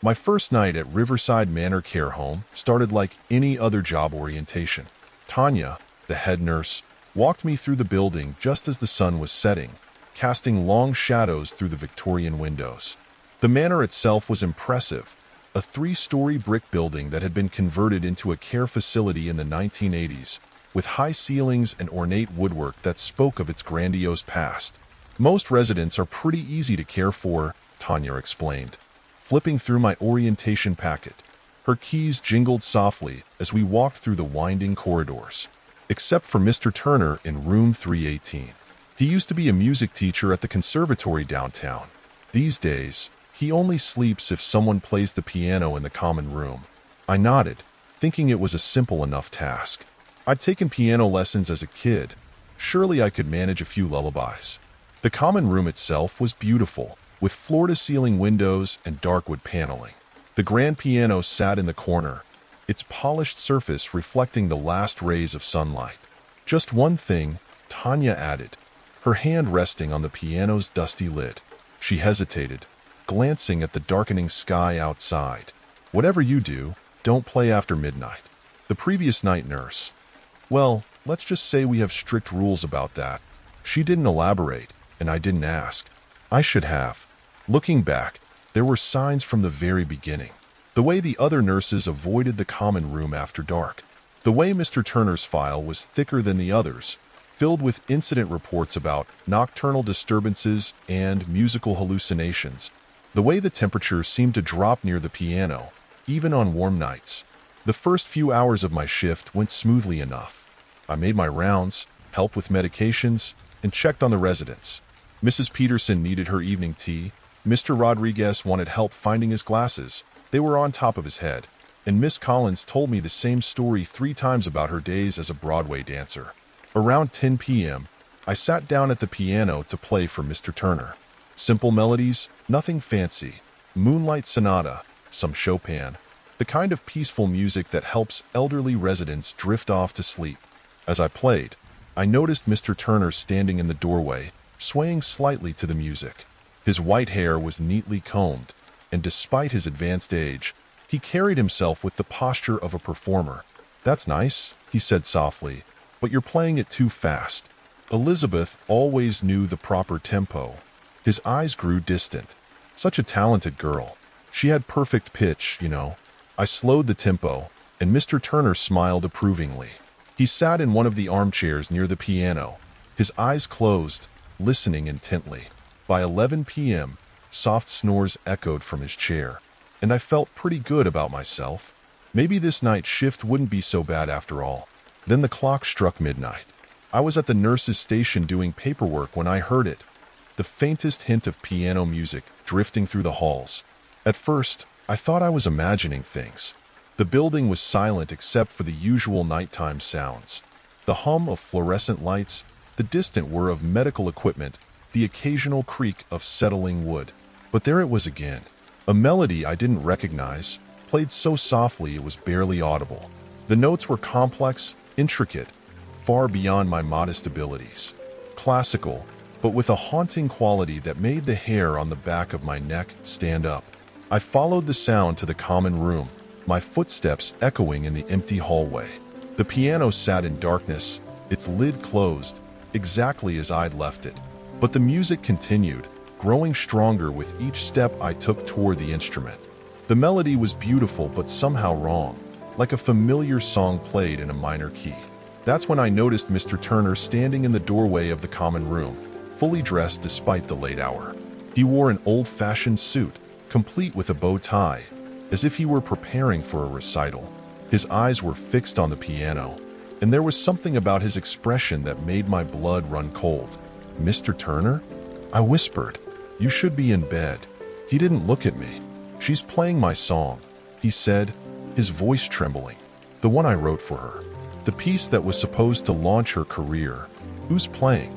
My first night at Riverside Manor Care Home started like any other job orientation. Tanya, the head nurse, walked me through the building just as the sun was setting, casting long shadows through the Victorian windows. The manor itself was impressive, a three-story brick building that had been converted into a care facility in the 1980s, with high ceilings and ornate woodwork that spoke of its grandiose past. Most residents are pretty easy to care for, Tanya explained, flipping through my orientation packet. Her keys jingled softly as we walked through the winding corridors. Except for Mr. Turner in room 318. He used to be a music teacher at the conservatory downtown. These days, he only sleeps if someone plays the piano in the common room. I nodded, thinking it was a simple enough task. I'd taken piano lessons as a kid. Surely I could manage a few lullabies. The common room itself was beautiful, with floor-to-ceiling windows and dark wood paneling. The grand piano sat in the corner, its polished surface reflecting the last rays of sunlight. Just one thing, Tanya added, her hand resting on the piano's dusty lid. She hesitated, glancing at the darkening sky outside. Whatever you do, don't play after midnight. The previous night nurse. Well, let's just say we have strict rules about that. She didn't elaborate, and I didn't ask. I should have. Looking back, there were signs from the very beginning. The way the other nurses avoided the common room after dark. The way Mr. Turner's file was thicker than the others, filled with incident reports about nocturnal disturbances and musical hallucinations. The way the temperature seemed to drop near the piano, even on warm nights. The first few hours of my shift went smoothly enough. I made my rounds, helped with medications, and checked on the residents. Mrs. Peterson needed her evening tea. Mr. Rodriguez wanted help finding his glasses. They were on top of his head. And Miss Collins told me the same story 3 times about her days as a Broadway dancer. Around 10 p.m., I sat down at the piano to play for Mr. Turner. Simple melodies, nothing fancy. Moonlight Sonata, some Chopin. The kind of peaceful music that helps elderly residents drift off to sleep. As I played, I noticed Mr. Turner standing in the doorway, swaying slightly to the music. His white hair was neatly combed, and despite his advanced age, he carried himself with the posture of a performer. "That's nice," he said softly, "but you're playing it too fast." Elizabeth always knew the proper tempo. His eyes grew distant. Such a talented girl. She had perfect pitch, you know. I slowed the tempo, and Mr. Turner smiled approvingly. He sat in one of the armchairs near the piano, his eyes closed, listening intently. By 11 p.m., soft snores echoed from his chair, and I felt pretty good about myself. Maybe this night shift wouldn't be so bad after all. Then the clock struck midnight. I was at the nurse's station doing paperwork when I heard it, the faintest hint of piano music drifting through the halls. At first, I thought I was imagining things. The building was silent except for the usual nighttime sounds. The hum of fluorescent lights, the distant whir of medical equipment, the occasional creak of settling wood. But there it was again. A melody I didn't recognize, played so softly it was barely audible. The notes were complex, intricate, far beyond my modest abilities. Classical, but with a haunting quality that made the hair on the back of my neck stand up. I followed the sound to the common room, my footsteps echoing in the empty hallway. The piano sat in darkness, its lid closed, exactly as I'd left it. But the music continued, growing stronger with each step I took toward the instrument. The melody was beautiful but somehow wrong, like a familiar song played in a minor key. That's when I noticed Mr. Turner standing in the doorway of the common room, fully dressed despite the late hour. He wore an old-fashioned suit, complete with a bow tie, as if he were preparing for a recital. His eyes were fixed on the piano, and there was something about his expression that made my blood run cold. "Mr. Turner?" I whispered. "You should be in bed." He didn't look at me. "She's playing my song," he said, his voice trembling. "The one I wrote for her. The piece that was supposed to launch her career." "Who's playing?"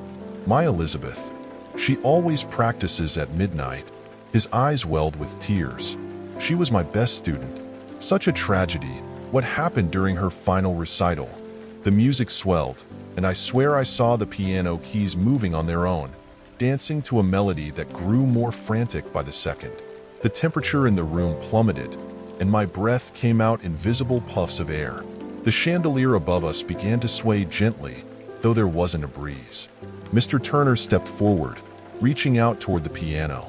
"My Elizabeth. She always practices at midnight." His eyes welled with tears. "She was my best student. Such a tragedy. What happened during her final recital?" The music swelled, and I swear I saw the piano keys moving on their own, dancing to a melody that grew more frantic by the second. The temperature in the room plummeted, and my breath came out in visible puffs of air. The chandelier above us began to sway gently, though there wasn't a breeze. Mr. Turner stepped forward, reaching out toward the piano.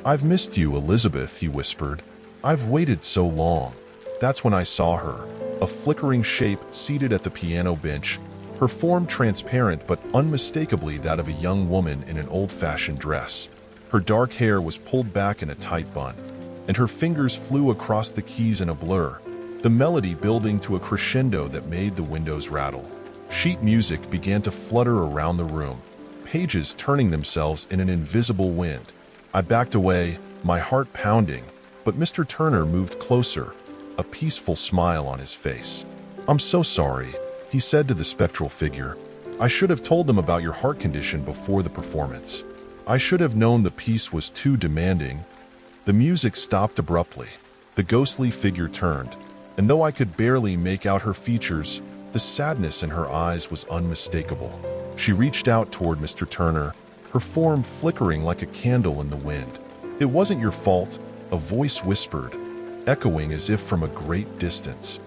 "I've missed you, Elizabeth," he whispered. "I've waited so long." That's when I saw her, a flickering shape seated at the piano bench, her form transparent but unmistakably that of a young woman in an old-fashioned dress. Her dark hair was pulled back in a tight bun, and her fingers flew across the keys in a blur, the melody building to a crescendo that made the windows rattle. Sheet music began to flutter around the room, pages turning themselves in an invisible wind. I backed away, my heart pounding, but Mr. Turner moved closer, a peaceful smile on his face. "I'm so sorry," he said to the spectral figure. "I should have told them about your heart condition before the performance. I should have known the piece was too demanding." The music stopped abruptly. The ghostly figure turned, and though I could barely make out her features, the sadness in her eyes was unmistakable. She reached out toward Mr. Turner, her form flickering like a candle in the wind. "It wasn't your fault," a voice whispered, echoing as if from a great distance.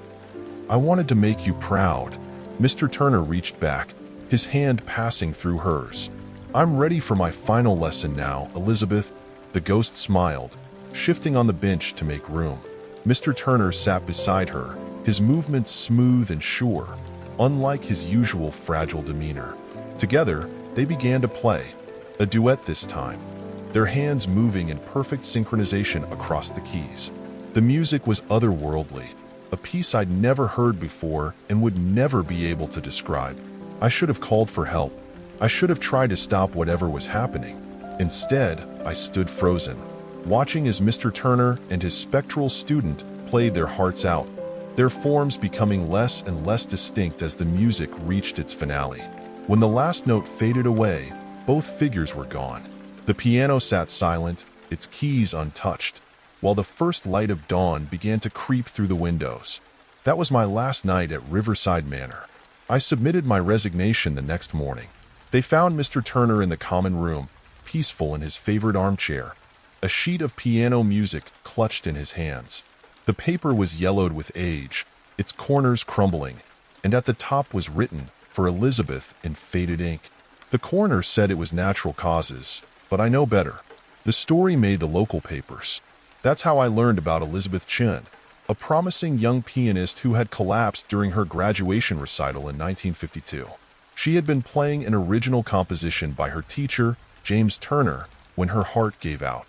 "I wanted to make you proud." Mr. Turner reached back, his hand passing through hers. "I'm ready for my final lesson now, Elizabeth." The ghost smiled, shifting on the bench to make room. Mr. Turner sat beside her, his movements smooth and sure, unlike his usual fragile demeanor. Together, they began to play, a duet this time, their hands moving in perfect synchronization across the keys. The music was otherworldly, a piece I'd never heard before and would never be able to describe. I should have called for help. I should have tried to stop whatever was happening. Instead, I stood frozen, watching as Mr. Turner and his spectral student played their hearts out, their forms becoming less and less distinct as the music reached its finale. When the last note faded away, both figures were gone. The piano sat silent, its keys untouched, while the first light of dawn began to creep through the windows. That was my last night at Riverside Manor. I submitted my resignation the next morning. They found Mr. Turner in the common room, peaceful in his favorite armchair, a sheet of piano music clutched in his hands. The paper was yellowed with age, its corners crumbling, and at the top was written, "For Elizabeth," in faded ink. The coroner said it was natural causes, but I know better. The story made the local papers. That's how I learned about Elizabeth Chen, a promising young pianist who had collapsed during her graduation recital in 1952. She had been playing an original composition by her teacher, James Turner, when her heart gave out.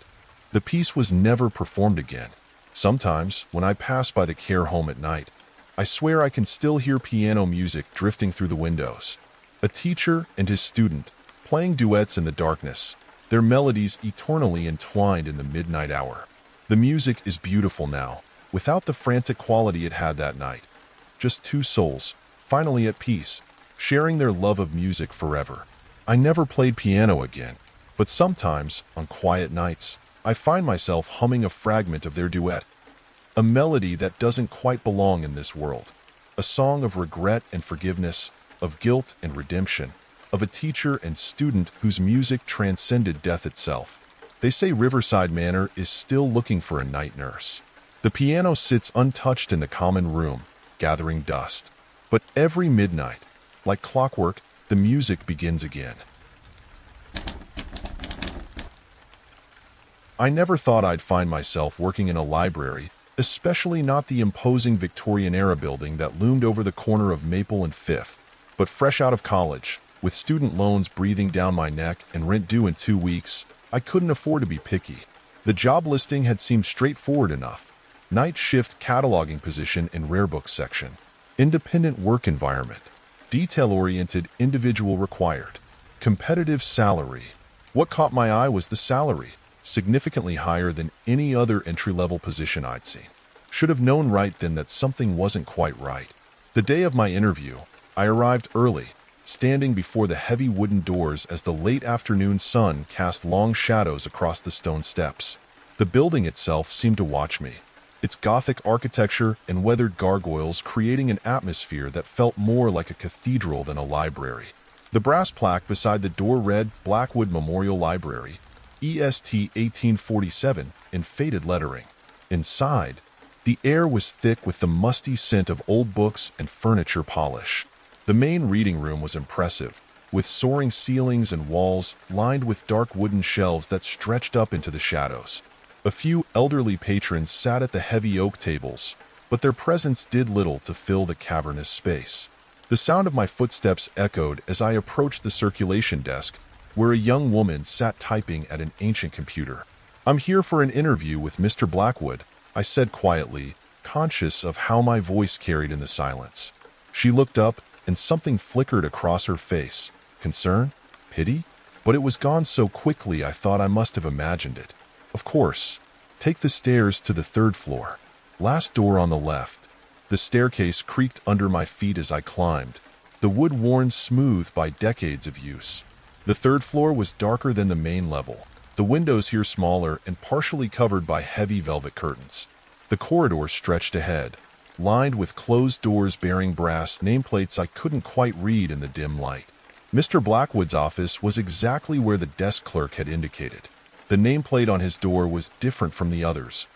The piece was never performed again. Sometimes, when I pass by the care home at night, I swear I can still hear piano music drifting through the windows. A teacher and his student, playing duets in the darkness, their melodies eternally entwined in the midnight hour. The music is beautiful now, without the frantic quality it had that night. Just two souls, finally at peace, sharing their love of music forever. I never played piano again, but sometimes, on quiet nights, I find myself humming a fragment of their duet. A melody that doesn't quite belong in this world. A song of regret and forgiveness, of guilt and redemption, of a teacher and student whose music transcended death itself. They say Riverside Manor is still looking for a night nurse. The piano sits untouched in the common room, gathering dust. But every midnight, like clockwork, the music begins again. I never thought I'd find myself working in a library, especially not the imposing Victorian-era building that loomed over the corner of Maple and Fifth. But fresh out of college, with student loans breathing down my neck and rent due in 2 weeks, I couldn't afford to be picky. The job listing had seemed straightforward enough. Night shift cataloging position in rare book section. Independent work environment. Detail-oriented individual required. Competitive salary. What caught my eye was the salary, significantly higher than any other entry-level position I'd seen. Should have known right then that something wasn't quite right. The day of my interview, I arrived early, standing before the heavy wooden doors as the late afternoon sun cast long shadows across the stone steps. The building itself seemed to watch me, its Gothic architecture and weathered gargoyles creating an atmosphere that felt more like a cathedral than a library. The brass plaque beside the door read Blackwood Memorial Library, EST 1847 in faded lettering. Inside, the air was thick with the musty scent of old books and furniture polish. The main reading room was impressive, with soaring ceilings and walls lined with dark wooden shelves that stretched up into the shadows. A few elderly patrons sat at the heavy oak tables, but their presence did little to fill the cavernous space. The sound of my footsteps echoed as I approached the circulation desk, where a young woman sat typing at an ancient computer. "I'm here for an interview with Mr. Blackwood," I said quietly, conscious of how my voice carried in the silence. She looked up, and something flickered across her face. Concern? Pity? But it was gone so quickly I thought I must have imagined it. "Of course. Take the stairs to the 3rd floor. Last door on the left." The staircase creaked under my feet as I climbed, the wood worn smooth by decades of use. The 3rd floor was darker than the main level, the windows here smaller and partially covered by heavy velvet curtains. The corridor stretched ahead, lined with closed doors bearing brass nameplates I couldn't quite read in the dim light. Mr. Blackwood's office was exactly where the desk clerk had indicated. The nameplate on his door was different from the others.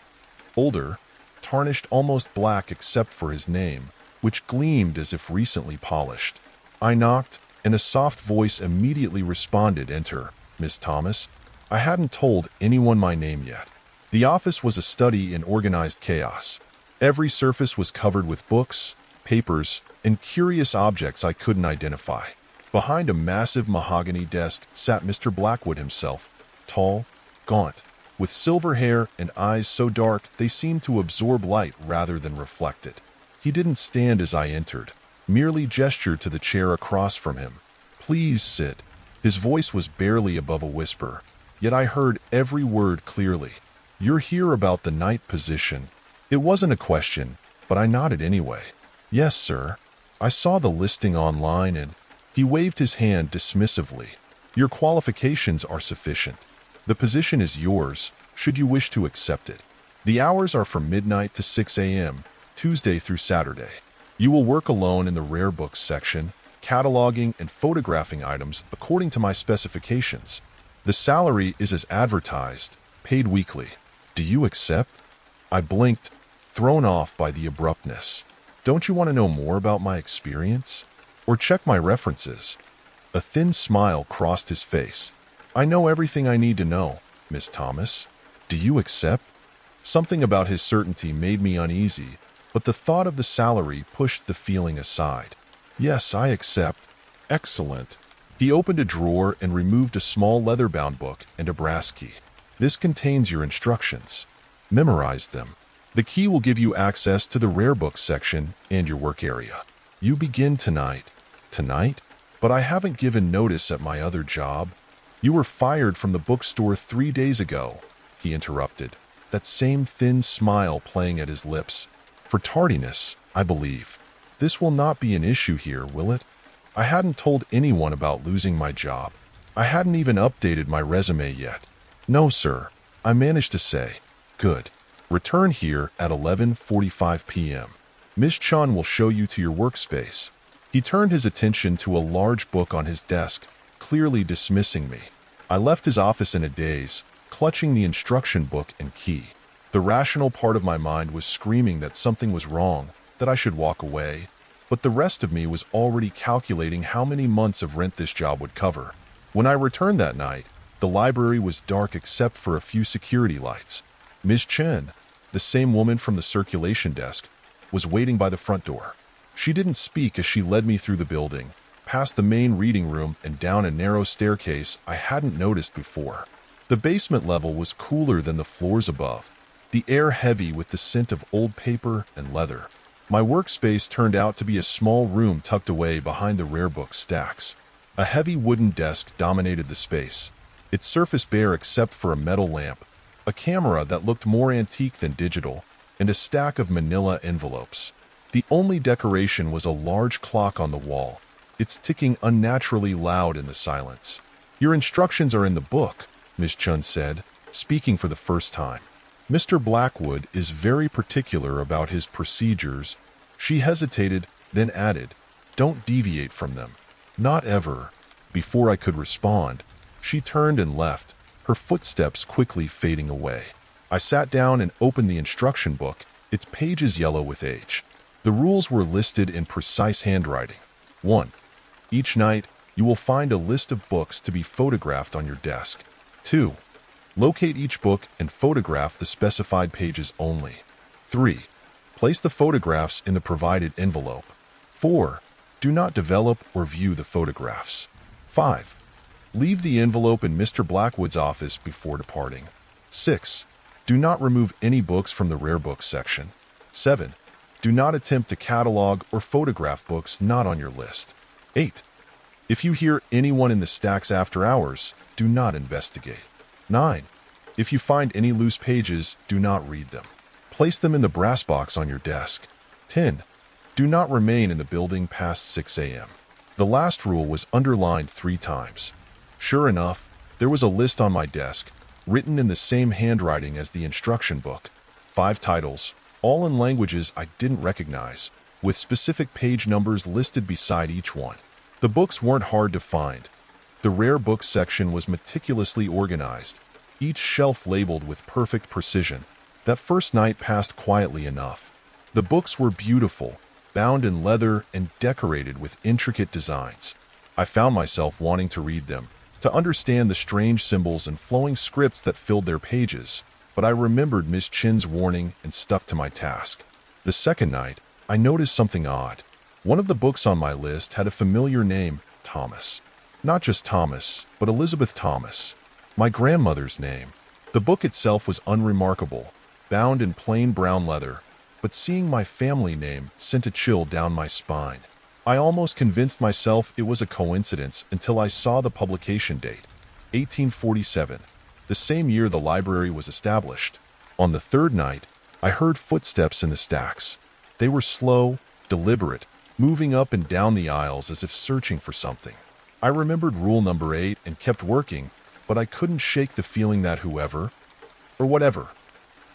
Older, tarnished almost black except for his name, which gleamed as if recently polished. I knocked, and a soft voice immediately responded, "Enter, Miss Thomas." I hadn't told anyone my name yet. The office was a study in organized chaos. Every surface was covered with books, papers, and curious objects I couldn't identify. Behind a massive mahogany desk sat Mr. Blackwood himself, tall, gaunt, with silver hair and eyes so dark they seemed to absorb light rather than reflect it. He didn't stand as I entered, merely gestured to the chair across from him. "Please sit." His voice was barely above a whisper, yet I heard every word clearly. "You're here about the night position." It wasn't a question, but I nodded anyway. "Yes, sir. I saw the listing online and—" He waved his hand dismissively. "Your qualifications are sufficient. The position is yours, should you wish to accept it. The hours are from midnight to 6 a.m., Tuesday through Saturday. You will work alone in the rare books section, cataloging and photographing items according to my specifications. The salary is as advertised, paid weekly. Do you accept?" I blinked, thrown off by the abruptness. "Don't you want to know more about my experience? Or check my references?" A thin smile crossed his face. "I know everything I need to know, Miss Thomas. Do you accept?" Something about his certainty made me uneasy, but the thought of the salary pushed the feeling aside. "Yes, I accept." "Excellent." He opened a drawer and removed a small leather-bound book and a brass key. "This contains your instructions. Memorize them. The key will give you access to the rare books section and your work area. You begin tonight." "Tonight? But I haven't given notice at my other job." "You were fired from the bookstore 3 days ago," he interrupted, that same thin smile playing at his lips. "For tardiness, I believe. This will not be an issue here, will it?" I hadn't told anyone about losing my job. I hadn't even updated my resume yet. "No, sir," I managed to say. "Good. Return here at 11:45 p.m. Miss Chun will show you to your workspace." He turned his attention to a large book on his desk, clearly dismissing me. I left his office in a daze, clutching the instruction book and key. The rational part of my mind was screaming that something was wrong, that I should walk away, but the rest of me was already calculating how many months of rent this job would cover. When I returned that night, the library was dark except for a few security lights. Miss Chen, the same woman from the circulation desk, was waiting by the front door. She didn't speak as she led me through the building, past the main reading room and down a narrow staircase I hadn't noticed before. The basement level was cooler than the floors above, the air heavy with the scent of old paper and leather. My workspace turned out to be a small room tucked away behind the rare book stacks. A heavy wooden desk dominated the space, its surface bare except for a metal lamp, a camera that looked more antique than digital, and a stack of manila envelopes. The only decoration was a large clock on the wall, its ticking unnaturally loud in the silence. "Your instructions are in the book," Miss Chun said, speaking for the first time. "Mr. Blackwood is very particular about his procedures." She hesitated, then added, "Don't deviate from them. Not ever." Before I could respond, she turned and left, her footsteps quickly fading away. I sat down and opened the instruction book, its pages yellow with age. The rules were listed in precise handwriting. 1. Each night, you will find a list of books to be photographed on your desk. 2. Locate each book and photograph the specified pages only. 3. Place the photographs in the provided envelope. 4. Do not develop or view the photographs. 5. Leave the envelope in Mr. Blackwood's office before departing. 6. Do not remove any books from the rare books section. 7. Do not attempt to catalog or photograph books not on your list. 8. If you hear anyone in the stacks after hours, do not investigate. 9. If you find any loose pages, do not read them. Place them in the brass box on your desk. 10. Do not remain in the building past 6 a.m. The last rule was underlined 3 times. Sure enough, there was a list on my desk, written in the same handwriting as the instruction book. 5 titles, all in languages I didn't recognize, with specific page numbers listed beside each one. The books weren't hard to find. The rare books section was meticulously organized, each shelf labeled with perfect precision. That first night passed quietly enough. The books were beautiful, bound in leather and decorated with intricate designs. I found myself wanting to read them, to understand the strange symbols and flowing scripts that filled their pages, but I remembered Miss Chin's warning and stuck to my task. The second night, I noticed something odd. One of the books on my list had a familiar name, Thomas. Not just Thomas, but Elizabeth Thomas, my grandmother's name. The book itself was unremarkable, bound in plain brown leather, but seeing my family name sent a chill down my spine. I almost convinced myself it was a coincidence until I saw the publication date, 1847, the same year the library was established. On the third night, I heard footsteps in the stacks. They were slow, deliberate, moving up and down the aisles as if searching for something. I remembered rule number 8 and kept working, but I couldn't shake the feeling that whoever, or whatever,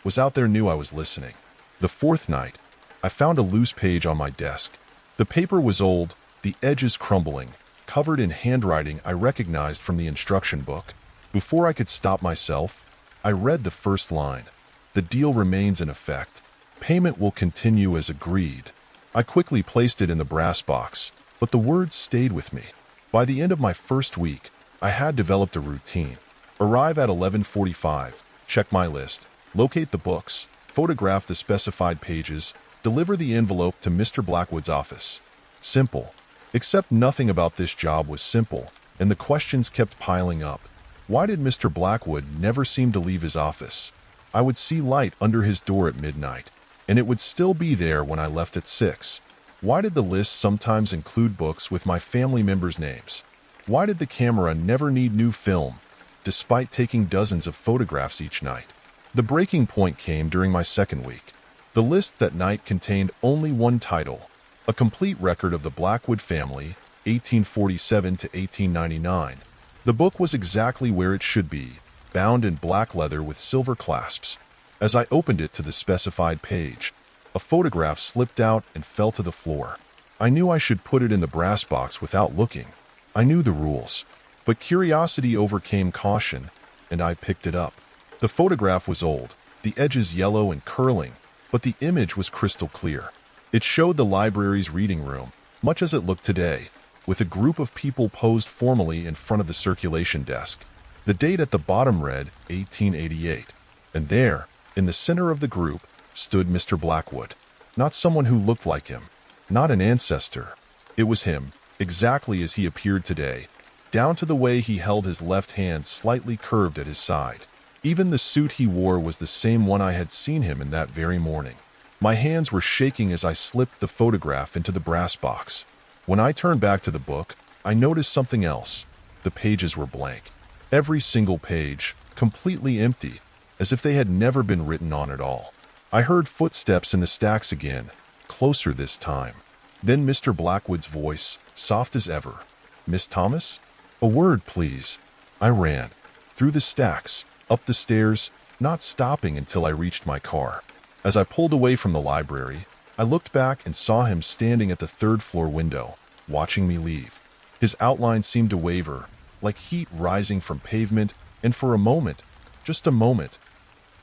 was out there knew I was listening. The fourth night, I found a loose page on my desk. The paper was old, the edges crumbling, covered in handwriting I recognized from the instruction book. Before I could stop myself, I read the first line. The deal remains in effect. Payment will continue as agreed. I quickly placed it in the brass box, but the words stayed with me. By the end of my first week, I had developed a routine. Arrive at 11:45, check my list, locate the books, photograph the specified pages, deliver the envelope to Mr. Blackwood's office. Simple. Except nothing about this job was simple, and the questions kept piling up. Why did Mr. Blackwood never seem to leave his office? I would see light under his door at midnight, and it would still be there when I left at 6. Why did the list sometimes include books with my family members' names? Why did the camera never need new film, despite taking dozens of photographs each night? The breaking point came during my second week. The list that night contained only one title, a complete record of the Blackwood family, 1847 to 1899. The book was exactly where it should be, bound in black leather with silver clasps. As I opened it to the specified page, a photograph slipped out and fell to the floor. I knew I should put it in the brass box without looking. I knew the rules, but curiosity overcame caution, and I picked it up. The photograph was old, the edges yellow and curling, but the image was crystal clear. It showed the library's reading room, much as it looked today, with a group of people posed formally in front of the circulation desk. The date at the bottom read 1888, and there, in the center of the group, stood Mr. Blackwood. Not someone who looked like him, not an ancestor. It was him, exactly as he appeared today, down to the way he held his left hand slightly curved at his side. Even the suit he wore was the same one I had seen him in that very morning. My hands were shaking as I slipped the photograph into the brass box. When I turned back to the book, I noticed something else. The pages were blank. Every single page, completely empty, as if they had never been written on at all. I heard footsteps in the stacks again, closer this time. Then Mr. Blackwood's voice, soft as ever. "Miss Thomas? A word, please." I ran, through the stacks, up the stairs, not stopping until I reached my car. As I pulled away from the library, I looked back and saw him standing at the third-floor window, watching me leave. His outline seemed to waver, like heat rising from pavement, And for a moment, just a moment,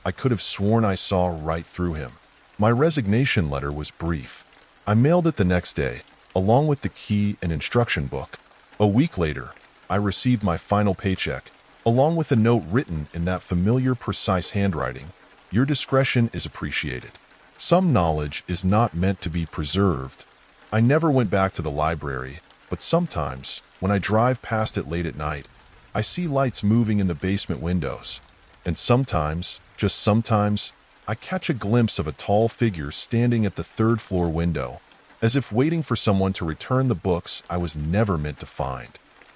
I could have sworn I saw right through him. My resignation letter was brief. I mailed it the next day, along with the key and instruction book. A week later, I received my final paycheck, along with a note written in that familiar, precise handwriting. Your discretion is appreciated. Some knowledge is not meant to be preserved. I never went back to the library, but sometimes, when I drive past it late at night, I see lights moving in the basement windows. And sometimes, just sometimes, I catch a glimpse of a tall figure standing at the third-floor window, as if waiting for someone to return the books I was never meant to find.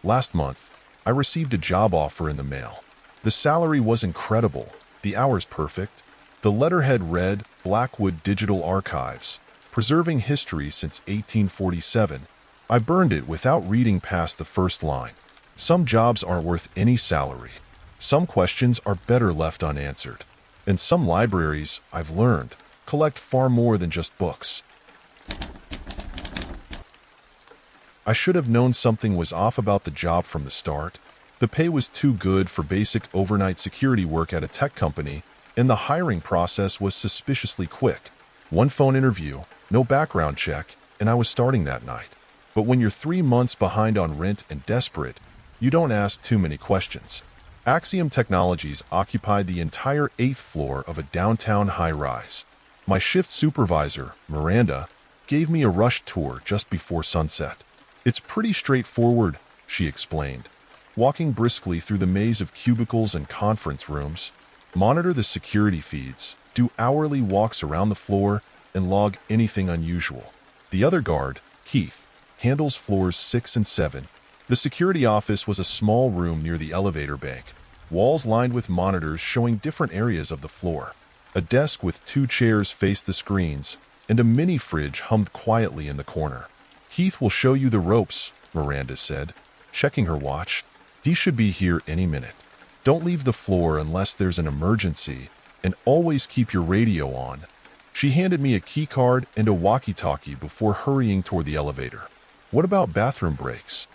Last month, I received a job offer in the mail. The salary was incredible, the hours perfect. The letterhead read, Blackwood Digital Archives, preserving history since 1847. I burned it without reading past the first line. Some jobs aren't worth any salary. Some questions are better left unanswered. And some libraries, I've learned, collect far more than just books. I should have known something was off about the job from the start. The pay was too good for basic overnight security work at a tech company, and the hiring process was suspiciously quick. One phone interview, no background check, and I was starting that night. But when you're 3 months behind on rent and desperate, you don't ask too many questions. Axiom Technologies occupied the entire 8th floor of a downtown high-rise. My shift supervisor, Miranda, gave me a rush tour just before sunset. It's pretty straightforward, she explained. Walking briskly through the maze of cubicles and conference rooms, monitor the security feeds, do hourly walks around the floor, and log anything unusual. The other guard, Keith, handles floors 6 and 7. The security office was a small room near the elevator bank, walls lined with monitors showing different areas of the floor. A desk with 2 chairs faced the screens, and a mini fridge hummed quietly in the corner. Keith will show you the ropes, Miranda said, checking her watch. He should be here any minute. Don't leave the floor unless there's an emergency, and always keep your radio on. She handed me a key card and a walkie-talkie before hurrying toward the elevator. What about bathroom breaks?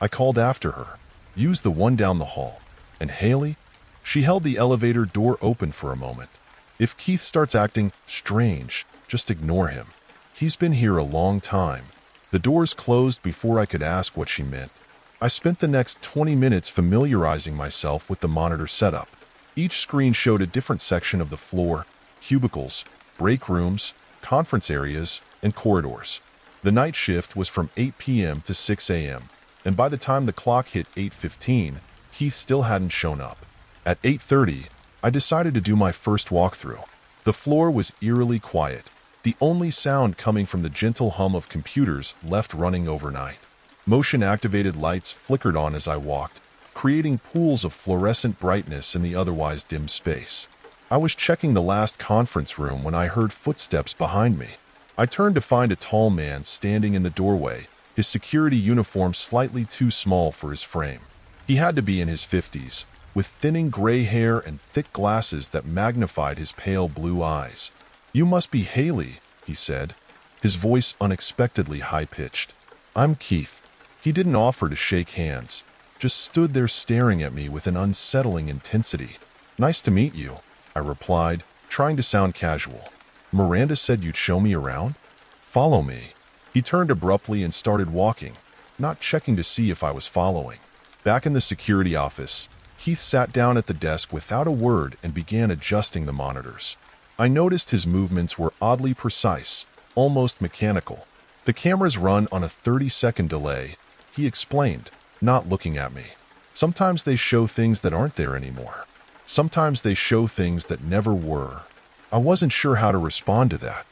I called after her. Use the one down the hall. And Haley? She held the elevator door open for a moment. If Keith starts acting strange, just ignore him. He's been here a long time. The doors closed before I could ask what she meant. I spent the next 20 minutes familiarizing myself with the monitor setup. Each screen showed a different section of the floor, cubicles, break rooms, conference areas, and corridors. The night shift was from 8 p.m. to 6 a.m., and by the time the clock hit 8:15, Keith still hadn't shown up. At 8:30, I decided to do my first walkthrough. The floor was eerily quiet, the only sound coming from the gentle hum of computers left running overnight. Motion-activated lights flickered on as I walked, creating pools of fluorescent brightness in the otherwise dim space. I was checking the last conference room when I heard footsteps behind me. I turned to find a tall man standing in the doorway, his security uniform slightly too small for his frame. He had to be in his 50s, with thinning gray hair and thick glasses that magnified his pale blue eyes. "You must be Haley," he said, his voice unexpectedly high-pitched. "I'm Keith." He didn't offer to shake hands, just stood there staring at me with an unsettling intensity. "Nice to meet you," I replied, trying to sound casual. "Miranda said you'd show me around? Follow me." He turned abruptly and started walking, not checking to see if I was following. Back in the security office, Keith sat down at the desk without a word and began adjusting the monitors. I noticed his movements were oddly precise, almost mechanical. "The cameras run on a 30-second delay," he explained, not looking at me. "Sometimes they show things that aren't there anymore. Sometimes they show things that never were." I wasn't sure how to respond to that.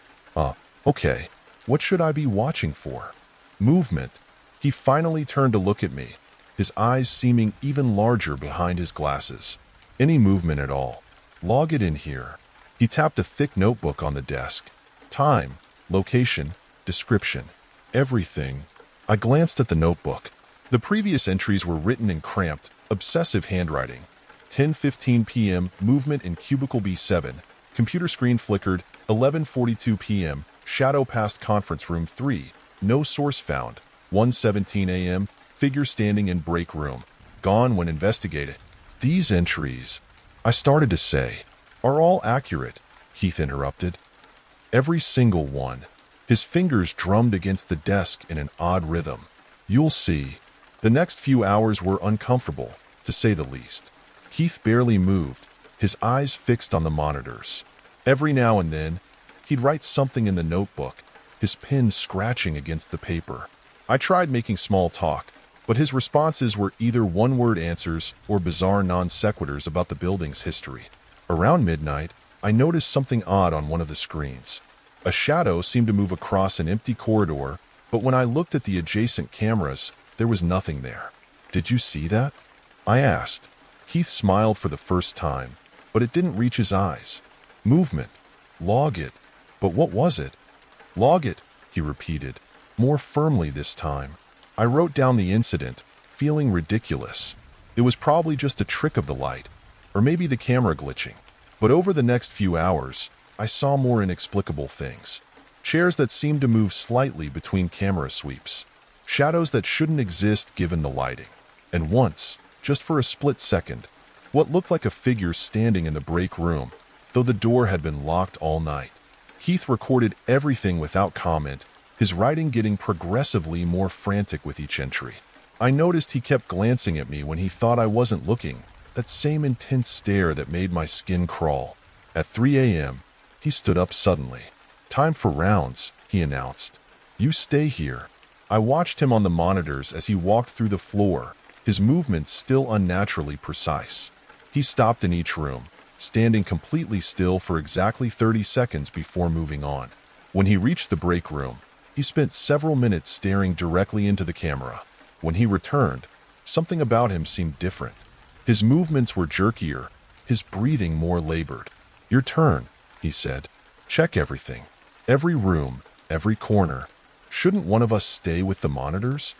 Okay. What should I be watching for? Movement. He finally turned to look at me, his eyes seeming even larger behind his glasses. "Any movement at all. Log it in here." He tapped a thick notebook on the desk. Time, location, description, everything. I glanced at the notebook. The previous entries were written in cramped, obsessive handwriting. 10:15 p.m., movement in cubicle B7. Computer screen flickered. 11:42 p.m., shadow past conference room 3. No source found. 1:17 a.m., figure standing in break room. Gone when investigated. These entries, I started to say, are all accurate, Keith interrupted. Every single one. His fingers drummed against the desk in an odd rhythm. You'll see. The next few hours were uncomfortable, to say the least. Keith barely moved, his eyes fixed on the monitors. Every now and then, he'd write something in the notebook, his pen scratching against the paper. I tried making small talk, but his responses were either one-word answers or bizarre non-sequiturs about the building's history. Around midnight, I noticed something odd on one of the screens. A shadow seemed to move across an empty corridor, but when I looked at the adjacent cameras, there was nothing there. Did you see that? I asked. Keith smiled for the first time, but it didn't reach his eyes. Movement. Log it. But what was it? Log it, he repeated, more firmly this time. I wrote down the incident, feeling ridiculous. It was probably just a trick of the light, or maybe the camera glitching. But over the next few hours, I saw more inexplicable things. Chairs that seemed to move slightly between camera sweeps. Shadows that shouldn't exist given the lighting. And once, just for a split second, what looked like a figure standing in the break room, though the door had been locked all night. Keith recorded everything without comment, his writing getting progressively more frantic with each entry. I noticed he kept glancing at me when he thought I wasn't looking, that same intense stare that made my skin crawl. At 3 a.m., he stood up suddenly. Time for rounds, he announced. You stay here. I watched him on the monitors as he walked through the floor, his movements still unnaturally precise. He stopped in each room, standing completely still for exactly 30 seconds before moving on. When he reached the break room, he spent several minutes staring directly into the camera. When he returned, something about him seemed different. His movements were jerkier, his breathing more labored. Your turn, he said. Check everything. Every room, every corner. Shouldn't one of us stay with the monitors?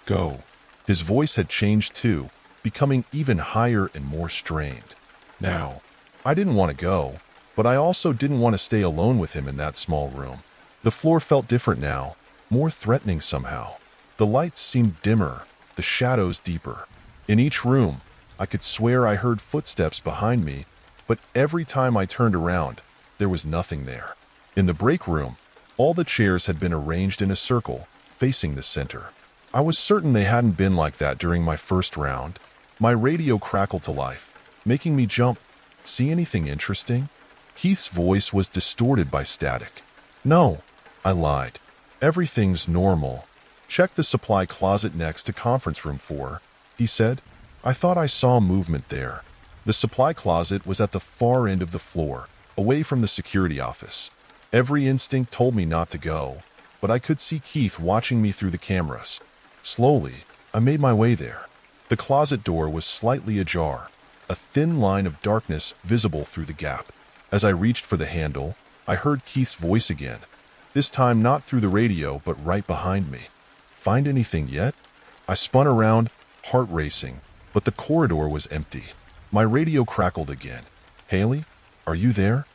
Go. His voice had changed too, becoming even higher and more strained. Now, I didn't want to go, but I also didn't want to stay alone with him in that small room. The floor felt different now, more threatening somehow. The lights seemed dimmer, the shadows deeper. In each room, I could swear I heard footsteps behind me, but every time I turned around, there was nothing there. In the break room, all the chairs had been arranged in a circle, facing the center. I was certain they hadn't been like that during my first round. My radio crackled to life, making me jump. See anything interesting? Keith's voice was distorted by static. No, I lied. Everything's normal. Check the supply closet next to conference room 4, he said. I thought I saw movement there. The supply closet was at the far end of the floor, away from the security office. Every instinct told me not to go, but I could see Keith watching me through the cameras. Slowly, I made my way there. The closet door was slightly ajar, a thin line of darkness visible through the gap. As I reached for the handle, I heard Keith's voice again, this time not through the radio but right behind me. Find anything yet? I spun around, heart racing, but the corridor was empty. My radio crackled again. Haley, are you there?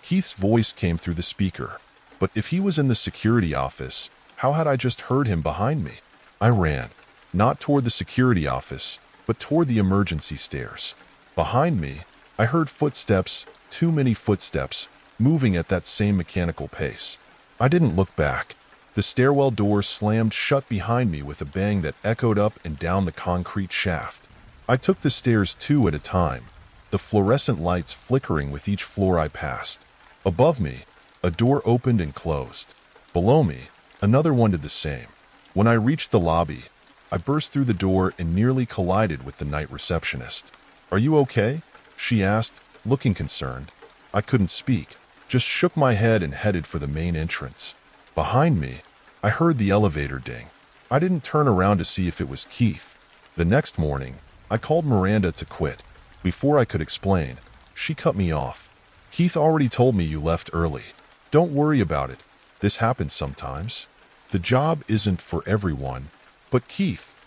Keith's voice came through the speaker, but if he was in the security office, how had I just heard him behind me? I ran, not toward the security office, but toward the emergency stairs. Behind me, I heard footsteps, too many footsteps, moving at that same mechanical pace. I didn't look back. The stairwell door slammed shut behind me with a bang that echoed up and down the concrete shaft. I took the stairs 2 at a time, the fluorescent lights flickering with each floor I passed. Above me, a door opened and closed. Below me, another one did the same. When I reached the lobby, I burst through the door and nearly collided with the night receptionist. Are you okay? She asked, looking concerned. I couldn't speak, just shook my head and headed for the main entrance. Behind me, I heard the elevator ding. I didn't turn around to see if it was Keith. The next morning, I called Miranda to quit. Before I could explain, she cut me off. Keith already told me you left early. Don't worry about it. This happens sometimes. The job isn't for everyone. But Keith,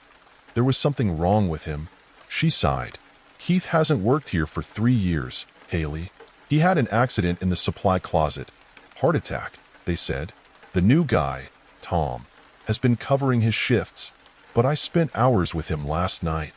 there was something wrong with him. She sighed. Keith hasn't worked here for 3 years, Haley. He had an accident in the supply closet. Heart attack, they said. The new guy, Tom, has been covering his shifts, but I spent hours with him last night.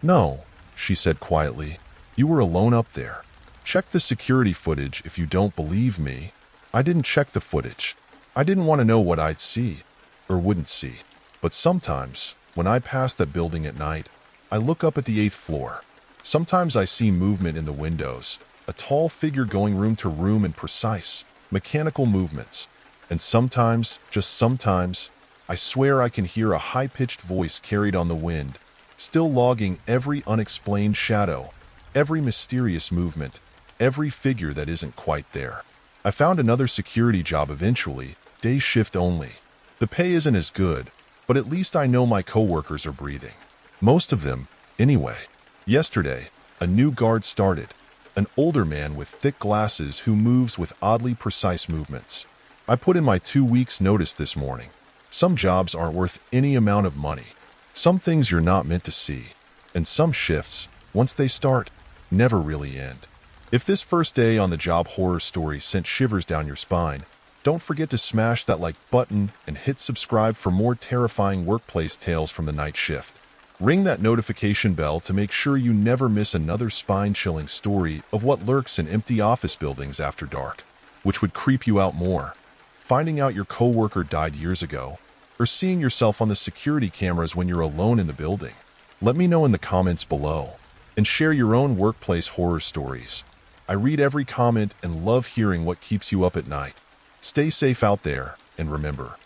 No, she said quietly. "You were alone up there. Check the security footage if you don't believe me." I didn't check the footage. I didn't want to know what I'd see, or wouldn't see. But sometimes, when I pass that building at night, I look up at the 8th floor. Sometimes I see movement in the windows, a tall figure going room to room in precise, mechanical movements. And sometimes, just sometimes, I swear I can hear a high-pitched voice carried on the wind, still logging every unexplained shadow, every mysterious movement, every figure that isn't quite there. I found another security job eventually, day shift only. The pay isn't as good, but at least I know my coworkers are breathing. Most of them, anyway. Yesterday, a new guard started, an older man with thick glasses who moves with oddly precise movements. I put in my 2 weeks' notice this morning. Some jobs aren't worth any amount of money. Some things you're not meant to see. And some shifts, once they start, never really end. If this first day on the job horror story sent shivers down your spine, don't forget to smash that like button and hit subscribe for more terrifying workplace tales from the night shift. Ring that notification bell to make sure you never miss another spine-chilling story of what lurks in empty office buildings after dark. Which would creep you out more? Finding out your coworker died years ago, or seeing yourself on the security cameras when you're alone in the building? Let me know in the comments below, and share your own workplace horror stories. I read every comment and love hearing what keeps you up at night. Stay safe out there, and remember,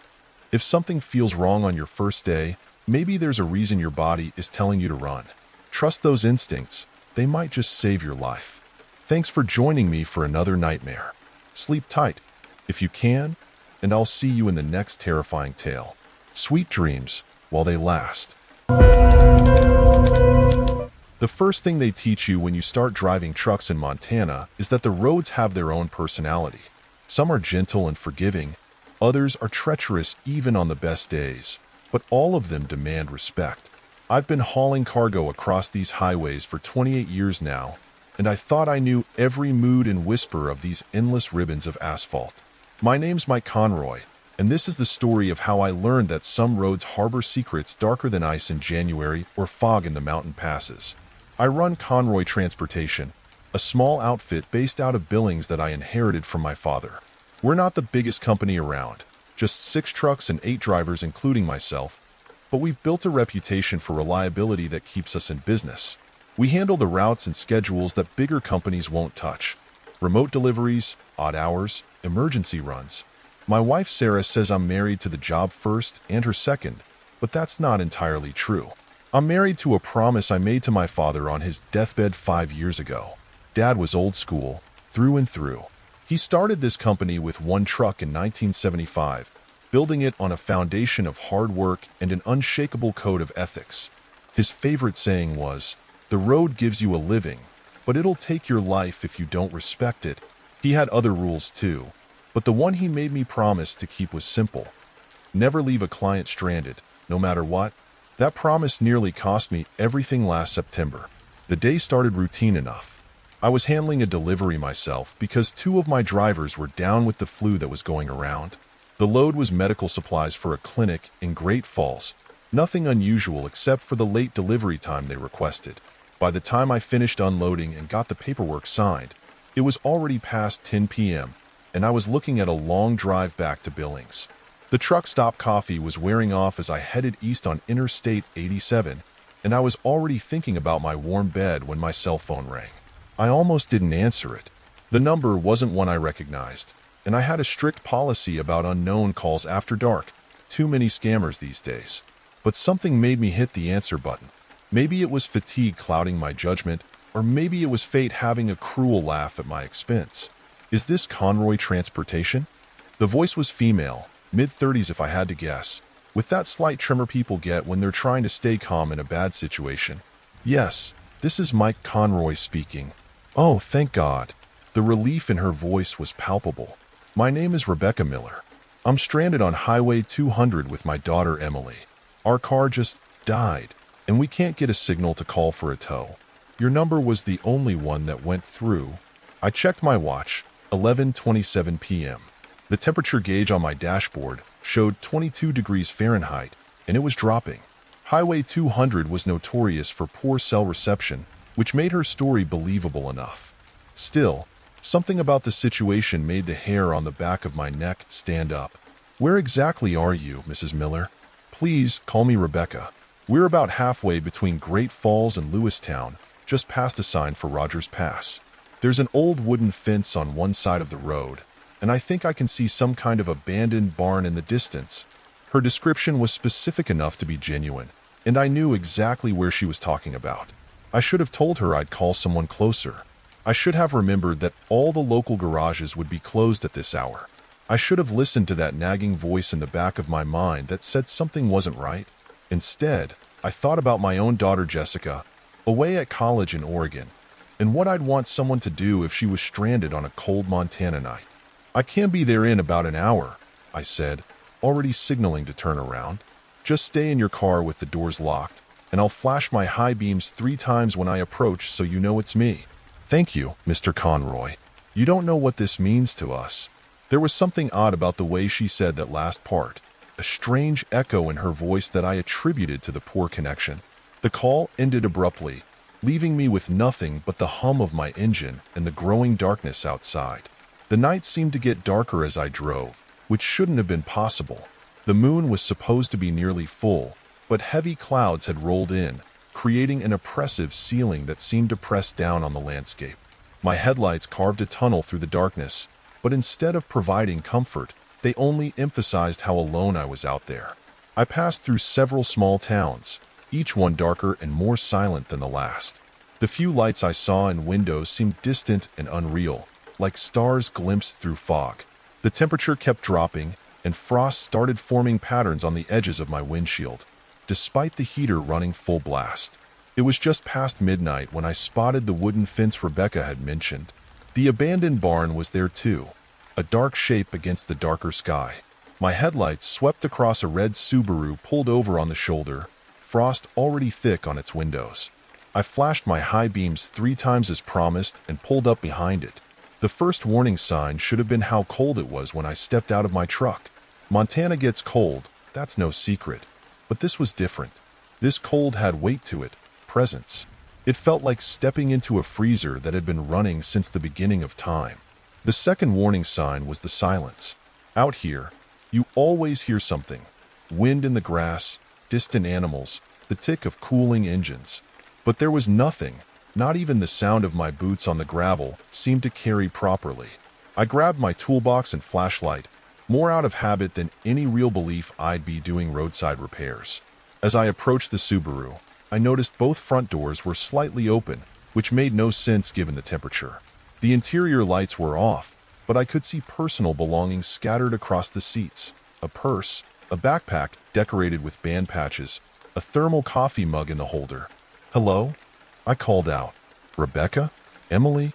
if something feels wrong on your first day, maybe there's a reason your body is telling you to run. Trust those instincts. They might just save your life. Thanks for joining me for another nightmare. Sleep tight, if you can, and I'll see you in the next terrifying tale. Sweet dreams, while they last. The first thing they teach you when you start driving trucks in Montana is that the roads have their own personality. Some are gentle and forgiving, others are treacherous even on the best days, but all of them demand respect. I've been hauling cargo across these highways for 28 years now, and I thought I knew every mood and whisper of these endless ribbons of asphalt. My name's Mike Conroy, and this is the story of how I learned that some roads harbor secrets darker than ice in January or fog in the mountain passes. I run Conroy Transportation, a small outfit based out of Billings that I inherited from my father. We're not the biggest company around, just 6 trucks and 8 drivers including myself, but we've built a reputation for reliability that keeps us in business. We handle the routes and schedules that bigger companies won't touch. Remote deliveries, odd hours, emergency runs. My wife Sarah says I'm married to the job first and her second, but that's not entirely true. I'm married to a promise I made to my father on his deathbed 5 years ago. Dad was old school, through and through. He started this company with 1 truck in 1975, building it on a foundation of hard work and an unshakable code of ethics. His favorite saying was, "The road gives you a living, but it'll take your life if you don't respect it." He had other rules too, but the one he made me promise to keep was simple. Never leave a client stranded, no matter what. That promise nearly cost me everything last September. The day started routine enough. I was handling a delivery myself because 2 of my drivers were down with the flu that was going around. The load was medical supplies for a clinic in Great Falls. Nothing unusual except for the late delivery time they requested. By the time I finished unloading and got the paperwork signed, it was already past 10 p.m., and I was looking at a long drive back to Billings. The truck stop coffee was wearing off as I headed east on Interstate 87, and I was already thinking about my warm bed when my cell phone rang. I almost didn't answer it. The number wasn't one I recognized, and I had a strict policy about unknown calls after dark. Too many scammers these days. But something made me hit the answer button. Maybe it was fatigue clouding my judgment, or maybe it was fate having a cruel laugh at my expense. "Is this Conroy Transportation?" The voice was female, mid-30s if I had to guess, with that slight tremor people get when they're trying to stay calm in a bad situation. "Yes, this is Mike Conroy speaking." "Oh, thank God." The relief in her voice was palpable. "My name is Rebecca Miller. I'm stranded on Highway 200 with my daughter Emily. Our car just died, and we can't get a signal to call for a tow. Your number was the only one that went through." I checked my watch, 11:27 p.m. The temperature gauge on my dashboard showed 22 degrees Fahrenheit, and it was dropping. Highway 200 was notorious for poor cell reception, which made her story believable enough. Still, something about the situation made the hair on the back of my neck stand up. "Where exactly are you, Mrs. Miller?" "Please call me Rebecca. We're about halfway between Great Falls and Lewistown, just past a sign for Rogers Pass. There's an old wooden fence on one side of the road, and I think I can see some kind of abandoned barn in the distance." Her description was specific enough to be genuine, and I knew exactly where she was talking about. I should have told her I'd call someone closer. I should have remembered that all the local garages would be closed at this hour. I should have listened to that nagging voice in the back of my mind that said something wasn't right. Instead, I thought about my own daughter Jessica, away at college in Oregon, and what I'd want someone to do if she was stranded on a cold Montana night. "I can be there in about an hour," I said, already signaling to turn around. "Just stay in your car with the doors locked, and I'll flash my high beams 3 times when I approach so you know it's me." "Thank you, Mr. Conroy. You don't know what this means to us." There was something odd about the way she said that last part, a strange echo in her voice that I attributed to the poor connection. The call ended abruptly, leaving me with nothing but the hum of my engine and the growing darkness outside. The night seemed to get darker as I drove, which shouldn't have been possible. The moon was supposed to be nearly full, but heavy clouds had rolled in, creating an oppressive ceiling that seemed to press down on the landscape. My headlights carved a tunnel through the darkness, but instead of providing comfort, they only emphasized how alone I was out there. I passed through several small towns, each one darker and more silent than the last. The few lights I saw in windows seemed distant and unreal, like stars glimpsed through fog. The temperature kept dropping, and frost started forming patterns on the edges of my windshield, despite the heater running full blast. It was just past midnight when I spotted the wooden fence Rebecca had mentioned. The abandoned barn was there too, a dark shape against the darker sky. My headlights swept across a red Subaru pulled over on the shoulder, frost already thick on its windows. I flashed my high beams 3 times as promised and pulled up behind it. The first warning sign should have been how cold it was when I stepped out of my truck. Montana gets cold, that's no secret. But this was different. This cold had weight to it, presence. It felt like stepping into a freezer that had been running since the beginning of time. The second warning sign was the silence. Out here, you always hear something. Wind in the grass, distant animals, the tick of cooling engines. But there was nothing. Not even the sound of my boots on the gravel seemed to carry properly. I grabbed my toolbox and flashlight, more out of habit than any real belief I'd be doing roadside repairs. As I approached the Subaru, I noticed both front doors were slightly open, which made no sense given the temperature. The interior lights were off, but I could see personal belongings scattered across the seats. A purse, a backpack decorated with band patches, a thermal coffee mug in the holder. "Hello?" I called out. "Rebecca? Emily?"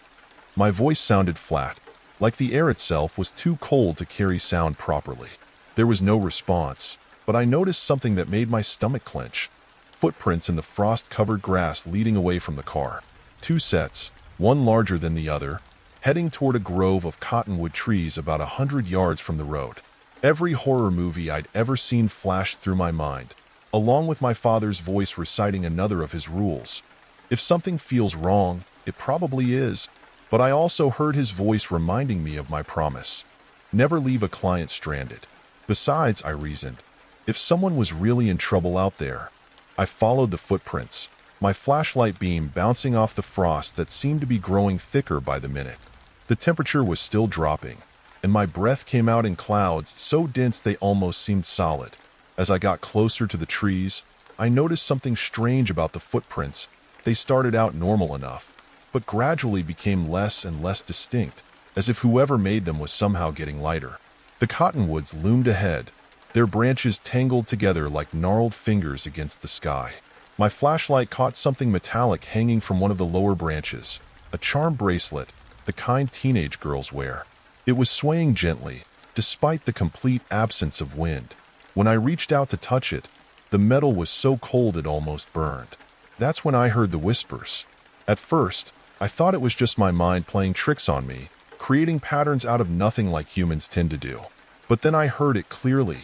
My voice sounded flat, like the air itself was too cold to carry sound properly. There was no response, but I noticed something that made my stomach clench. Footprints in the frost-covered grass leading away from the car. 2 sets, one larger than the other, heading toward a grove of cottonwood trees about 100 yards from the road. Every horror movie I'd ever seen flashed through my mind, along with my father's voice reciting another of his rules. If something feels wrong, it probably is. But I also heard his voice reminding me of my promise. Never leave a client stranded. Besides, I reasoned, if someone was really in trouble out there. I followed the footprints, my flashlight beam bouncing off the frost that seemed to be growing thicker by the minute. The temperature was still dropping, and my breath came out in clouds so dense they almost seemed solid. As I got closer to the trees, I noticed something strange about the footprints. They started out normal enough, but gradually became less and less distinct, as if whoever made them was somehow getting lighter. The cottonwoods loomed ahead, their branches tangled together like gnarled fingers against the sky. My flashlight caught something metallic hanging from one of the lower branches, a charm bracelet, the kind teenage girls wear. It was swaying gently, despite the complete absence of wind. When I reached out to touch it, the metal was so cold it almost burned. That's when I heard the whispers. At first, I thought it was just my mind playing tricks on me, creating patterns out of nothing like humans tend to do. But then I heard it clearly,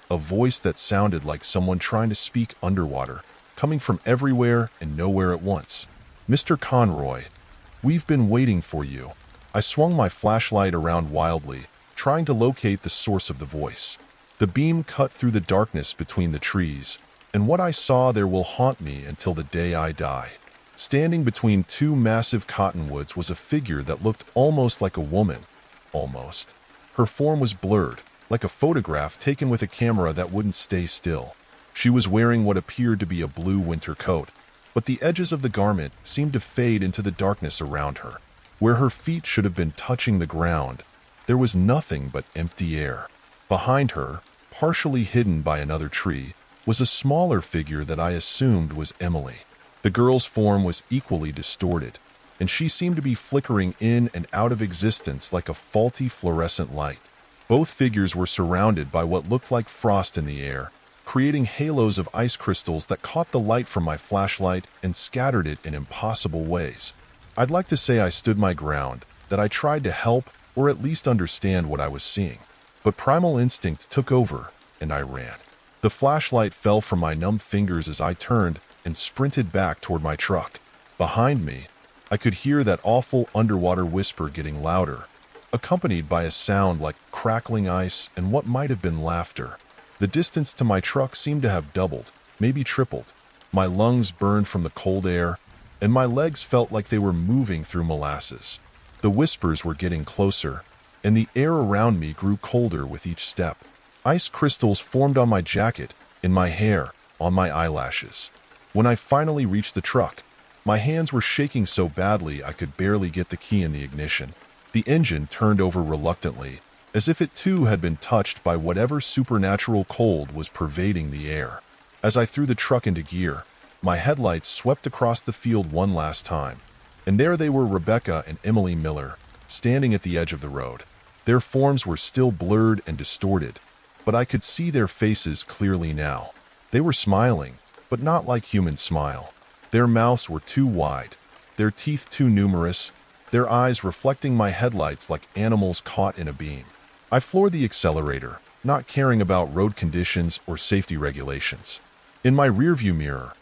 a voice that sounded like someone trying to speak underwater, coming from everywhere and nowhere at once. "Mr. Conroy, we've been waiting for you." I swung my flashlight around wildly, trying to locate the source of the voice. The beam cut through the darkness between the trees, and what I saw there will haunt me until the day I die. Standing between two massive cottonwoods was a figure that looked almost like a woman. Almost. Her form was blurred, like a photograph taken with a camera that wouldn't stay still. She was wearing what appeared to be a blue winter coat, but the edges of the garment seemed to fade into the darkness around her. Where her feet should have been touching the ground, there was nothing but empty air. Behind her, partially hidden by another tree, was a smaller figure that I assumed was Emily. The girl's form was equally distorted, and she seemed to be flickering in and out of existence like a faulty fluorescent light. Both figures were surrounded by what looked like frost in the air, creating halos of ice crystals that caught the light from my flashlight and scattered it in impossible ways. I'd like to say I stood my ground, that I tried to help or at least understand what I was seeing. But primal instinct took over, and I ran. The flashlight fell from my numb fingers as I turned and sprinted back toward my truck. Behind me, I could hear that awful underwater whisper getting louder, accompanied by a sound like crackling ice and what might have been laughter. The distance to my truck seemed to have doubled, maybe tripled. My lungs burned from the cold air, and my legs felt like they were moving through molasses. The whispers were getting closer, and the air around me grew colder with each step. Ice crystals formed on my jacket, in my hair, on my eyelashes. When I finally reached the truck, my hands were shaking so badly I could barely get the key in the ignition. The engine turned over reluctantly, as if it too had been touched by whatever supernatural cold was pervading the air. As I threw the truck into gear, my headlights swept across the field one last time, and there they were, Rebecca and Emily Miller, standing at the edge of the road. Their forms were still blurred and distorted, but I could see their faces clearly now. They were smiling, but not like humans smile. Their mouths were too wide, their teeth too numerous, their eyes reflecting my headlights like animals caught in a beam. I floored the accelerator, not caring about road conditions or safety regulations. In my rearview mirror,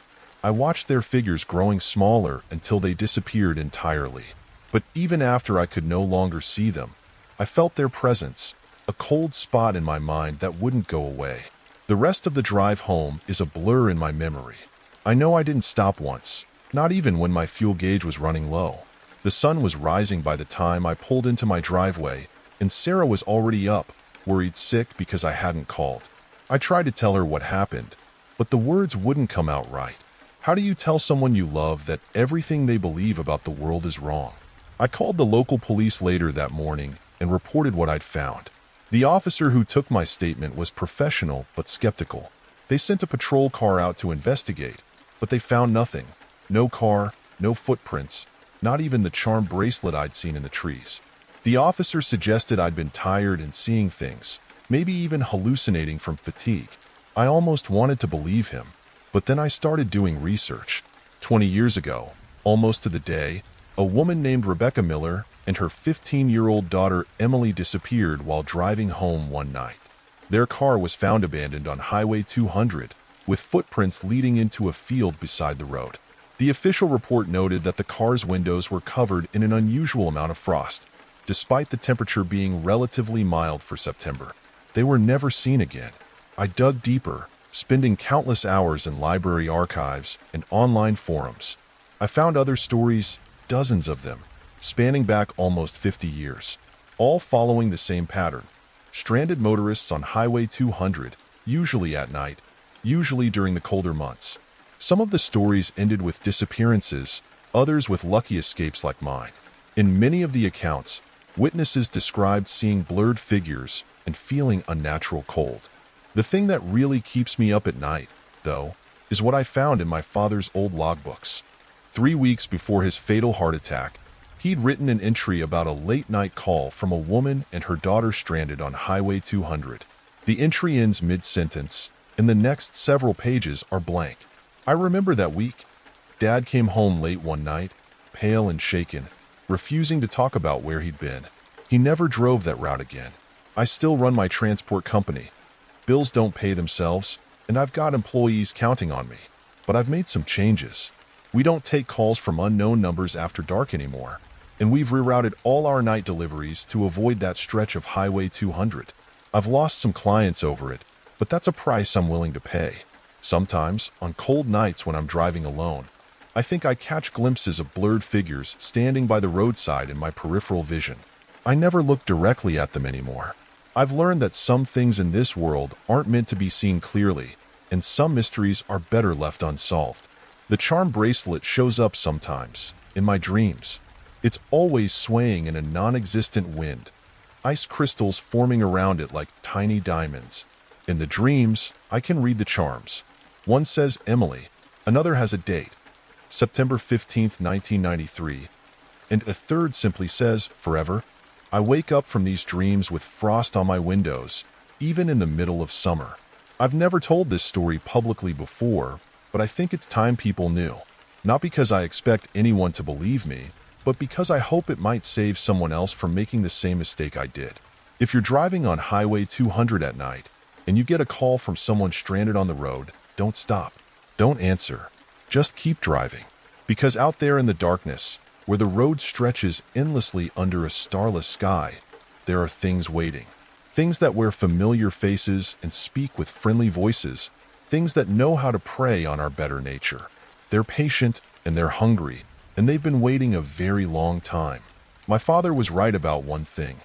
I watched their figures growing smaller until they disappeared entirely. But even after I could no longer see them, I felt their presence, a cold spot in my mind that wouldn't go away. The rest of the drive home is a blur in my memory. I know I didn't stop once, not even when my fuel gauge was running low. The sun was rising by the time I pulled into my driveway, and Sarah was already up, worried sick because I hadn't called. I tried to tell her what happened, but the words wouldn't come out right. How do you tell someone you love that everything they believe about the world is wrong? I called the local police later that morning and reported what I'd found. The officer who took my statement was professional but skeptical. They sent a patrol car out to investigate, but they found nothing. No car, no footprints, not even the charm bracelet I'd seen in the trees. The officer suggested I'd been tired and seeing things, maybe even hallucinating from fatigue. I almost wanted to believe him, but then I started doing research. 20 years ago, almost to the day, a woman named Rebecca Miller and her 15-year-old daughter Emily disappeared while driving home one night. Their car was found abandoned on Highway 200, with footprints leading into a field beside the road. The official report noted that the car's windows were covered in an unusual amount of frost, despite the temperature being relatively mild for September. They were never seen again. I dug deeper, spending countless hours in library archives and online forums. I found other stories, dozens of them, spanning back almost 50 years, all following the same pattern. Stranded motorists on Highway 200, usually at night, usually during the colder months. Some of the stories ended with disappearances, others with lucky escapes like mine. In many of the accounts, witnesses described seeing blurred figures and feeling unnatural cold. The thing that really keeps me up at night, though, is what I found in my father's old logbooks. 3 weeks before his fatal heart attack, he'd written an entry about a late-night call from a woman and her daughter stranded on Highway 200. The entry ends mid-sentence, and the next several pages are blank. I remember that week. Dad came home late one night, pale and shaken, refusing to talk about where he'd been. He never drove that route again. I still run my transport company. Bills don't pay themselves, and I've got employees counting on me. But I've made some changes. We don't take calls from unknown numbers after dark anymore, and we've rerouted all our night deliveries to avoid that stretch of Highway 200. I've lost some clients over it, but that's a price I'm willing to pay. Sometimes, on cold nights when I'm driving alone, I think I catch glimpses of blurred figures standing by the roadside in my peripheral vision. I never look directly at them anymore. I've learned that some things in this world aren't meant to be seen clearly, and some mysteries are better left unsolved. The charm bracelet shows up sometimes, in my dreams. It's always swaying in a non-existent wind, ice crystals forming around it like tiny diamonds. In the dreams, I can read the charms. One says Emily, another has a date, September 15th, 1993, and a third simply says forever. I wake up from these dreams with frost on my windows, even in the middle of summer. I've never told this story publicly before, but I think it's time people knew. Not because I expect anyone to believe me, but because I hope it might save someone else from making the same mistake I did. If you're driving on Highway 200 at night, and you get a call from someone stranded on the road, don't stop. Don't answer. Just keep driving. Because out there in the darkness, where the road stretches endlessly under a starless sky, there are things waiting. Things that wear familiar faces and speak with friendly voices. Things that know how to prey on our better nature. They're patient and they're hungry, and they've been waiting a very long time. My father was right about one thing.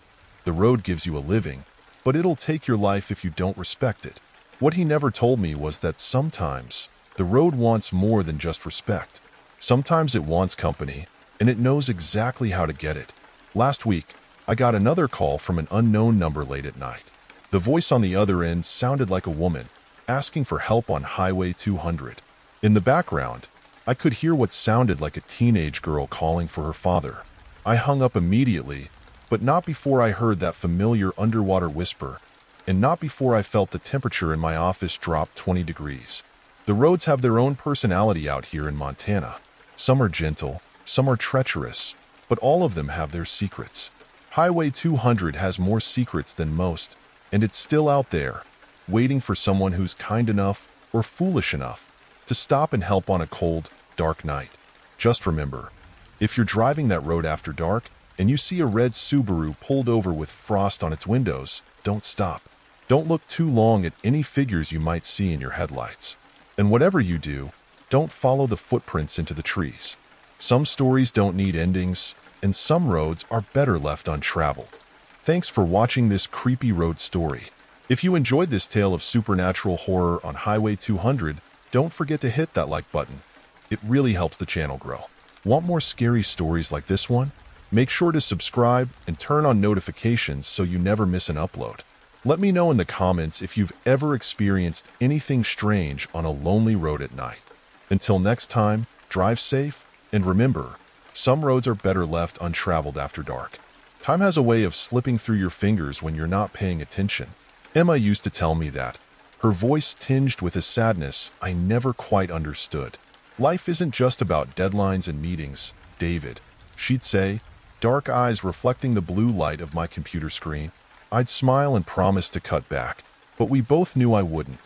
The road gives you a living, but it'll take your life if you don't respect it. What he never told me was that sometimes the road wants more than just respect. Sometimes it wants company, and it knows exactly how to get it. Last week, I got another call from an unknown number late at night. The voice on the other end sounded like a woman, asking for help on Highway 200. In the background, I could hear what sounded like a teenage girl calling for her father. I hung up immediately, but not before I heard that familiar underwater whisper, and not before I felt the temperature in my office drop 20 degrees. The roads have their own personality out here in Montana. Some are gentle, some are treacherous, but all of them have their secrets. Highway 200 has more secrets than most, and it's still out there, waiting for someone who's kind enough or foolish enough to stop and help on a cold, dark night. Just remember, if you're driving that road after dark and you see a red Subaru pulled over with frost on its windows, don't stop. Don't look too long at any figures you might see in your headlights. And whatever you do, don't follow the footprints into the trees. Some stories don't need endings, and some roads are better left untraveled. Thanks for watching this creepy road story. If you enjoyed this tale of supernatural horror on Highway 200, don't forget to hit that like button. It really helps the channel grow. Want more scary stories like this one? Make sure to subscribe and turn on notifications so you never miss an upload. Let me know in the comments if you've ever experienced anything strange on a lonely road at night. Until next time, drive safe, and remember, some roads are better left untraveled after dark. Time has a way of slipping through your fingers when you're not paying attention. Emma used to tell me that, her voice tinged with a sadness I never quite understood. Life isn't just about deadlines and meetings, David, she'd say, dark eyes reflecting the blue light of my computer screen. I'd smile and promise to cut back, but we both knew I wouldn't.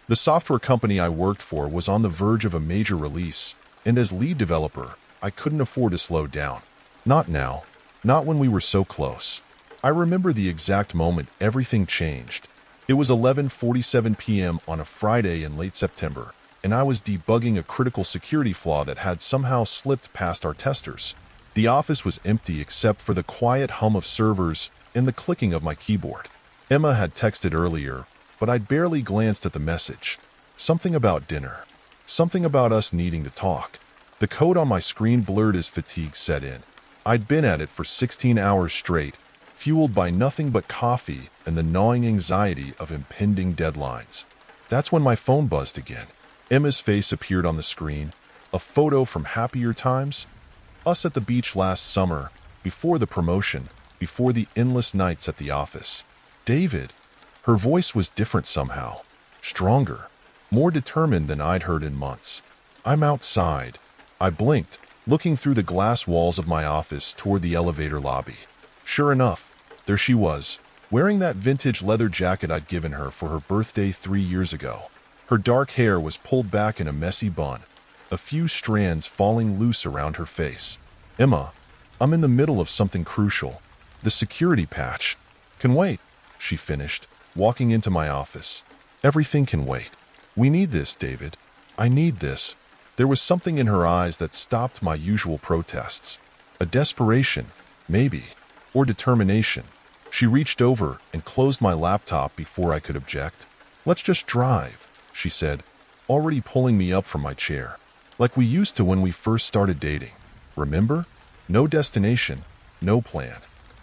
The software company I worked for was on the verge of a major release, and as lead developer, I couldn't afford to slow down. Not now. Not when we were so close. I remember the exact moment everything changed. It was 11:47 p.m. on a Friday in late September, and I was debugging a critical security flaw that had somehow slipped past our testers. The office was empty except for the quiet hum of servers and the clicking of my keyboard. Emma had texted earlier, but I'd barely glanced at the message. Something about dinner. Something about us needing to talk. The code on my screen blurred as fatigue set in. I'd been at it for 16 hours straight, fueled by nothing but coffee and the gnawing anxiety of impending deadlines. That's when my phone buzzed again. Emma's face appeared on the screen, a photo from happier times. Us at the beach last summer, before the promotion, before the endless nights at the office. David. Her voice was different somehow. Stronger. More determined than I'd heard in months. I'm outside. I blinked, looking through the glass walls of my office toward the elevator lobby. Sure enough, there she was, wearing that vintage leather jacket I'd given her for her birthday 3 years ago. Her dark hair was pulled back in a messy bun, a few strands falling loose around her face. "Emma, I'm in the middle of something crucial. The security patch can wait," she finished, walking into my office. "Everything can wait. We need this, David. I need this." There was something in her eyes that stopped my usual protests. A desperation, maybe, or determination. She reached over and closed my laptop before I could object. "Let's just drive," she said, already pulling me up from my chair. "Like we used to when we first started dating. Remember? No destination, no plan.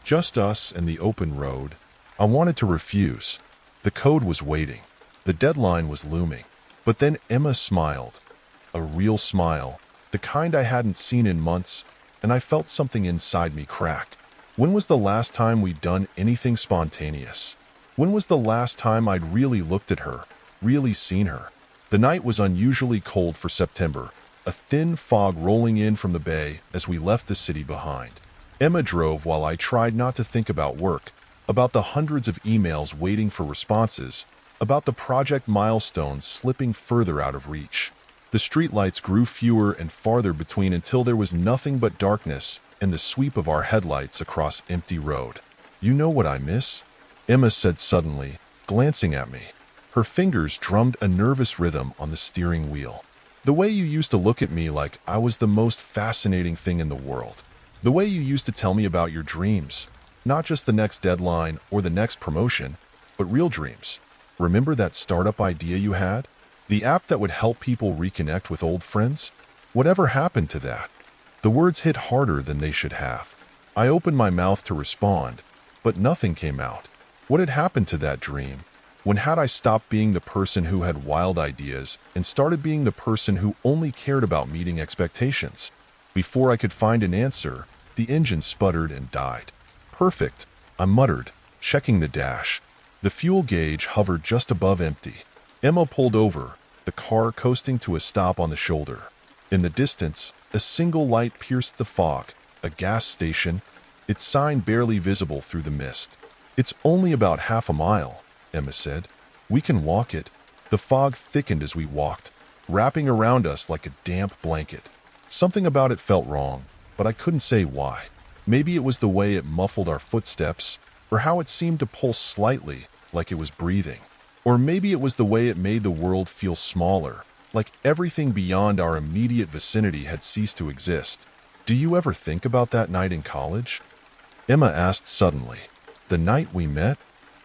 Just us and the open road." I wanted to refuse. The code was waiting. The deadline was looming. But then Emma smiled. A real smile, the kind I hadn't seen in months, and I felt something inside me crack. When was the last time we'd done anything spontaneous? When was the last time I'd really looked at her, really seen her? The night was unusually cold for September, a thin fog rolling in from the bay as we left the city behind. Emma drove while I tried not to think about work, about the hundreds of emails waiting for responses, about the project milestones slipping further out of reach. The streetlights grew fewer and farther between until there was nothing but darkness and the sweep of our headlights across empty road. "You know what I miss?" Emma said suddenly, glancing at me. Her fingers drummed a nervous rhythm on the steering wheel. "The way you used to look at me like I was the most fascinating thing in the world. The way you used to tell me about your dreams. Not just the next deadline or the next promotion, but real dreams. Remember that startup idea you had? The app that would help people reconnect with old friends? Whatever happened to that?" The words hit harder than they should have. I opened my mouth to respond, but nothing came out. What had happened to that dream? When had I stopped being the person who had wild ideas and started being the person who only cared about meeting expectations? Before I could find an answer, the engine sputtered and died. "Perfect," I muttered, checking the dash. The fuel gauge hovered just above empty. Emma pulled over, the car coasting to a stop on the shoulder. In the distance, a single light pierced the fog, a gas station, its sign barely visible through the mist. "It's only about half a mile," Emma said. "We can walk it." The fog thickened as we walked, wrapping around us like a damp blanket. Something about it felt wrong, but I couldn't say why. Maybe it was the way it muffled our footsteps, or how it seemed to pulse slightly, like it was breathing. Or maybe it was the way it made the world feel smaller, like everything beyond our immediate vicinity had ceased to exist. "Do you ever think about that night in college?" Emma asked suddenly. "The night we met?"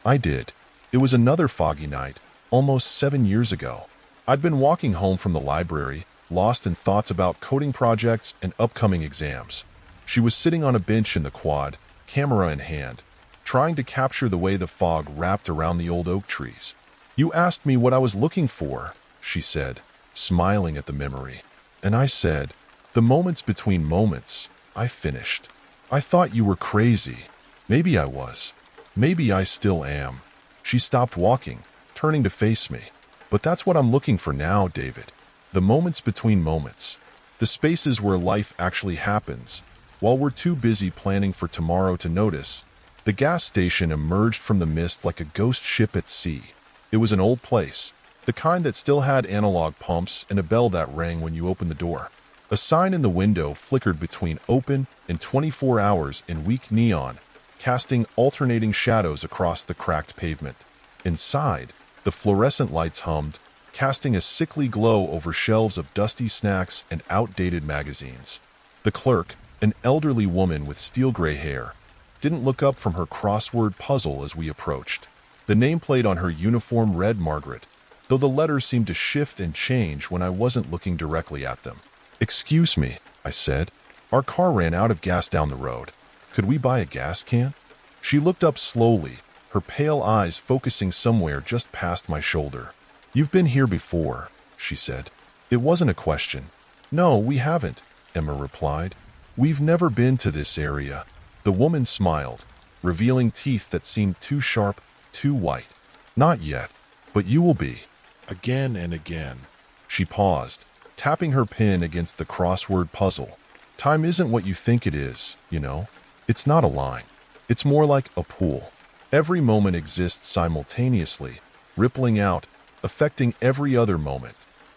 I did. It was another foggy night, almost 7 years ago. I'd been walking home from the library, lost in thoughts about coding projects and upcoming exams. She was sitting on a bench in the quad, camera in hand, trying to capture the way the fog wrapped around the old oak trees. "You asked me what I was looking for," she said, smiling at the memory. And I said, "The moments between moments," I finished. "I thought you were crazy." Maybe I was. Maybe I still am. She stopped walking, turning to face me. "But that's what I'm looking for now, David. The moments between moments. The spaces where life actually happens, while we're too busy planning for tomorrow to notice." The gas station emerged from the mist like a ghost ship at sea. It was an old place, the kind that still had analog pumps and a bell that rang when you opened the door. A sign in the window flickered between open and 24 hours in weak neon, casting alternating shadows across the cracked pavement. Inside, the fluorescent lights hummed, casting a sickly glow over shelves of dusty snacks and outdated magazines. The clerk, an elderly woman with steel-gray hair, didn't look up from her crossword puzzle as we approached. The nameplate on her uniform read Margaret, though the letters seemed to shift and change when I wasn't looking directly at them. "Excuse me," I said. "Our car ran out of gas down the road. Could we buy a gas can?" She looked up slowly, her pale eyes focusing somewhere just past my shoulder. "You've been here before," she said. It wasn't a question. "No, we haven't," Emma replied. "We've never been to this area." The woman smiled, revealing teeth that seemed too sharp, too white. "Not yet, but you will be." Again and again. She paused, tapping her pen against the crossword puzzle. "Time isn't what you think it is, you know. It's not a line. It's more like a pool. Every moment exists simultaneously, rippling out, affecting every other moment.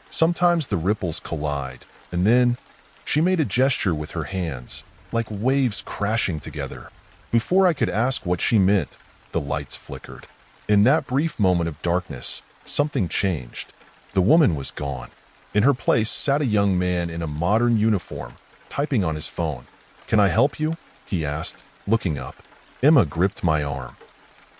Sometimes the ripples collide, And then she made a gesture with her hands, like waves crashing together. Before I could ask what she meant, the lights flickered. In that brief moment of darkness, something changed. The woman was gone. In her place sat a young man in a modern uniform, typing on his phone. "Can I help you?" he asked, looking up. Emma gripped my arm.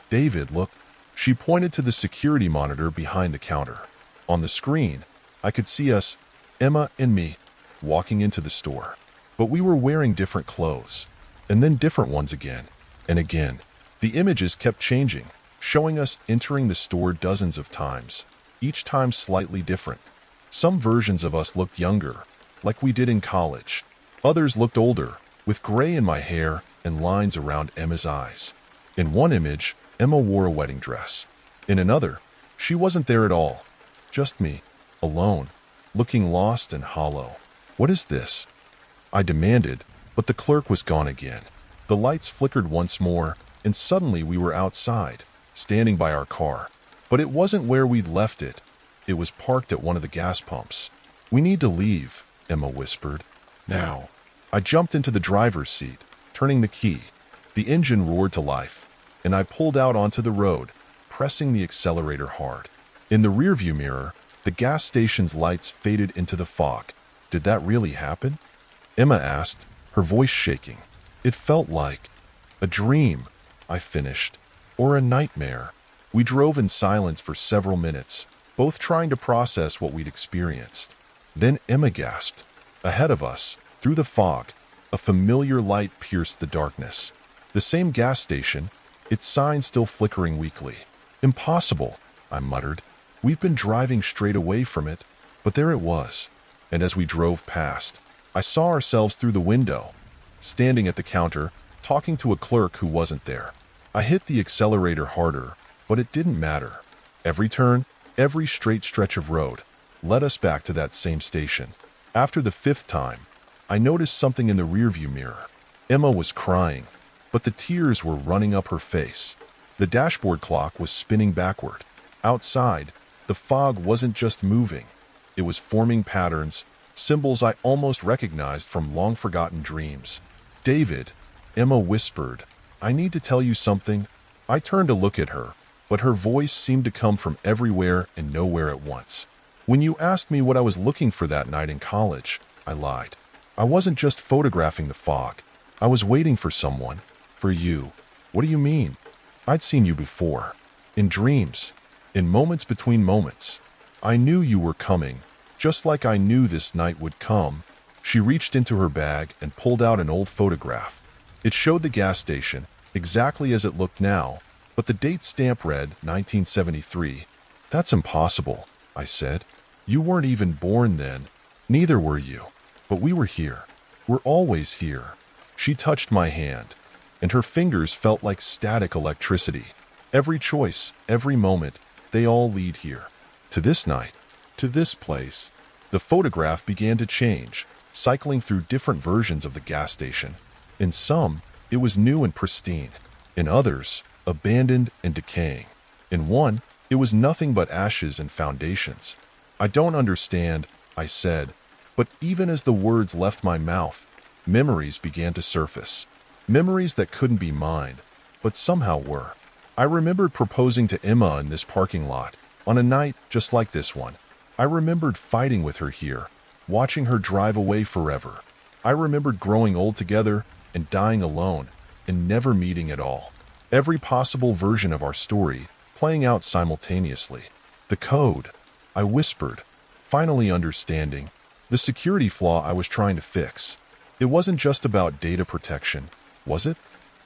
"David, look." She pointed to the security monitor behind the counter. On the screen, I could see us, Emma and me, walking into the store. But we were wearing different clothes, and then different ones again, and again. The images kept changing, showing us entering the store dozens of times, each time slightly different. Some versions of us looked younger, like we did in college. Others looked older, with gray in my hair and lines around Emma's eyes. In one image, Emma wore a wedding dress. In another, she wasn't there at all. Just me, alone, looking lost and hollow. "What is this?" I demanded, but the clerk was gone again. The lights flickered once more, and suddenly we were outside, standing by our car. But it wasn't where we'd left it. It was parked at one of the gas pumps. "We need to leave," Emma whispered. "Now." I jumped into the driver's seat, turning the key. The engine roared to life, and I pulled out onto the road, pressing the accelerator hard. In the rearview mirror, the gas station's lights faded into the fog. "Did that really happen?" Emma asked, her voice shaking. "It felt like a dream," I finished, "or a nightmare." We drove in silence for several minutes, both trying to process what we'd experienced. Then Emma gasped. Ahead of us, through the fog, a familiar light pierced the darkness. The same gas station, its sign still flickering weakly. "Impossible," I muttered. "We've been driving straight away from it," but there it was. And as we drove past, I saw ourselves through the window, standing at the counter, talking to a clerk who wasn't there. I hit the accelerator harder, but it didn't matter. Every turn, every straight stretch of road, led us back to that same station. After the fifth time, I noticed something in the rearview mirror. Emma was crying, but the tears were running up her face. The dashboard clock was spinning backward. Outside, the fog wasn't just moving. It was forming patterns, symbols I almost recognized from long-forgotten dreams. "David," Emma whispered, "I need to tell you something." I turned to look at her, but her voice seemed to come from everywhere and nowhere at once. "When you asked me what I was looking for that night in college," I lied. "I wasn't just photographing the fog. I was waiting for someone. For you." "What do you mean?" "I'd seen you before. In dreams. In moments between moments. I knew you were coming, just like I knew this night would come." She reached into her bag and pulled out an old photograph. It showed the gas station, exactly as it looked now, but the date stamp read 1973. "That's impossible," I said. "You weren't even born then. Neither were you. But we were here. We're always here." She touched my hand, and her fingers felt like static electricity. Every choice, every moment, they all lead here. To this night, to this place. The photograph began to change, cycling through different versions of the gas station. In some, it was new and pristine. In others, abandoned and decaying. In one, it was nothing but ashes and foundations. "I don't understand," I said, but even as the words left my mouth, memories began to surface. Memories that couldn't be mine, but somehow were. I remembered proposing to Emma in this parking lot, on a night just like this one. I remembered fighting with her here, watching her drive away forever. I remembered growing old together and dying alone, and never meeting at all. Every possible version of our story playing out simultaneously. "The code," I whispered, finally understanding. The security flaw I was trying to fix. It wasn't just about data protection, was it?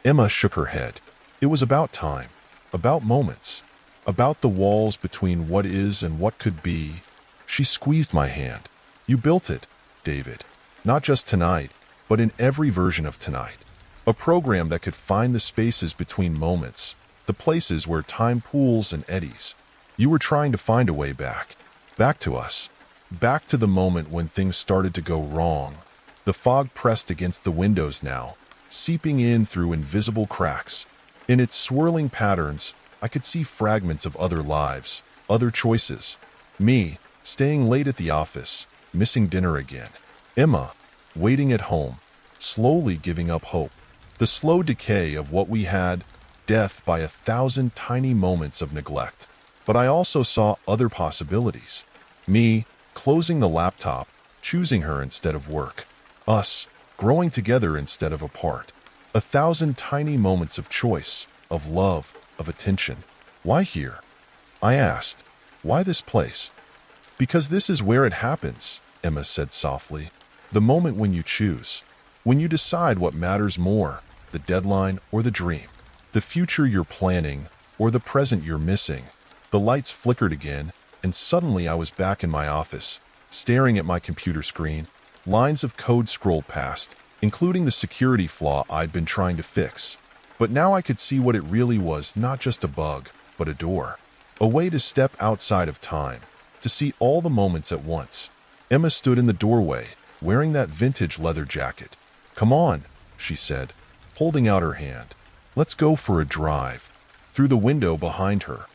Emma shook her head. It was about time, about moments, about the walls between what is and what could be. She squeezed my hand. "You built it, David. Not just tonight, but in every version of tonight. A program that could find the spaces between moments, the places where time pools and eddies. You were trying to find a way back. Back to us. Back to the moment when things started to go wrong." The fog pressed against the windows now, seeping in through invisible cracks. In its swirling patterns, I could see fragments of other lives, other choices. Me, staying late at the office, missing dinner again. Emma, waiting at home, slowly giving up hope. The slow decay of what we had, death by 1,000 tiny moments of neglect. But I also saw other possibilities. Me, closing the laptop, choosing her instead of work. Us, growing together instead of apart. 1,000 tiny moments of choice, of love, of attention. Why here? I asked. Why this place? Because this is where it happens, Emma said softly. The moment when you choose. When you decide what matters more, the deadline or the dream. The future you're planning or the present you're missing. The lights flickered again, and suddenly I was back in my office, staring at my computer screen. Lines of code scrolled past, including the security flaw I'd been trying to fix. But now I could see what it really was, not just a bug, but a door. A way to step outside of time, to see all the moments at once. Emma stood in the doorway, wearing that vintage leather jacket. "Come on," she said, holding out her hand. "Let's go for a drive." Through the window behind her,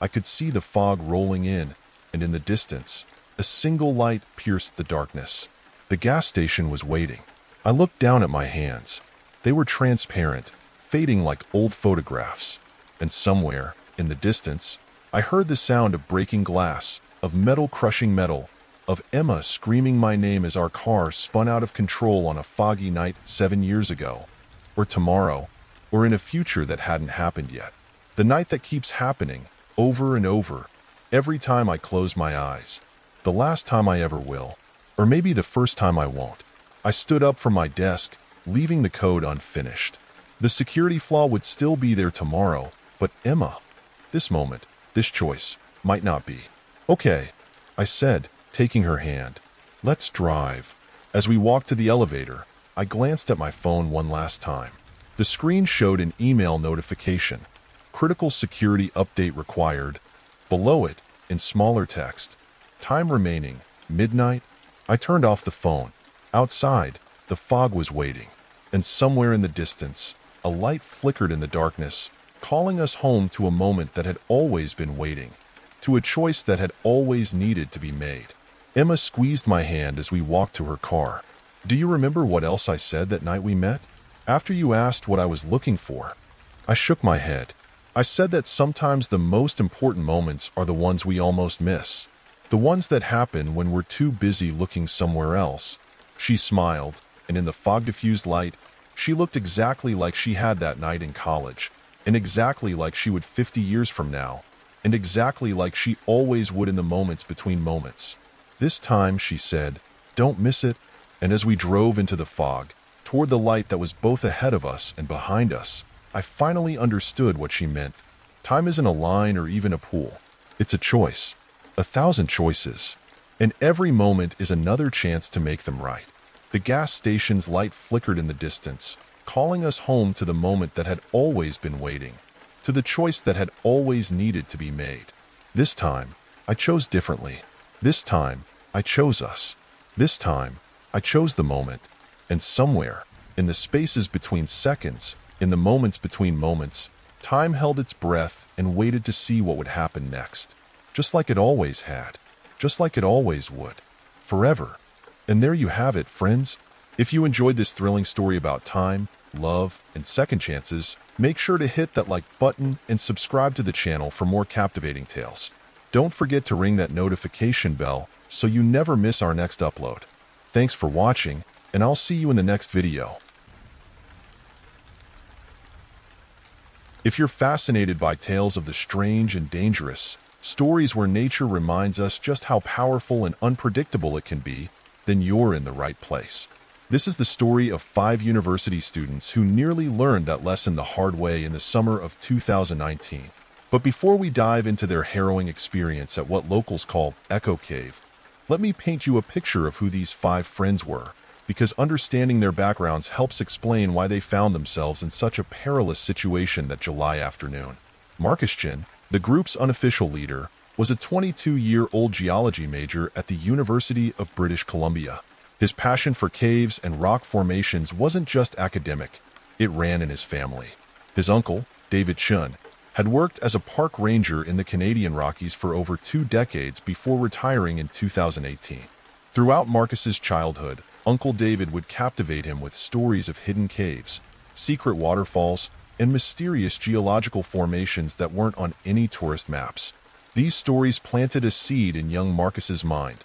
I could see the fog rolling in, and in the distance, a single light pierced the darkness. The gas station was waiting. I looked down at my hands. They were transparent, fading like old photographs. And somewhere, in the distance, I heard the sound of breaking glass, of metal crushing metal, of Emma screaming my name as our car spun out of control on a foggy night 7 years ago. Or tomorrow, or in a future that hadn't happened yet. The night that keeps happening, over and over, every time I close my eyes. The last time I ever will. Or maybe the first time I won't. I stood up from my desk, leaving the code unfinished. The security flaw would still be there tomorrow, but Emma, this moment, this choice, might not be. "Okay," I said, taking her hand. "Let's drive." As we walked to the elevator, I glanced at my phone one last time. The screen showed an email notification. Critical security update required. Below it, in smaller text, time remaining, midnight. I turned off the phone. Outside, the fog was waiting. And somewhere in the distance, a light flickered in the darkness, calling us home to a moment that had always been waiting. To a choice that had always needed to be made. Emma squeezed my hand as we walked to her car. "Do you remember what else I said that night we met? After you asked what I was looking for?" I shook my head. I said that sometimes the most important moments are the ones we almost miss. The ones that happen when we're too busy looking somewhere else. She smiled, and in the fog-diffused light, she looked exactly like she had that night in college, and exactly like she would 50 years from now, and exactly like she always would in the moments between moments. "This time," she said, "don't miss it." And as we drove into the fog, toward the light that was both ahead of us and behind us, I finally understood what she meant. Time isn't a line or even a pool. It's a choice. 1,000 choices. And every moment is another chance to make them right. The gas station's light flickered in the distance, calling us home to the moment that had always been waiting, to the choice that had always needed to be made. This time, I chose differently. This time, I chose us. This time, I chose the moment. And somewhere, in the spaces between seconds, in the moments between moments, time held its breath and waited to see what would happen next. Just like it always had. Just like it always would. Forever. And there you have it, friends. If you enjoyed this thrilling story about time, love, and second chances, make sure to hit that like button and subscribe to the channel for more captivating tales. Don't forget to ring that notification bell so you never miss our next upload. Thanks for watching, and I'll see you in the next video. If you're fascinated by tales of the strange and dangerous, stories where nature reminds us just how powerful and unpredictable it can be, then you're in the right place. This is the story of 5 university students who nearly learned that lesson the hard way in the summer of 2019. But before we dive into their harrowing experience at what locals call Echo Cave, let me paint you a picture of who these 5 friends were, because understanding their backgrounds helps explain why they found themselves in such a perilous situation that July afternoon. Marcus Chin, the group's unofficial leader, was a 22-year-old geology major at the University of British Columbia. His passion for caves and rock formations wasn't just academic, it ran in his family. His uncle, David Chun, had worked as a park ranger in the Canadian Rockies for over 2 decades before retiring in 2018. Throughout Marcus's childhood, Uncle David would captivate him with stories of hidden caves, secret waterfalls, and mysterious geological formations that weren't on any tourist maps. These stories planted a seed in young Marcus's mind,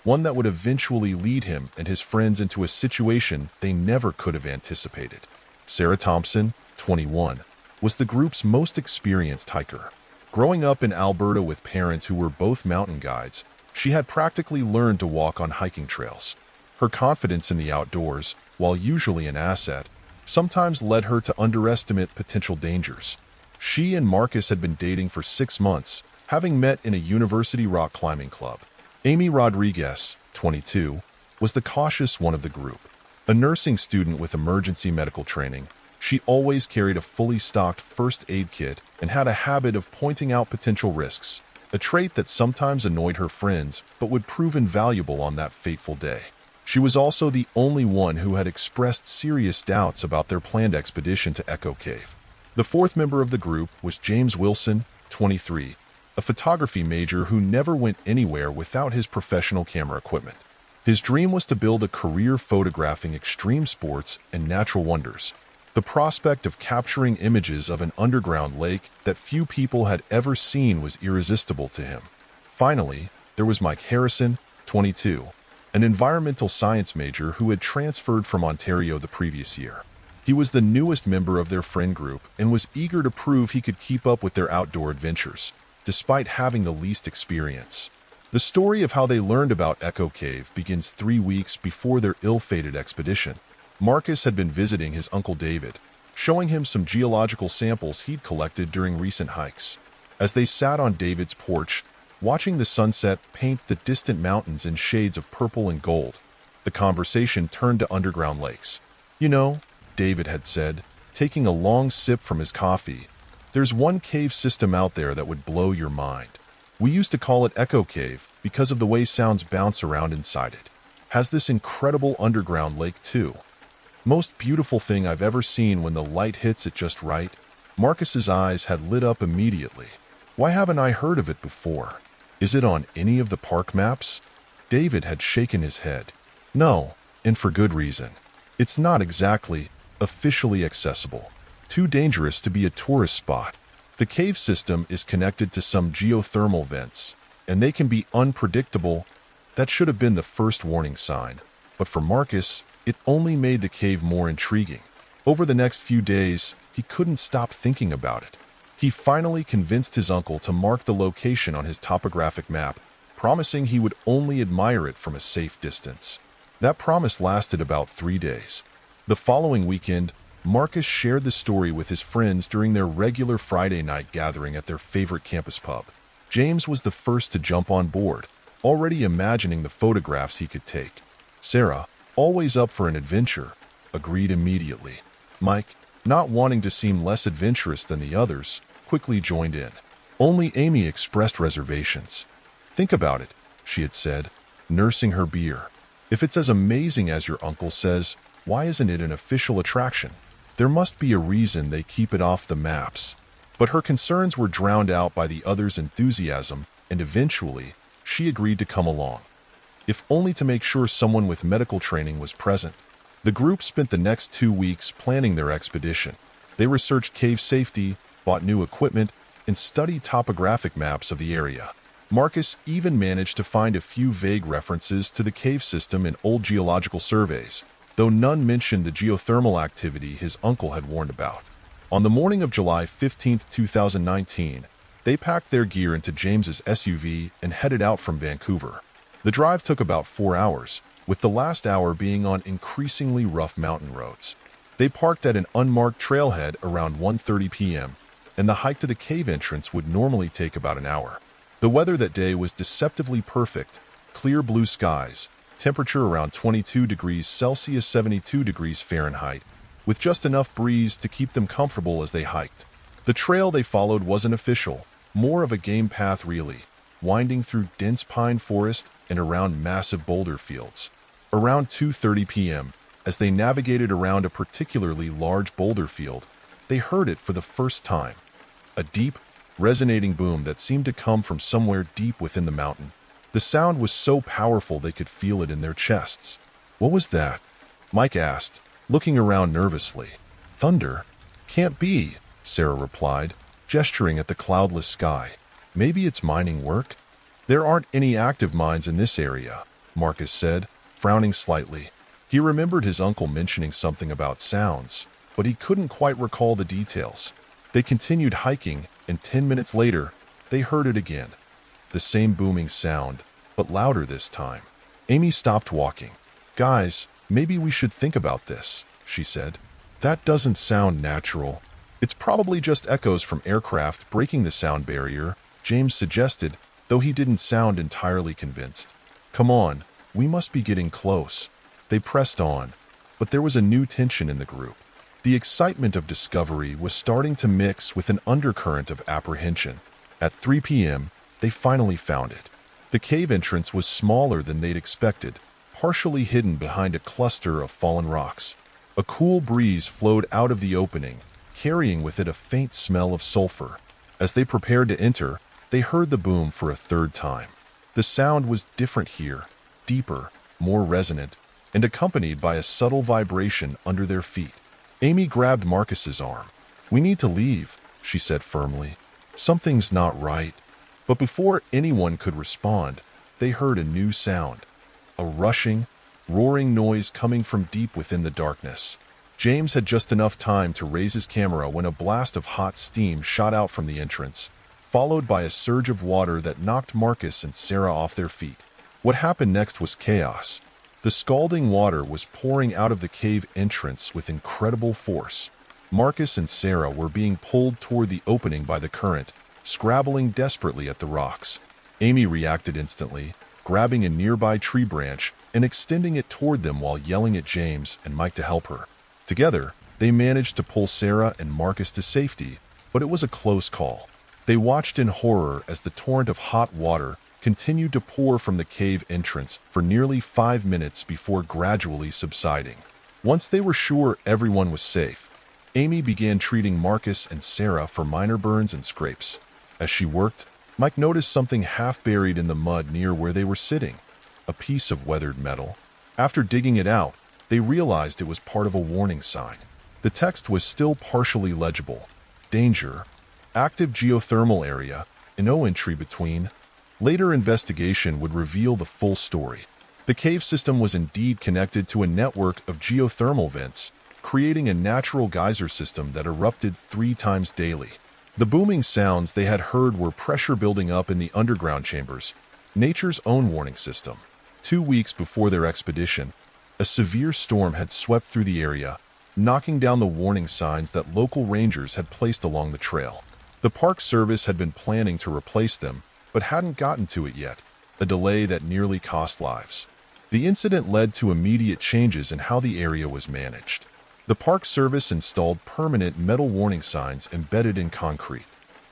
one that would eventually lead him and his friends into a situation they never could have anticipated. Sarah Thompson, 21, was the group's most experienced hiker. Growing up in Alberta with parents who were both mountain guides, she had practically learned to walk on hiking trails. Her confidence in the outdoors, while usually an asset, sometimes led her to underestimate potential dangers. She and Marcus had been dating for 6 months, having met in a university rock climbing club. Amy Rodriguez, 22, was the cautious one of the group. A nursing student with emergency medical training, she always carried a fully stocked first aid kit and had a habit of pointing out potential risks, a trait that sometimes annoyed her friends but would prove invaluable on that fateful day. She was also the only one who had expressed serious doubts about their planned expedition to Echo Cave. The fourth member of the group was James Wilson, 23, a photography major who never went anywhere without his professional camera equipment. His dream was to build a career photographing extreme sports and natural wonders. The prospect of capturing images of an underground lake that few people had ever seen was irresistible to him. Finally, there was Mike Harrison, 22, an environmental science major who had transferred from Ontario the previous year. He was the newest member of their friend group and was eager to prove he could keep up with their outdoor adventures, despite having the least experience. The story of how they learned about Echo Cave begins 3 weeks before their ill-fated expedition. Marcus had been visiting his Uncle David, showing him some geological samples he'd collected during recent hikes. As they sat on David's porch, watching the sunset paint the distant mountains in shades of purple and gold, the conversation turned to underground lakes. "You know," David had said, taking a long sip from his coffee, "there's one cave system out there that would blow your mind. We used to call it Echo Cave because of the way sounds bounce around inside it. Has this incredible underground lake too. Most beautiful thing I've ever seen when the light hits it just right." Marcus's eyes had lit up immediately. "Why haven't I heard of it before? Is it on any of the park maps?" David had shaken his head. "No, and for good reason. It's not exactly officially accessible. Too dangerous to be a tourist spot. The cave system is connected to some geothermal vents, and they can be unpredictable." That should have been the first warning sign, but for Marcus, it only made the cave more intriguing. Over the next few days, he couldn't stop thinking about it. He finally convinced his uncle to mark the location on his topographic map, promising he would only admire it from a safe distance. That promise lasted about 3 days. The following weekend, Marcus shared the story with his friends during their regular Friday night gathering at their favorite campus pub. James was the first to jump on board, already imagining the photographs he could take. Sarah, always up for an adventure, agreed immediately. Mike, not wanting to seem less adventurous than the others, quickly joined in. Only Amy expressed reservations. "Think about it," she had said, nursing her beer. "If it's as amazing as your uncle says, why isn't it an official attraction? There must be a reason they keep it off the maps." But her concerns were drowned out by the others' enthusiasm, and eventually, she agreed to come along, if only to make sure someone with medical training was present. The group spent the next 2 weeks planning their expedition. They researched cave safety, bought new equipment, and studied topographic maps of the area. Marcus even managed to find a few vague references to the cave system in old geological surveys, though none mentioned the geothermal activity his uncle had warned about. On the morning of July 15, 2019, they packed their gear into James's SUV and headed out from Vancouver. The drive took about 4 hours, with the last hour being on increasingly rough mountain roads. They parked at an unmarked trailhead around 1:30 p.m., and the hike to the cave entrance would normally take about an hour. The weather that day was deceptively perfect: clear blue skies, temperature around 22 degrees Celsius, 72 degrees Fahrenheit, with just enough breeze to keep them comfortable as they hiked. The trail they followed wasn't official, more of a game path really, winding through dense pine forest and around massive boulder fields. Around 2:30 p.m., as they navigated around a particularly large boulder field, they heard it for the first time. A deep, resonating boom that seemed to come from somewhere deep within the mountain. The sound was so powerful they could feel it in their chests. What was that? Mike asked, looking around nervously. Thunder? Can't be, Sarah replied, gesturing at the cloudless sky. Maybe it's mining work? There aren't any active mines in this area, Marcus said, frowning slightly. He remembered his uncle mentioning something about sounds, but he couldn't quite recall the details. They continued hiking, and 10 minutes later, they heard it again. The same booming sound, but louder this time. Amy stopped walking. Guys, maybe we should think about this, she said. That doesn't sound natural. It's probably just echoes from aircraft breaking the sound barrier, James suggested, though he didn't sound entirely convinced. Come on, we must be getting close. They pressed on, but there was a new tension in the group. The excitement of discovery was starting to mix with an undercurrent of apprehension. At 3 p.m., they finally found it. The cave entrance was smaller than they'd expected, partially hidden behind a cluster of fallen rocks. A cool breeze flowed out of the opening, carrying with it a faint smell of sulfur. As they prepared to enter, they heard the boom for a third time. The sound was different here, deeper, more resonant, and accompanied by a subtle vibration under their feet. Amy grabbed Marcus's arm. We need to leave, she said firmly. Something's not right. But before anyone could respond, they heard a new sound. A rushing, roaring noise coming from deep within the darkness. James had just enough time to raise his camera when a blast of hot steam shot out from the entrance, followed by a surge of water that knocked Marcus and Sarah off their feet. What happened next was chaos. The scalding water was pouring out of the cave entrance with incredible force. Marcus and Sarah were being pulled toward the opening by the current, scrabbling desperately at the rocks. Amy reacted instantly, grabbing a nearby tree branch and extending it toward them while yelling at James and Mike to help her. Together, they managed to pull Sarah and Marcus to safety, but it was a close call. They watched in horror as the torrent of hot water continued to pour from the cave entrance for nearly 5 minutes before gradually subsiding. Once they were sure everyone was safe, Amy began treating Marcus and Sarah for minor burns and scrapes. As she worked, Mike noticed something half buried in the mud near where they were sitting, a piece of weathered metal. After digging it out, they realized it was part of a warning sign. The text was still partially legible. Danger. Active geothermal area. No entry between. Later investigation would reveal the full story. The cave system was indeed connected to a network of geothermal vents, creating a natural geyser system that erupted 3 times daily. The booming sounds they had heard were pressure building up in the underground chambers, nature's own warning system. 2 weeks before their expedition, a severe storm had swept through the area, knocking down the warning signs that local rangers had placed along the trail. The Park Service had been planning to replace them, but hadn't gotten to it yet, a delay that nearly cost lives. The incident led to immediate changes in how the area was managed. The Park Service installed permanent metal warning signs embedded in concrete.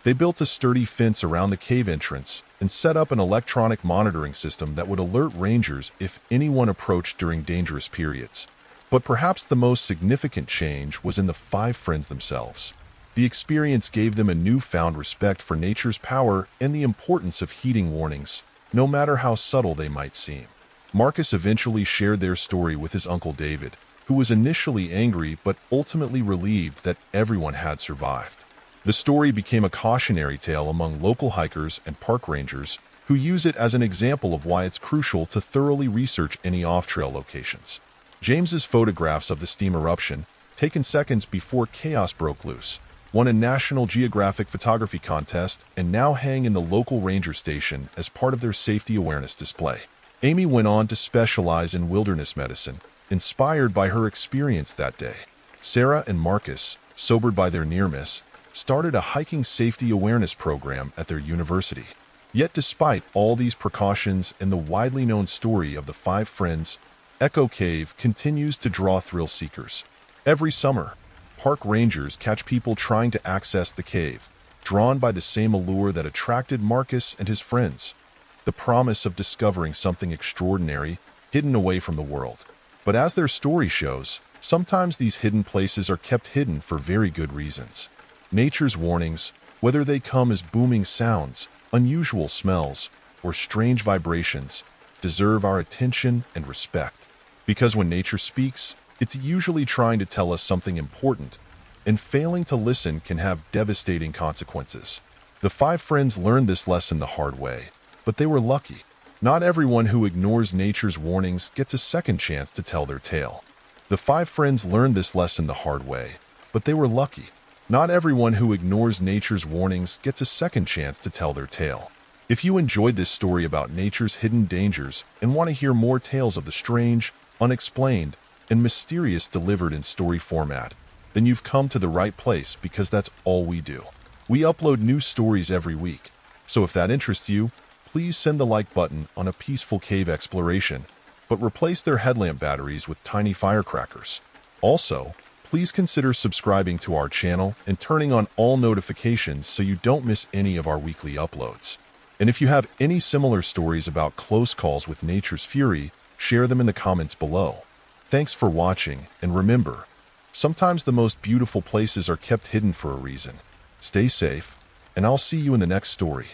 They built a sturdy fence around the cave entrance and set up an electronic monitoring system that would alert rangers if anyone approached during dangerous periods. But perhaps the most significant change was in the 5 friends themselves. The experience gave them a newfound respect for nature's power and the importance of heeding warnings, no matter how subtle they might seem. Marcus eventually shared their story with his uncle David, who was initially angry but ultimately relieved that everyone had survived. The story became a cautionary tale among local hikers and park rangers who use it as an example of why it's crucial to thoroughly research any off-trail locations. James's photographs of the steam eruption, taken seconds before chaos broke loose, won a National Geographic photography contest and now hang in the local ranger station as part of their safety awareness display. Amy went on to specialize in wilderness medicine, inspired by her experience that day. Sarah and Marcus, sobered by their near-miss, started a hiking safety awareness program at their university. Yet despite all these precautions and the widely known story of the 5 friends, Echo Cave continues to draw thrill seekers. Every summer, park rangers catch people trying to access the cave, drawn by the same allure that attracted Marcus and his friends, the promise of discovering something extraordinary hidden away from the world. But as their story shows, sometimes these hidden places are kept hidden for very good reasons. Nature's warnings, whether they come as booming sounds, unusual smells, or strange vibrations, deserve our attention and respect. Because when nature speaks, it's usually trying to tell us something important, and failing to listen can have devastating consequences. The five friends learned this lesson the hard way, but they were lucky. Not everyone who ignores nature's warnings gets a second chance to tell their tale. The five friends learned this lesson the hard way, but they were lucky. Not everyone who ignores nature's warnings gets a second chance to tell their tale. If you enjoyed this story about nature's hidden dangers and want to hear more tales of the strange, unexplained, and mysterious delivered in story format, then you've come to the right place because that's all we do. We upload new stories every week, so if that interests you, please send the like button on a peaceful cave exploration, but replace their headlamp batteries with tiny firecrackers. Also, please consider subscribing to our channel and turning on all notifications so you don't miss any of our weekly uploads. And if you have any similar stories about close calls with nature's fury, share them in the comments below. Thanks for watching, and remember, sometimes the most beautiful places are kept hidden for a reason. Stay safe, and I'll see you in the next story.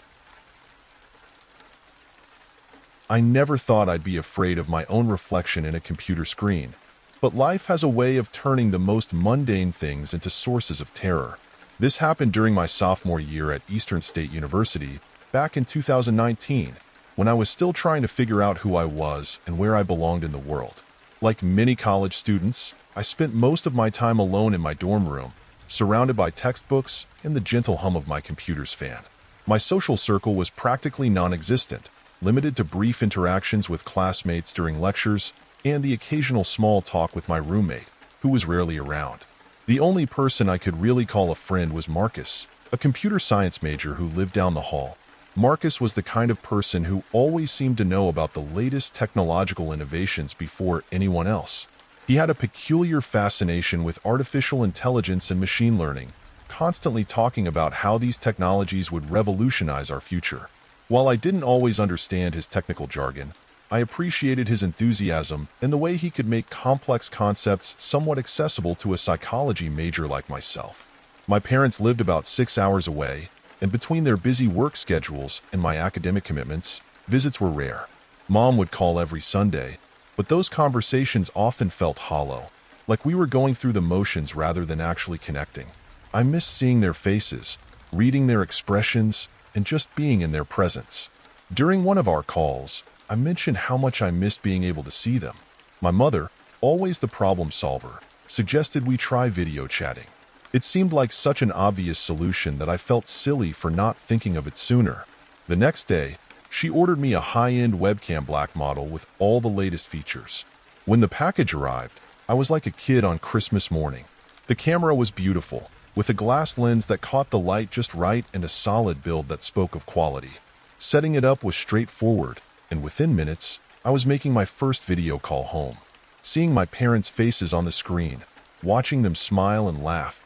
I never thought I'd be afraid of my own reflection in a computer screen, but life has a way of turning the most mundane things into sources of terror. This happened during my sophomore year at Eastern State University back in 2019, when I was still trying to figure out who I was and where I belonged in the world. Like many college students, I spent most of my time alone in my dorm room, surrounded by textbooks and the gentle hum of my computer's fan. My social circle was practically non-existent, limited to brief interactions with classmates during lectures and the occasional small talk with my roommate, who was rarely around. The only person I could really call a friend was Marcus, a computer science major who lived down the hall. Marcus was the kind of person who always seemed to know about the latest technological innovations before anyone else. He had a peculiar fascination with artificial intelligence and machine learning, constantly talking about how these technologies would revolutionize our future. While I didn't always understand his technical jargon, I appreciated his enthusiasm and the way he could make complex concepts somewhat accessible to a psychology major like myself. My parents lived about 6 hours away, and between their busy work schedules and my academic commitments, visits were rare. Mom would call every Sunday, but those conversations often felt hollow, like we were going through the motions rather than actually connecting. I missed seeing their faces, reading their expressions, and just being in their presence. During one of our calls, I mentioned how much I missed being able to see them. My mother, always the problem solver, suggested we try video chatting. It seemed like such an obvious solution that I felt silly for not thinking of it sooner. The next day, she ordered me a high-end webcam black model with all the latest features. When the package arrived, I was like a kid on Christmas morning. The camera was beautiful, with a glass lens that caught the light just right and a solid build that spoke of quality. Setting it up was straightforward, and within minutes, I was making my first video call home. Seeing my parents' faces on the screen, watching them smile and laugh,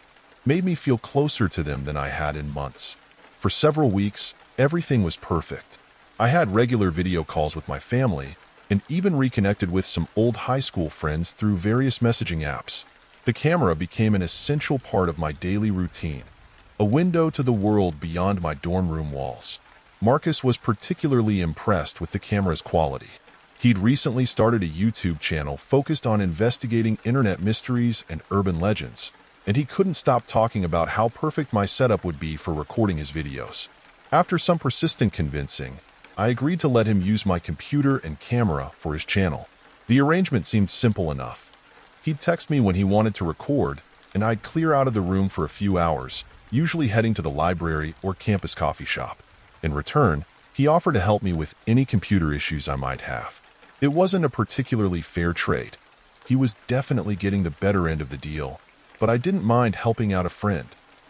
made me feel closer to them than I had in months. For several weeks, everything was perfect. I had regular video calls with my family, and even reconnected with some old high school friends through various messaging apps. The camera became an essential part of my daily routine, a window to the world beyond my dorm room walls. Marcus was particularly impressed with the camera's quality. He'd recently started a YouTube channel focused on investigating internet mysteries and urban legends, and he couldn't stop talking about how perfect my setup would be for recording his videos. After some persistent convincing, I agreed to let him use my computer and camera for his channel. The arrangement seemed simple enough. He'd text me when he wanted to record, and I'd clear out of the room for a few hours, usually heading to the library or campus coffee shop. In return, he offered to help me with any computer issues I might have. It wasn't a particularly fair trade. He was definitely getting the better end of the deal, but I didn't mind helping out a friend.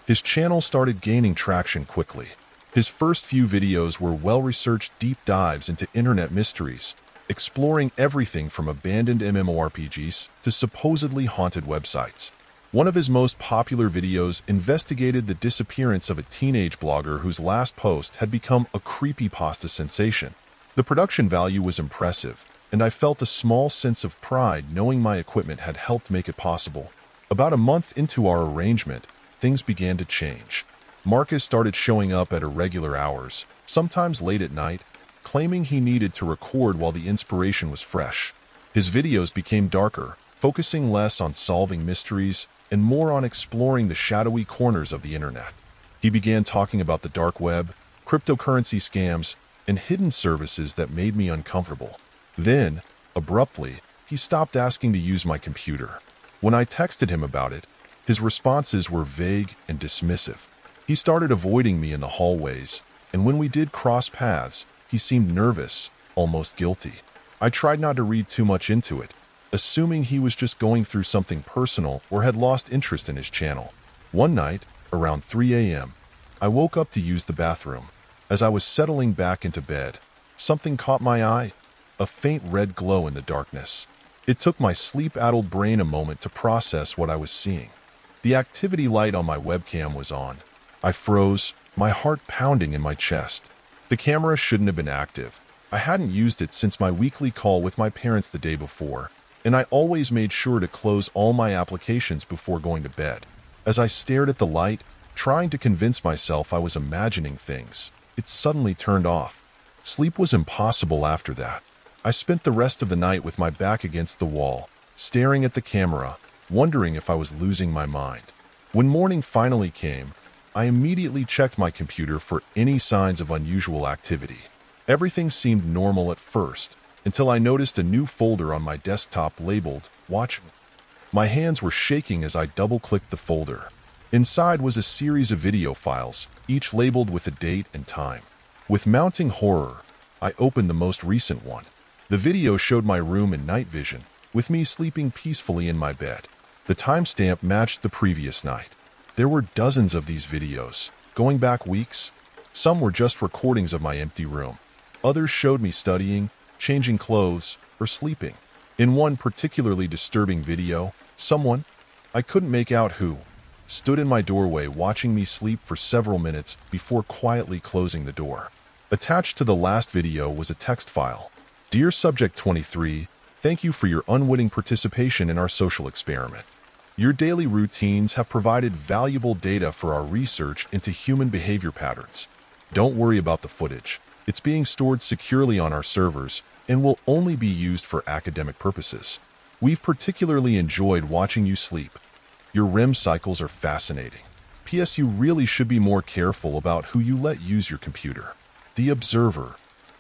His channel started gaining traction quickly. His first few videos were well-researched deep dives into internet mysteries, exploring everything from abandoned MMORPGs to supposedly haunted websites. One of his most popular videos investigated the disappearance of a teenage blogger whose last post had become a creepypasta sensation. The production value was impressive, and I felt a small sense of pride knowing my equipment had helped make it possible. About a month into our arrangement, things began to change. Marcus started showing up at irregular hours, sometimes late at night, claiming he needed to record while the inspiration was fresh. His videos became darker, focusing less on solving mysteries and more on exploring the shadowy corners of the internet. He began talking about the dark web, cryptocurrency scams, and hidden services that made me uncomfortable. Then, abruptly, he stopped asking to use my computer. When I texted him about it, his responses were vague and dismissive. He started avoiding me in the hallways, and when we did cross paths, he seemed nervous, almost guilty. I tried not to read too much into it, assuming he was just going through something personal or had lost interest in his channel. One night, around 3 a.m., I woke up to use the bathroom. As I was settling back into bed, something caught my eye, a faint red glow in the darkness. It took my sleep-addled brain a moment to process what I was seeing. The activity light on my webcam was on. I froze, my heart pounding in my chest. The camera shouldn't have been active. I hadn't used it since my weekly call with my parents the day before, and I always made sure to close all my applications before going to bed. As I stared at the light, trying to convince myself I was imagining things, it suddenly turned off. Sleep was impossible after that. I spent the rest of the night with my back against the wall, staring at the camera, wondering if I was losing my mind. When morning finally came, I immediately checked my computer for any signs of unusual activity. Everything seemed normal at first, until I noticed a new folder on my desktop labeled Watching. My hands were shaking as I double-clicked the folder. Inside was a series of video files, each labeled with a date and time. With mounting horror, I opened the most recent one. The video showed my room in night vision, with me sleeping peacefully in my bed. The timestamp matched the previous night. There were dozens of these videos, going back weeks. Some were just recordings of my empty room. Others showed me studying, changing clothes, or sleeping. In one particularly disturbing video, someone, I couldn't make out who, stood in my doorway watching me sleep for several minutes before quietly closing the door. Attached to the last video was a text file. Dear Subject 23, thank you for your unwitting participation in our social experiment. Your daily routines have provided valuable data for our research into human behavior patterns. Don't worry about the footage. It's being stored securely on our servers and will only be used for academic purposes. We've particularly enjoyed watching you sleep. Your REM cycles are fascinating. P.S. You really should be more careful about who you let use your computer. The Observer.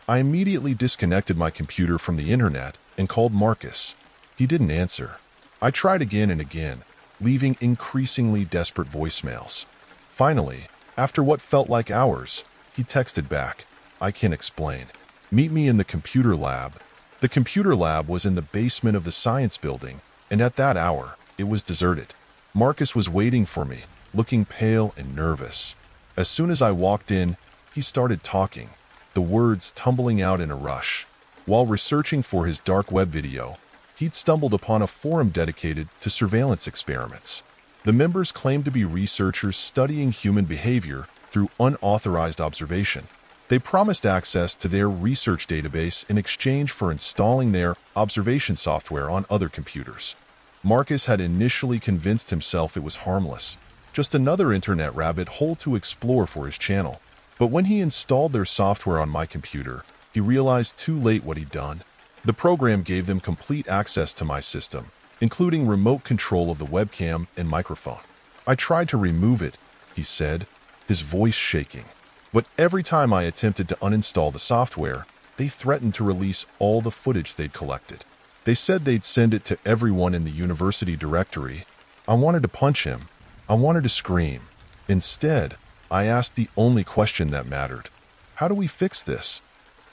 I immediately disconnected my computer from the internet and called Marcus. He didn't answer. I tried again and again, leaving increasingly desperate voicemails. Finally, after what felt like hours, he texted back, I can explain. Meet me in the computer lab. The computer lab was in the basement of the science building, and at that hour, it was deserted. Marcus was waiting for me, looking pale and nervous. As soon as I walked in, he started talking, the words tumbling out in a rush. While researching for his dark web video, he'd stumbled upon a forum dedicated to surveillance experiments. The members claimed to be researchers studying human behavior through unauthorized observation. They promised access to their research database in exchange for installing their observation software on other computers. Marcus had initially convinced himself it was harmless, just another internet rabbit hole to explore for his channel. But when he installed their software on my computer, he realized too late what he'd done. The program gave them complete access to my system, including remote control of the webcam and microphone. I tried to remove it, he said, his voice shaking. But every time I attempted to uninstall the software, they threatened to release all the footage they'd collected. They said they'd send it to everyone in the university directory. I wanted to punch him. I wanted to scream. Instead, I asked the only question that mattered. How do we fix this?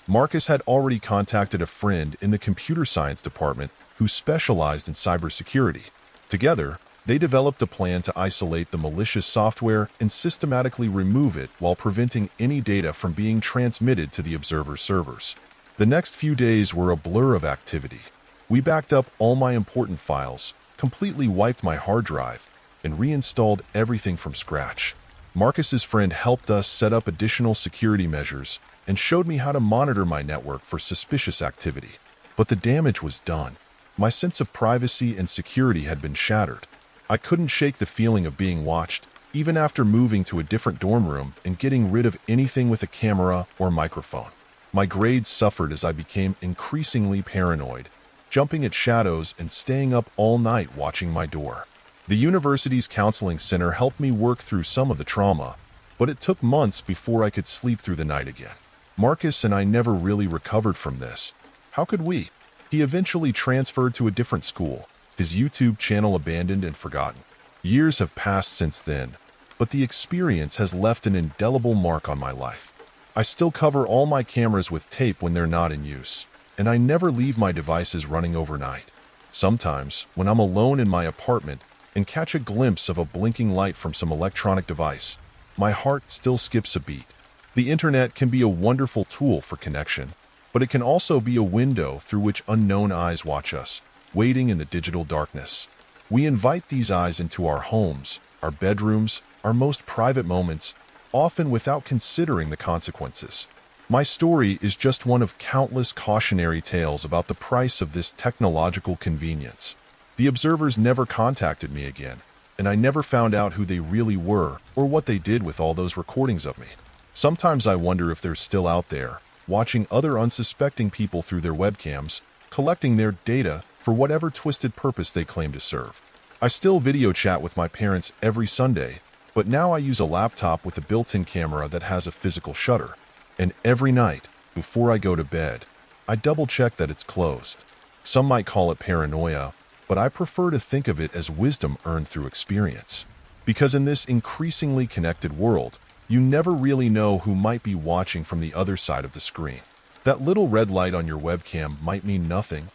Marcus had already contacted a friend in the computer science department who specialized in cybersecurity. Together, they developed a plan to isolate the malicious software and systematically remove it while preventing any data from being transmitted to the Observer servers. The next few days were a blur of activity. We backed up all my important files, completely wiped my hard drive, and reinstalled everything from scratch. Marcus's friend helped us set up additional security measures and showed me how to monitor my network for suspicious activity. But the damage was done. My sense of privacy and security had been shattered. I couldn't shake the feeling of being watched, even after moving to a different dorm room and getting rid of anything with a camera or microphone. My grades suffered as I became increasingly paranoid. jumping at shadows and staying up all night watching my door. The university's counseling center helped me work through some of the trauma, but it took months before I could sleep through the night again. Marcus and I never really recovered from this. How could we? He eventually transferred to a different school, his YouTube channel abandoned and forgotten. Years have passed since then, but the experience has left an indelible mark on my life. I still cover all my cameras with tape when they're not in use, and I never leave my devices running overnight. Sometimes, when I'm alone in my apartment and catch a glimpse of a blinking light from some electronic device, my heart still skips a beat. The internet can be a wonderful tool for connection, but it can also be a window through which unknown eyes watch us, waiting in the digital darkness. We invite these eyes into our homes, our bedrooms, our most private moments, often without considering the consequences. My story is just one of countless cautionary tales about the price of this technological convenience. The observers never contacted me again, and I never found out who they really were or what they did with all those recordings of me. Sometimes I wonder if they're still out there, watching other unsuspecting people through their webcams, collecting their data for whatever twisted purpose they claim to serve. I still video chat with my parents every Sunday, but now I use a laptop with a built-in camera that has a physical shutter. And every night, before I go to bed, I double-check that it's closed. Some might call it paranoia, but I prefer to think of it as wisdom earned through experience. Because in this increasingly connected world, you never really know who might be watching from the other side of the screen. That little red light on your webcam might mean nothing,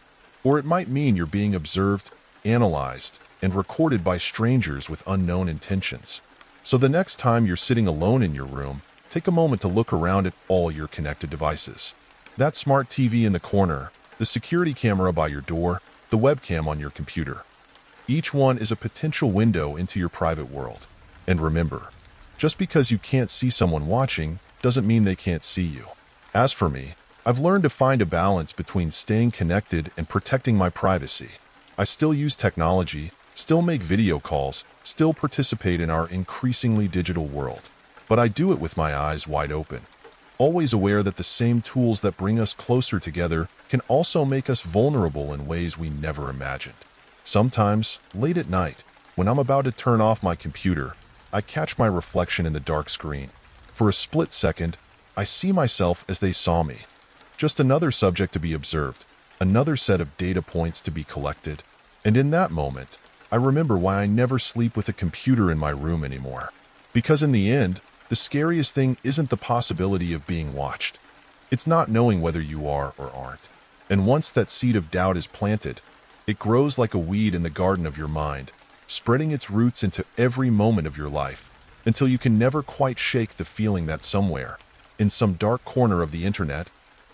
or it might mean you're being observed, analyzed, and recorded by strangers with unknown intentions. So the next time you're sitting alone in your room, take a moment to look around at all your connected devices. That smart TV in the corner, the security camera by your door, the webcam on your computer. Each one is a potential window into your private world. And remember, just because you can't see someone watching doesn't mean they can't see you. As for me, I've learned to find a balance between staying connected and protecting my privacy. I still use technology, still make video calls, still participate in our increasingly digital world. But I do it with my eyes wide open, always aware that the same tools that bring us closer together can also make us vulnerable in ways we never imagined. Sometimes, late at night, when I'm about to turn off my computer, I catch my reflection in the dark screen. For a split second, I see myself as they saw me. Just another subject to be observed, another set of data points to be collected. And in that moment, I remember why I never sleep with a computer in my room anymore. Because in the end, the scariest thing isn't the possibility of being watched. It's not knowing whether you are or aren't. And once that seed of doubt is planted, it grows like a weed in the garden of your mind, spreading its roots into every moment of your life, until you can never quite shake the feeling that somewhere, in some dark corner of the internet,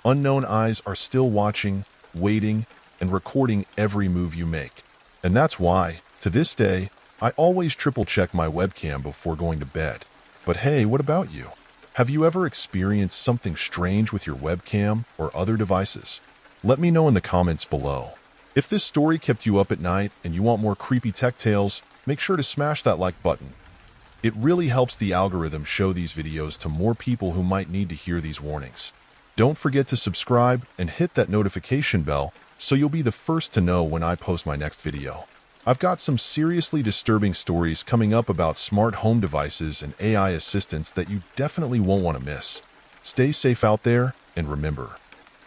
unknown eyes are still watching, waiting, and recording every move you make. And that's why, to this day, I always triple-check my webcam before going to bed. But hey, what about you? Have you ever experienced something strange with your webcam or other devices? Let me know in the comments below. If this story kept you up at night and you want more creepy tech tales, make sure to smash that like button. It really helps the algorithm show these videos to more people who might need to hear these warnings. Don't forget to subscribe and hit that notification bell so you'll be the first to know when I post my next video. I've got some seriously disturbing stories coming up about smart home devices and AI assistants that you definitely won't want to miss. Stay safe out there, and remember,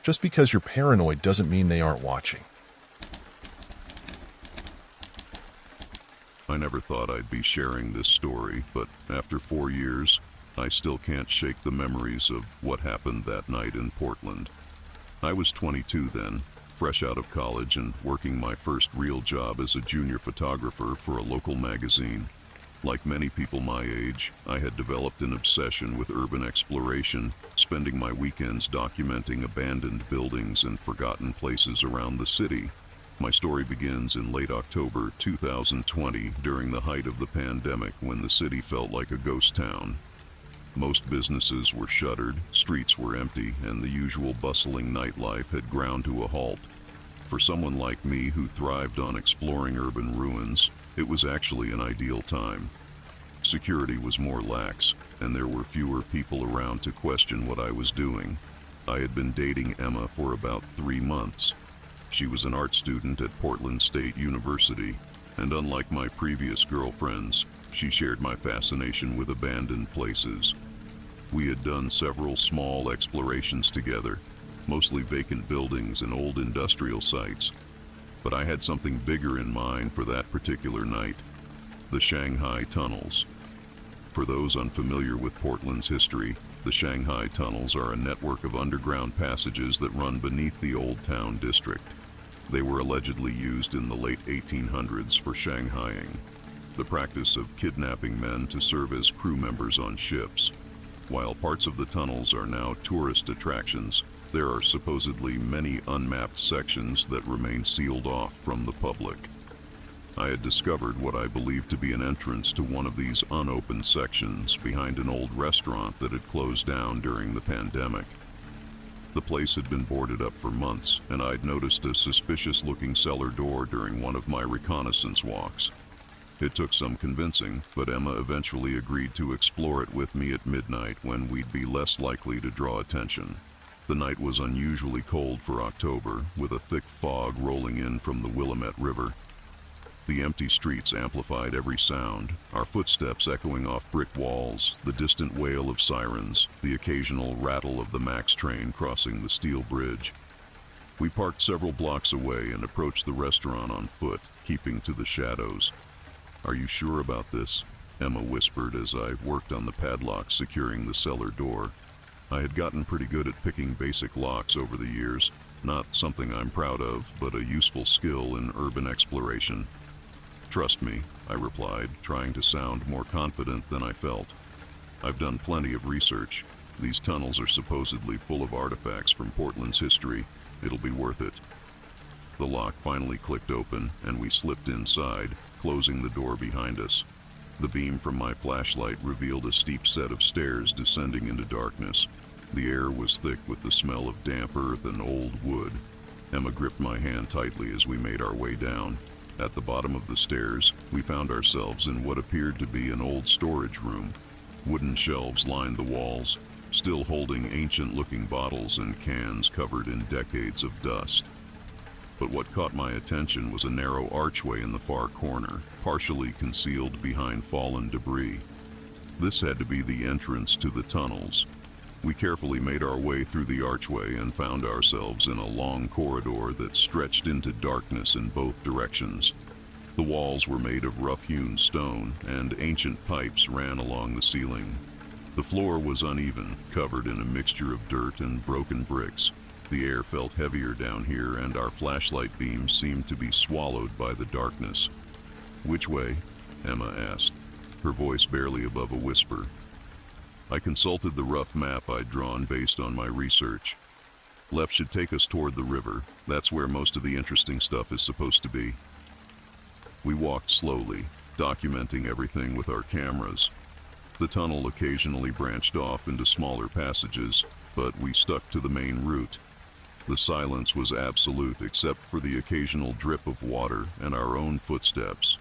just because you're paranoid doesn't mean they aren't watching. I never thought I'd be sharing this story, but after 4 years, I still can't shake the memories of what happened that night in Portland. I was 22 then, fresh out of college and working my first real job as a junior photographer for a local magazine. Like many people my age, I had developed an obsession with urban exploration, spending my weekends documenting abandoned buildings and forgotten places around the city. My story begins in late October 2020, during the height of the pandemic, when the city felt like a ghost town. Most businesses were shuttered, streets were empty, and the usual bustling nightlife had ground to a halt. For someone like me who thrived on exploring urban ruins, it was actually an ideal time. Security was more lax, and there were fewer people around to question what I was doing. I had been dating Emma for about 3 months. She was an art student at Portland State University, and unlike my previous girlfriends, she shared my fascination with abandoned places. We had done several small explorations together, mostly vacant buildings and old industrial sites, but I had something bigger in mind for that particular night: the Shanghai tunnels. For those unfamiliar with Portland's history, the Shanghai tunnels are a network of underground passages that run beneath the Old Town district. They were allegedly used in the late 1800s for Shanghaiing, the practice of kidnapping men to serve as crew members on ships. While parts of the tunnels are now tourist attractions, there are supposedly many unmapped sections that remain sealed off from the public. I had discovered what I believed to be an entrance to one of these unopened sections behind an old restaurant that had closed down during the pandemic. The place had been boarded up for months, and I'd noticed a suspicious-looking cellar door during one of my reconnaissance walks. It took some convincing, but Emma eventually agreed to explore it with me at midnight when we'd be less likely to draw attention. The night was unusually cold for October, with a thick fog rolling in from the Willamette River. The empty streets amplified every sound, our footsteps echoing off brick walls, the distant wail of sirens, the occasional rattle of the MAX train crossing the steel bridge. We parked several blocks away and approached the restaurant on foot, keeping to the shadows. "Are you sure about this?" Emma whispered as I worked on the padlock securing the cellar door. I had gotten pretty good at picking basic locks over the years, not something I'm proud of, but a useful skill in urban exploration. "Trust me," I replied, trying to sound more confident than I felt. "I've done plenty of research. These tunnels are supposedly full of artifacts from Portland's history. It'll be worth it." The lock finally clicked open, and we slipped inside, closing the door behind us. The beam from my flashlight revealed a steep set of stairs descending into darkness. The air was thick with the smell of damp earth and old wood. Emma gripped my hand tightly as we made our way down. At the bottom of the stairs, we found ourselves in what appeared to be an old storage room. Wooden shelves lined the walls, still holding ancient-looking bottles and cans covered in decades of dust. But what caught my attention was a narrow archway in the far corner, partially concealed behind fallen debris. This had to be the entrance to the tunnels. We carefully made our way through the archway and found ourselves in a long corridor that stretched into darkness in both directions. The walls were made of rough-hewn stone, and ancient pipes ran along the ceiling. The floor was uneven, covered in a mixture of dirt and broken bricks. The air felt heavier down here, and our flashlight beams seemed to be swallowed by the darkness. "Which way?" Emma asked, her voice barely above a whisper. I consulted the rough map I'd drawn based on my research. "Left should take us toward the river. That's where most of the interesting stuff is supposed to be." We walked slowly, documenting everything with our cameras. The tunnel occasionally branched off into smaller passages, but we stuck to the main route. The silence was absolute except for the occasional drip of water and our own footsteps.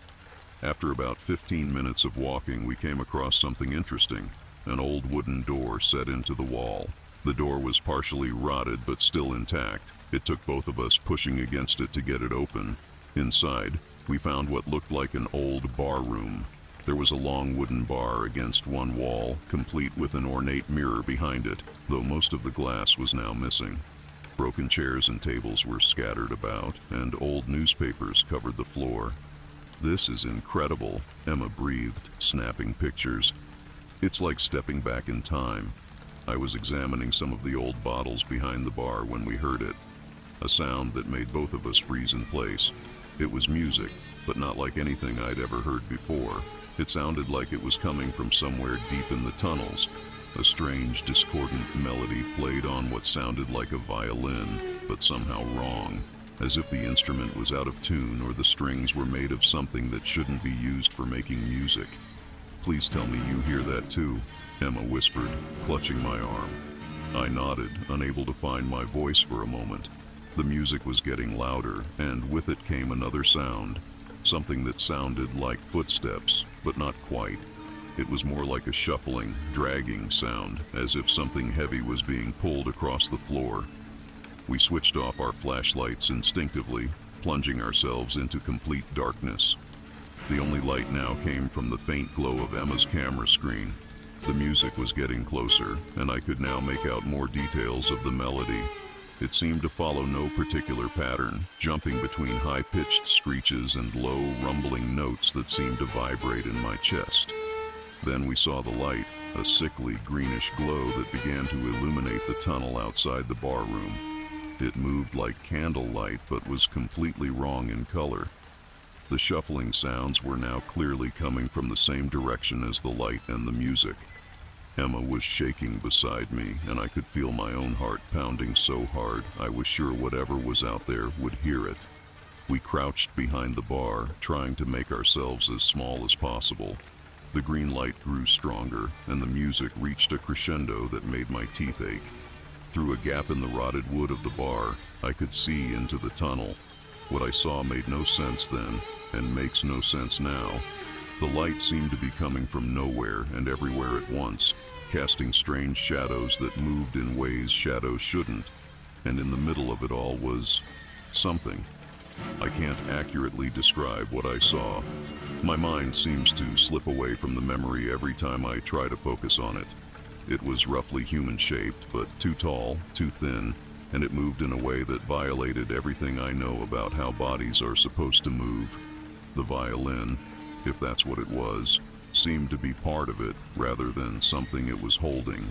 After about 15 minutes of walking, we came across something interesting: an old wooden door set into the wall. The door was partially rotted but still intact. It took both of us pushing against it to get it open. Inside, we found what looked like an old bar room. There was a long wooden bar against one wall, complete with an ornate mirror behind it, though most of the glass was now missing. Broken chairs and tables were scattered about, and old newspapers covered the floor. "This is incredible," Emma breathed, snapping pictures. "It's like stepping back in time." I was examining some of the old bottles behind the bar when we heard it, a sound that made both of us freeze in place. It was music, but not like anything I'd ever heard before. It sounded like it was coming from somewhere deep in the tunnels. A strange, discordant melody played on what sounded like a violin, but somehow wrong, as if the instrument was out of tune or the strings were made of something that shouldn't be used for making music. "Please tell me you hear that too," Emma whispered, clutching my arm. I nodded, unable to find my voice for a moment. The music was getting louder, and with it came another sound, something that sounded like footsteps, but not quite. It was more like a shuffling, dragging sound, as if something heavy was being pulled across the floor. We switched off our flashlights instinctively, plunging ourselves into complete darkness. The only light now came from the faint glow of Emma's camera screen. The music was getting closer, and I could now make out more details of the melody. It seemed to follow no particular pattern, jumping between high-pitched screeches and low, rumbling notes that seemed to vibrate in my chest. Then we saw the light, a sickly, greenish glow that began to illuminate the tunnel outside the bar room. It moved like candlelight, but was completely wrong in color. The shuffling sounds were now clearly coming from the same direction as the light and the music. Emma was shaking beside me, and I could feel my own heart pounding so hard I was sure whatever was out there would hear it. We crouched behind the bar, trying to make ourselves as small as possible. The green light grew stronger, and the music reached a crescendo that made my teeth ache. Through a gap in the rotted wood of the bar, I could see into the tunnel. What I saw made no sense then, and makes no sense now. The light seemed to be coming from nowhere and everywhere at once, casting strange shadows that moved in ways shadows shouldn't, and in the middle of it all was something. I can't accurately describe what I saw. My mind seems to slip away from the memory every time I try to focus on it. It was roughly human-shaped, but too tall, too thin, and it moved in a way that violated everything I know about how bodies are supposed to move. The violin, if that's what it was, seemed to be part of it rather than something it was holding.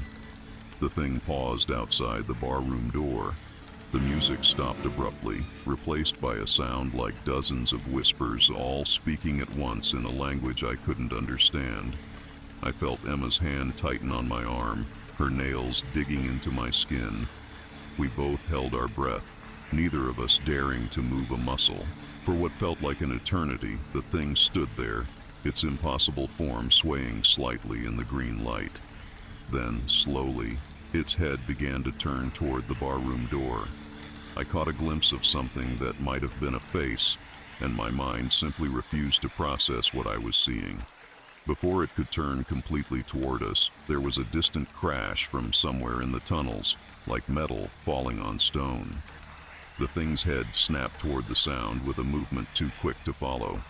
The thing paused outside the barroom door. The music stopped abruptly, replaced by a sound like dozens of whispers, all speaking at once in a language I couldn't understand. I felt Emma's hand tighten on my arm, her nails digging into my skin. We both held our breath, neither of us daring to move a muscle. For what felt like an eternity, the thing stood there, its impossible form swaying slightly in the green light. Then, slowly, its head began to turn toward the barroom door. I caught a glimpse of something that might have been a face, and my mind simply refused to process what I was seeing. Before it could turn completely toward us, there was a distant crash from somewhere in the tunnels, like metal falling on stone. The thing's head snapped toward the sound with a movement too quick to follow.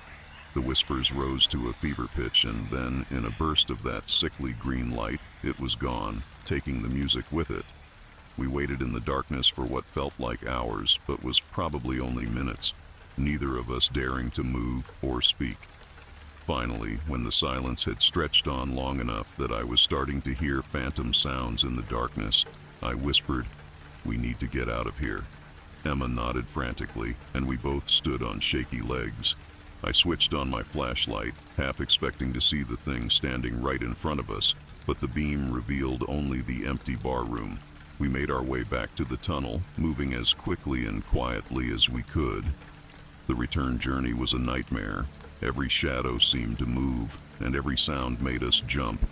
The whispers rose to a fever pitch, and then, in a burst of that sickly green light, it was gone, taking the music with it. We waited in the darkness for what felt like hours, but was probably only minutes, neither of us daring to move or speak. Finally, when the silence had stretched on long enough that I was starting to hear phantom sounds in the darkness, I whispered, "We need to get out of here." Emma nodded frantically, and we both stood on shaky legs. I switched on my flashlight, half expecting to see the thing standing right in front of us, but the beam revealed only the empty barroom. We made our way back to the tunnel, moving as quickly and quietly as we could. The return journey was a nightmare. Every shadow seemed to move, and every sound made us jump.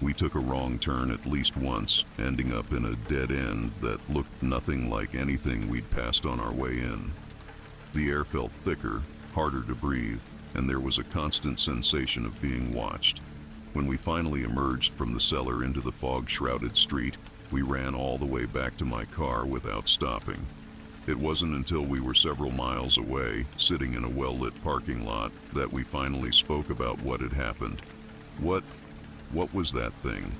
We took a wrong turn at least once, ending up in a dead end that looked nothing like anything we'd passed on our way in. The air felt thicker, harder to breathe, and there was a constant sensation of being watched. When we finally emerged from the cellar into the fog-shrouded street, we ran all the way back to my car without stopping. It wasn't until we were several miles away, sitting in a well-lit parking lot, that we finally spoke about what had happened. What was that thing?"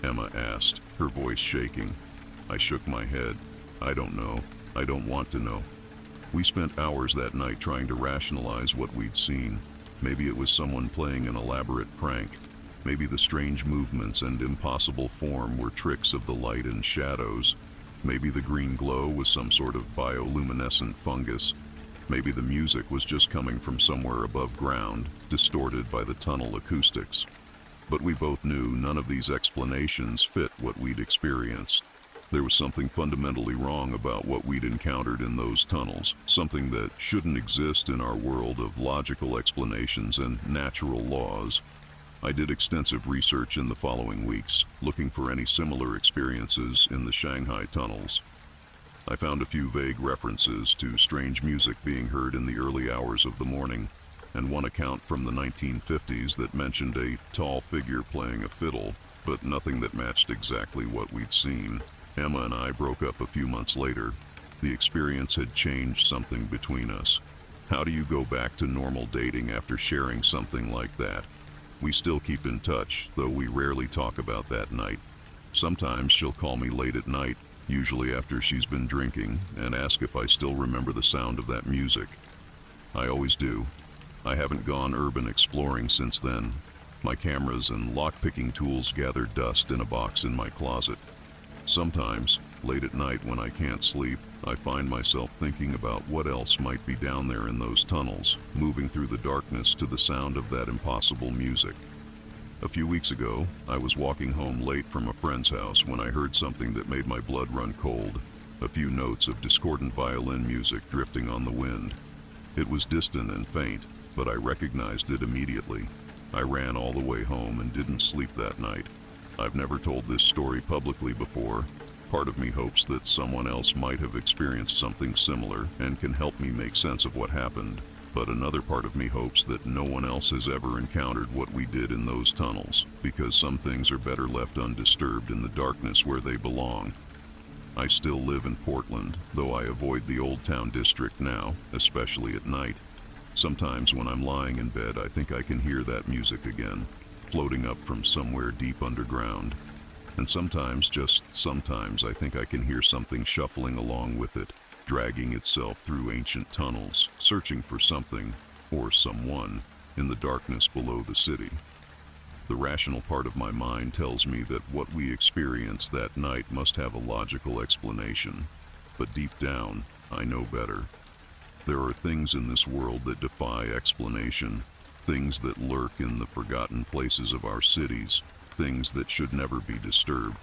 Emma asked, her voice shaking. I shook my head. "I don't know. I don't want to know." We spent hours that night trying to rationalize what we'd seen. Maybe it was someone playing an elaborate prank. Maybe the strange movements and impossible form were tricks of the light and shadows. Maybe the green glow was some sort of bioluminescent fungus. Maybe the music was just coming from somewhere above ground, distorted by the tunnel acoustics. But we both knew none of these explanations fit what we'd experienced. There was something fundamentally wrong about what we'd encountered in those tunnels, something that shouldn't exist in our world of logical explanations and natural laws. I did extensive research in the following weeks, looking for any similar experiences in the Shanghai tunnels. I found a few vague references to strange music being heard in the early hours of the morning, and one account from the 1950s that mentioned a tall figure playing a fiddle, but nothing that matched exactly what we'd seen. Emma and I broke up a few months later. The experience had changed something between us. How do you go back to normal dating after sharing something like that? We still keep in touch, though we rarely talk about that night. Sometimes she'll call me late at night, usually after she's been drinking, and ask if I still remember the sound of that music. I always do. I haven't gone urban exploring since then. My cameras and lock-picking tools gather dust in a box in my closet. Sometimes, late at night when I can't sleep, I find myself thinking about what else might be down there in those tunnels, moving through the darkness to the sound of that impossible music. A few weeks ago, I was walking home late from a friend's house when I heard something that made my blood run cold, a few notes of discordant violin music drifting on the wind. It was distant and faint, but I recognized it immediately. I ran all the way home and didn't sleep that night. I've never told this story publicly before. Part of me hopes that someone else might have experienced something similar and can help me make sense of what happened. But another part of me hopes that no one else has ever encountered what we did in those tunnels, because some things are better left undisturbed in the darkness where they belong. I still live in Portland, though I avoid the Old Town district now, especially at night. Sometimes when I'm lying in bed, I think I can hear that music again, floating up from somewhere deep underground. And sometimes, just sometimes, I think I can hear something shuffling along with it, dragging itself through ancient tunnels, searching for something, or someone, in the darkness below the city. The rational part of my mind tells me that what we experienced that night must have a logical explanation, but deep down, I know better. There are things in this world that defy explanation, things that lurk in the forgotten places of our cities, things that should never be disturbed.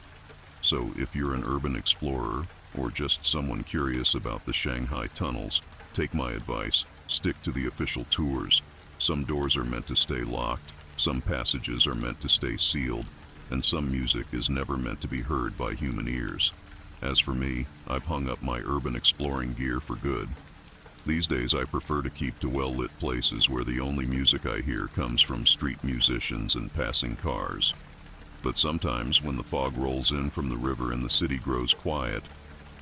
So if you're an urban explorer, or just someone curious about the Shanghai tunnels, take my advice, stick to the official tours. Some doors are meant to stay locked, some passages are meant to stay sealed, and some music is never meant to be heard by human ears. As for me, I've hung up my urban exploring gear for good. These days I prefer to keep to well-lit places where the only music I hear comes from street musicians and passing cars. But sometimes when the fog rolls in from the river and the city grows quiet,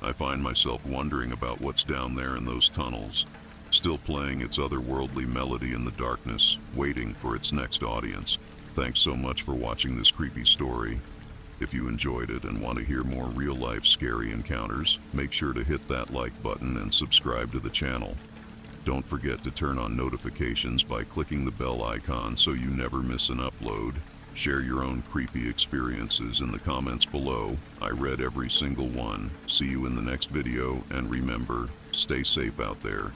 I find myself wondering about what's down there in those tunnels, still playing its otherworldly melody in the darkness, waiting for its next audience. Thanks so much for watching this creepy story. If you enjoyed it and want to hear more real-life scary encounters, make sure to hit that like button and subscribe to the channel. Don't forget to turn on notifications by clicking the bell icon so you never miss an upload. Share your own creepy experiences in the comments below. I read every single one. See you in the next video, and remember, stay safe out there.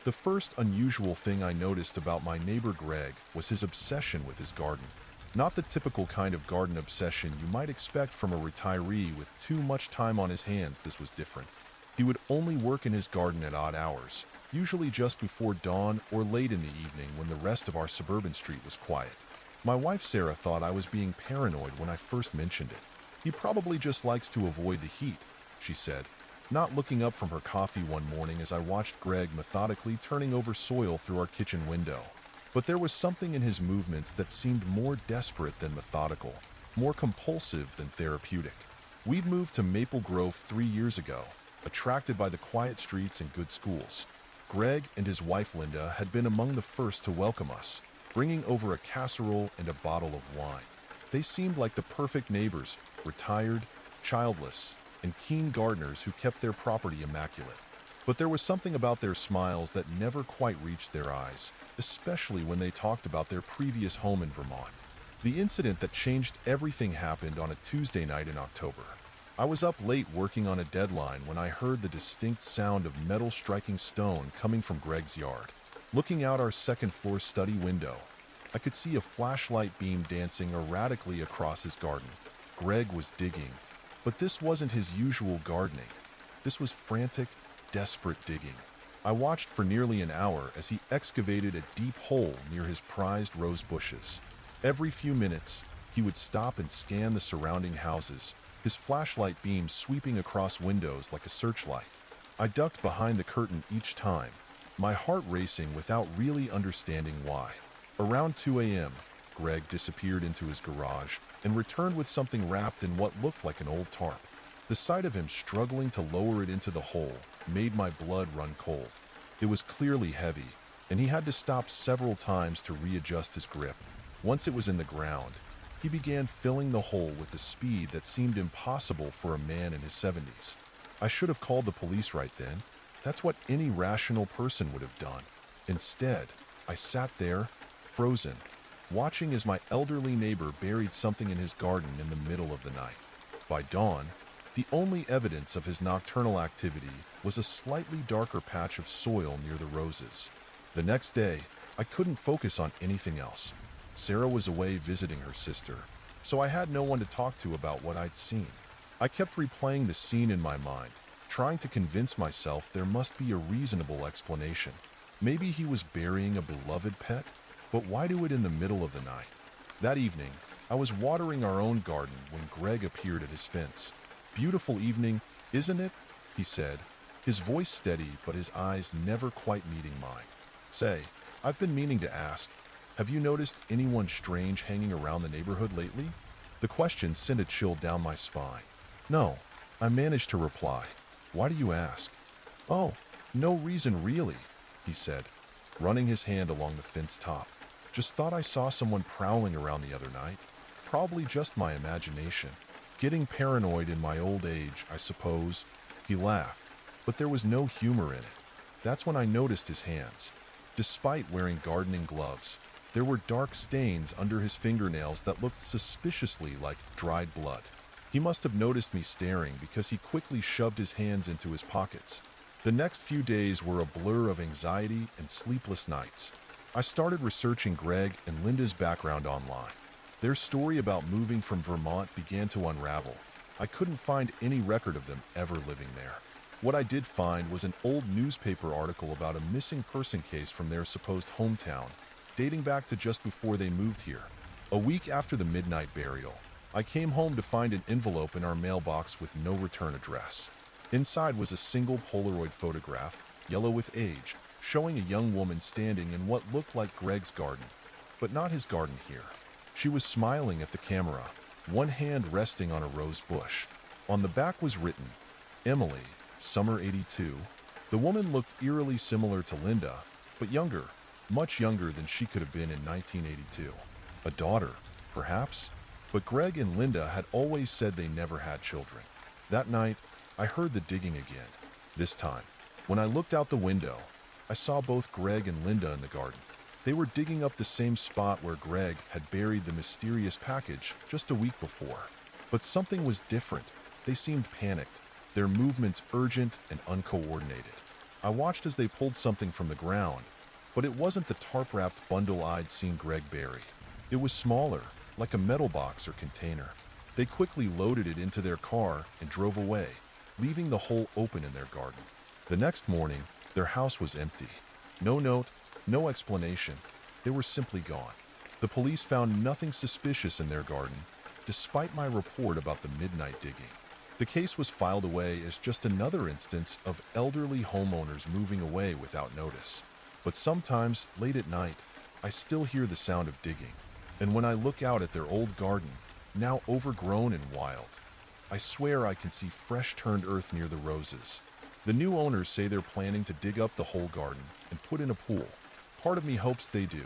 The first unusual thing I noticed about my neighbor Greg was his obsession with his garden. Not the typical kind of garden obsession you might expect from a retiree with too much time on his hands. This was different. He would only work in his garden at odd hours, usually just before dawn or late in the evening when the rest of our suburban street was quiet. My wife Sarah thought I was being paranoid when I first mentioned it. He probably just likes to avoid the heat, she said, not looking up from her coffee one morning as I watched Greg methodically turning over soil through our kitchen window. But there was something in his movements that seemed more desperate than methodical, more compulsive than therapeutic. We'd moved to Maple Grove 3 years ago, attracted by the quiet streets and good schools. Greg and his wife Linda had been among the first to welcome us, bringing over a casserole and a bottle of wine. They seemed like the perfect neighbors, retired, childless, and keen gardeners who kept their property immaculate. But there was something about their smiles that never quite reached their eyes, especially when they talked about their previous home in Vermont. The incident that changed everything happened on a Tuesday night in October. I was up late working on a deadline when I heard the distinct sound of metal striking stone coming from Greg's yard. Looking out our second-floor study window, I could see a flashlight beam dancing erratically across his garden. Greg was digging, but this wasn't his usual gardening. This was frantic, desperate digging. I watched for nearly an hour as he excavated a deep hole near his prized rose bushes. Every few minutes, he would stop and scan the surrounding houses, his flashlight beam sweeping across windows like a searchlight. I ducked behind the curtain each time, my heart racing without really understanding why. Around 2 a.m., Greg disappeared into his garage and returned with something wrapped in what looked like an old tarp. The sight of him struggling to lower it into the hole made my blood run cold. It was clearly heavy, and he had to stop several times to readjust his grip. Once it was in the ground, he began filling the hole with a speed that seemed impossible for a man in his 70s. I should have called the police right then. That's what any rational person would have done. Instead, I sat there, frozen, watching as my elderly neighbor buried something in his garden in the middle of the night. By dawn, the only evidence of his nocturnal activity was a slightly darker patch of soil near the roses. The next day, I couldn't focus on anything else. Sarah was away visiting her sister, so I had no one to talk to about what I'd seen. I kept replaying the scene in my mind, trying to convince myself there must be a reasonable explanation. Maybe he was burying a beloved pet, but why do it in the middle of the night? That evening, I was watering our own garden when Greg appeared at his fence. "Beautiful evening, isn't it?" he said, his voice steady but his eyes never quite meeting mine. "Say, I've been meaning to ask, have you noticed anyone strange hanging around the neighborhood lately?" The question sent a chill down my spine. "No," I managed to reply. "Why do you ask?" "Oh, no reason really," he said, running his hand along the fence top. "Just thought I saw someone prowling around the other night. Probably just my imagination. Getting paranoid in my old age, I suppose." He laughed, but there was no humor in it. That's when I noticed his hands. Despite wearing gardening gloves, there were dark stains under his fingernails that looked suspiciously like dried blood. He must have noticed me staring because he quickly shoved his hands into his pockets. The next few days were a blur of anxiety and sleepless nights. I started researching Greg and Linda's background online. Their story about moving from Vermont began to unravel. I couldn't find any record of them ever living there. What I did find was an old newspaper article about a missing person case from their supposed hometown, dating back to just before they moved here. A week after the midnight burial, I came home to find an envelope in our mailbox with no return address. Inside was a single Polaroid photograph, yellow with age, showing a young woman standing in what looked like Greg's garden, but not his garden here. She was smiling at the camera, one hand resting on a rose bush. On the back was written, "Emily, Summer 82. The woman looked eerily similar to Linda, but younger, much younger than she could have been in 1982. A daughter, perhaps? But Greg and Linda had always said they never had children. That night, I heard the digging again. This time, when I looked out the window, I saw both Greg and Linda in the garden. They were digging up the same spot where Greg had buried the mysterious package just a week before. But something was different. They seemed panicked, their movements urgent and uncoordinated. I watched as they pulled something from the ground, but it wasn't the tarp-wrapped bundle I'd seen Greg bury. It was smaller, like a metal box or container. They quickly loaded it into their car and drove away, leaving the hole open in their garden. The next morning, their house was empty. No note, no explanation. They were simply gone. The police found nothing suspicious in their garden, despite my report about the midnight digging. The case was filed away as just another instance of elderly homeowners moving away without notice. But sometimes, late at night, I still hear the sound of digging. And when I look out at their old garden, now overgrown and wild, I swear I can see fresh-turned earth near the roses. The new owners say they're planning to dig up the whole garden and put in a pool. Part of me hopes they do.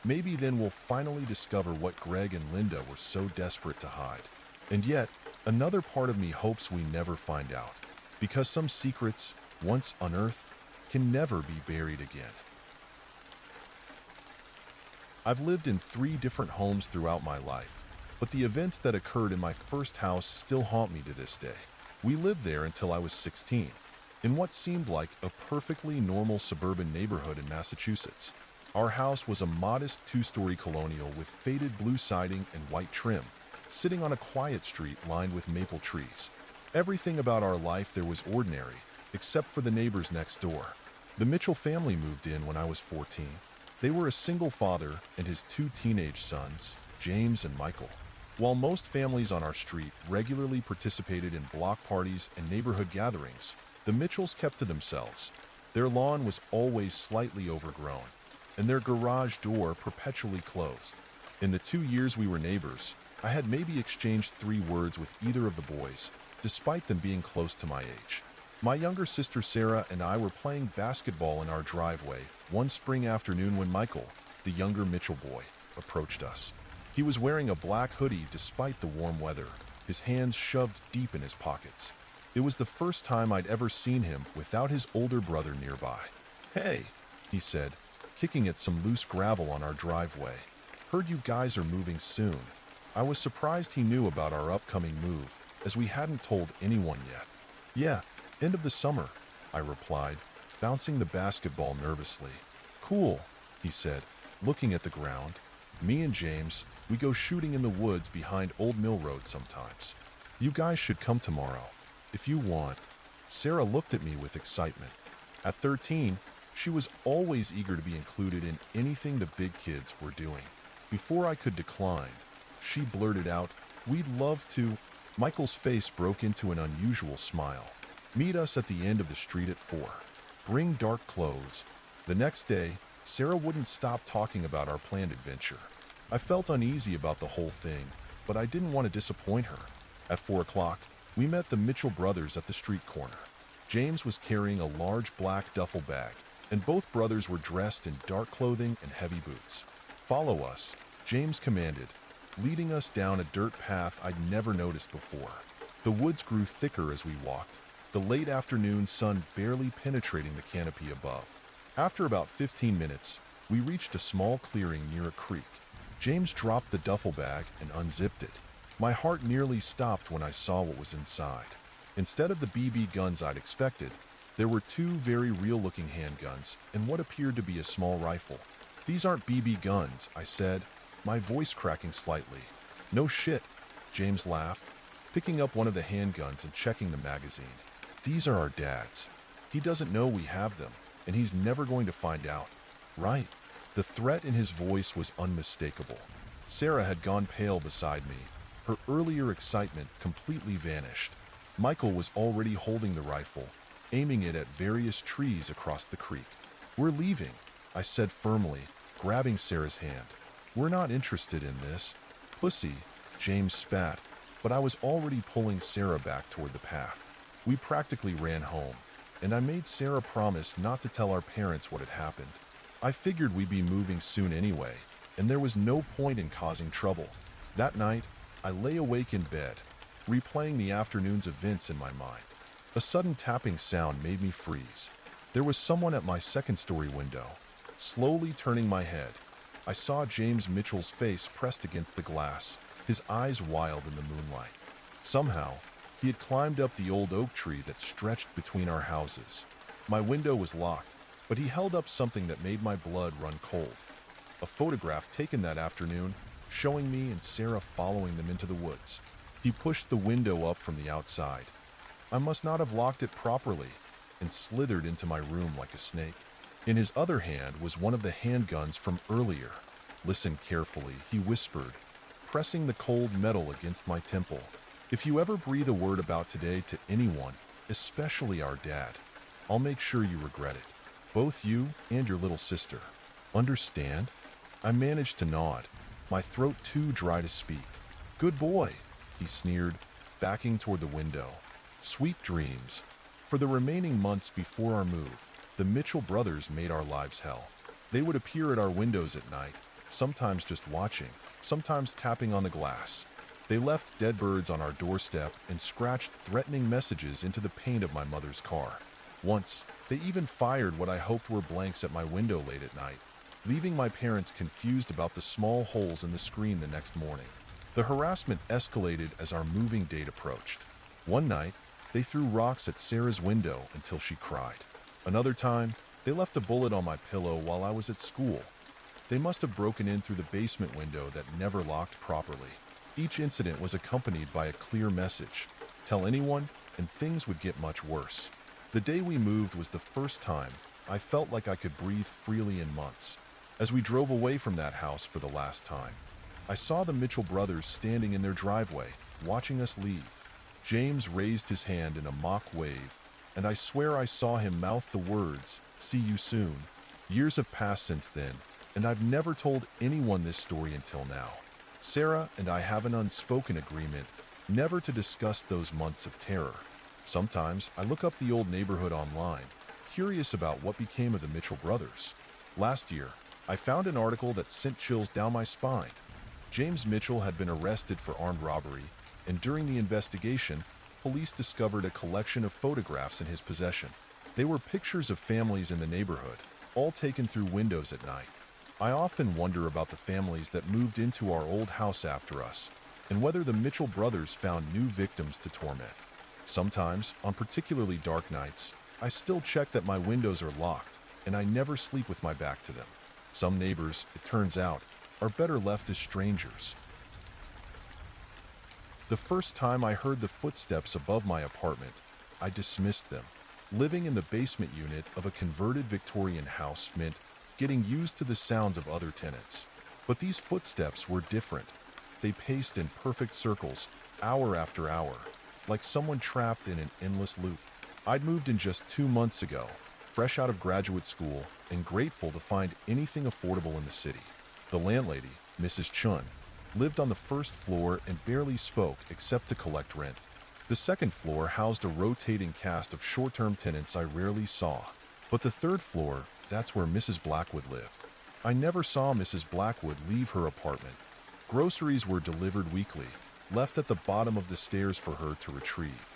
Maybe then we'll finally discover what Greg and Linda were so desperate to hide. And yet, another part of me hopes we never find out, because some secrets, once unearthed, can never be buried again. I've lived in 3 different homes throughout my life, but the events that occurred in my first house still haunt me to this day. We lived there until I was 16, in what seemed like a perfectly normal suburban neighborhood in Massachusetts. Our house was a modest 2-story colonial with faded blue siding and white trim, sitting on a quiet street lined with maple trees. Everything about our life there was ordinary, except for the neighbors next door. The Mitchell family moved in when I was 14. They were a single father and his 2 teenage sons, James and Michael. While most families on our street regularly participated in block parties and neighborhood gatherings, the Mitchells kept to themselves. Their lawn was always slightly overgrown, and their garage door perpetually closed. In the 2 years we were neighbors, I had maybe exchanged 3 words with either of the boys, despite them being close to my age. My younger sister Sarah and I were playing basketball in our driveway one spring afternoon when Michael, the younger Mitchell boy, approached us. He was wearing a black hoodie despite the warm weather, his hands shoved deep in his pockets. It was the first time I'd ever seen him without his older brother nearby. "Hey," he said, kicking at some loose gravel on our driveway. "Heard you guys are moving soon." I was surprised he knew about our upcoming move, as we hadn't told anyone yet. "Yeah, end of the summer," I replied, bouncing the basketball nervously. "Cool," he said, looking at the ground. "Me and James, we go shooting in the woods behind Old Mill Road sometimes. You guys should come tomorrow, if you want." Sarah looked at me with excitement. At 13, she was always eager to be included in anything the big kids were doing. Before I could decline, she blurted out, "We'd love to." Michael's face broke into an unusual smile. "Meet us at the end of the street at 4. Bring dark clothes." The next day, Sarah wouldn't stop talking about our planned adventure. I felt uneasy about the whole thing, but I didn't want to disappoint her. At 4 o'clock, we met the Mitchell brothers at the street corner. James was carrying a large black duffel bag, and both brothers were dressed in dark clothing and heavy boots. "Follow us," James commanded, leading us down a dirt path I'd never noticed before. The woods grew thicker as we walked, the late afternoon sun barely penetrating the canopy above. After about 15 minutes, we reached a small clearing near a creek. James dropped the duffel bag and unzipped it. My heart nearly stopped when I saw what was inside. Instead of the BB guns I'd expected, there were 2 very real-looking handguns and what appeared to be a small rifle. "These aren't BB guns," I said, my voice cracking slightly. "No shit," James laughed, picking up one of the handguns and checking the magazine. "These are our dad's. He doesn't know we have them, and he's never going to find out. Right?" The threat in his voice was unmistakable. Sarah had gone pale beside me. Her earlier excitement completely vanished. Michael was already holding the rifle, aiming it at various trees across the creek. "We're leaving," I said firmly, grabbing Sarah's hand. "We're not interested in this." "Pussy," James spat, but I was already pulling Sarah back toward the path. We practically ran home, and I made Sarah promise not to tell our parents what had happened. I figured we'd be moving soon anyway, and there was no point in causing trouble. That night, I lay awake in bed, replaying the afternoon's events in my mind. A sudden tapping sound made me freeze. There was someone at my second-story window. Slowly turning my head, I saw James Mitchell's face pressed against the glass, his eyes wild in the moonlight. Somehow, he had climbed up the old oak tree that stretched between our houses. My window was locked, but he held up something that made my blood run cold. A photograph taken that afternoon, showing me and Sarah following them into the woods. He pushed the window up from the outside. I must not have locked it properly, and slithered into my room like a snake. In his other hand was one of the handguns from earlier. "Listen carefully," he whispered, pressing the cold metal against my temple. "If you ever breathe a word about today to anyone, especially our dad, I'll make sure you regret it. Both you and your little sister. Understand?" I managed to nod, my throat too dry to speak. "Good boy," he sneered, backing toward the window. Sweet dreams. For the remaining months before our move, the Mitchell brothers made our lives hell. They would appear at our windows at night, sometimes just watching, sometimes tapping on the glass. They left dead birds on our doorstep and scratched threatening messages into the paint of my mother's car. Once, they even fired what I hoped were blanks at my window late at night, leaving my parents confused about the small holes in the screen the next morning. The harassment escalated as our moving date approached. One night, they threw rocks at Sarah's window until she cried. Another time, they left a bullet on my pillow while I was at school. They must have broken in through the basement window that never locked properly. Each incident was accompanied by a clear message: tell anyone, and things would get much worse. The day we moved was the first time I felt like I could breathe freely in months. As we drove away from that house for the last time, I saw the Mitchell brothers standing in their driveway, watching us leave. James raised his hand in a mock wave, and I swear I saw him mouth the words, "See you soon." Years have passed since then, and I've never told anyone this story until now. Sarah and I have an unspoken agreement never to discuss those months of terror. Sometimes I look up the old neighborhood online, curious about what became of the Mitchell brothers. Last year, I found an article that sent chills down my spine. James Mitchell had been arrested for armed robbery, and during the investigation, police discovered a collection of photographs in his possession. They were pictures of families in the neighborhood, all taken through windows at night. I often wonder about the families that moved into our old house after us, and whether the Mitchell brothers found new victims to torment. Sometimes, on particularly dark nights, I still check that my windows are locked, and I never sleep with my back to them. Some neighbors, it turns out, are better left as strangers. The first time I heard the footsteps above my apartment, I dismissed them. Living in the basement unit of a converted Victorian house meant getting used to the sounds of other tenants. But these footsteps were different. They paced in perfect circles, hour after hour, like someone trapped in an endless loop. I'd moved in just 2 months ago, fresh out of graduate school, and grateful to find anything affordable in the city. The landlady, Mrs. Chun, lived on the first floor and barely spoke except to collect rent. The second floor housed a rotating cast of short-term tenants I rarely saw. But the third floor, that's where Mrs. Blackwood lived. I never saw Mrs. Blackwood leave her apartment. Groceries were delivered weekly, left at the bottom of the stairs for her to retrieve.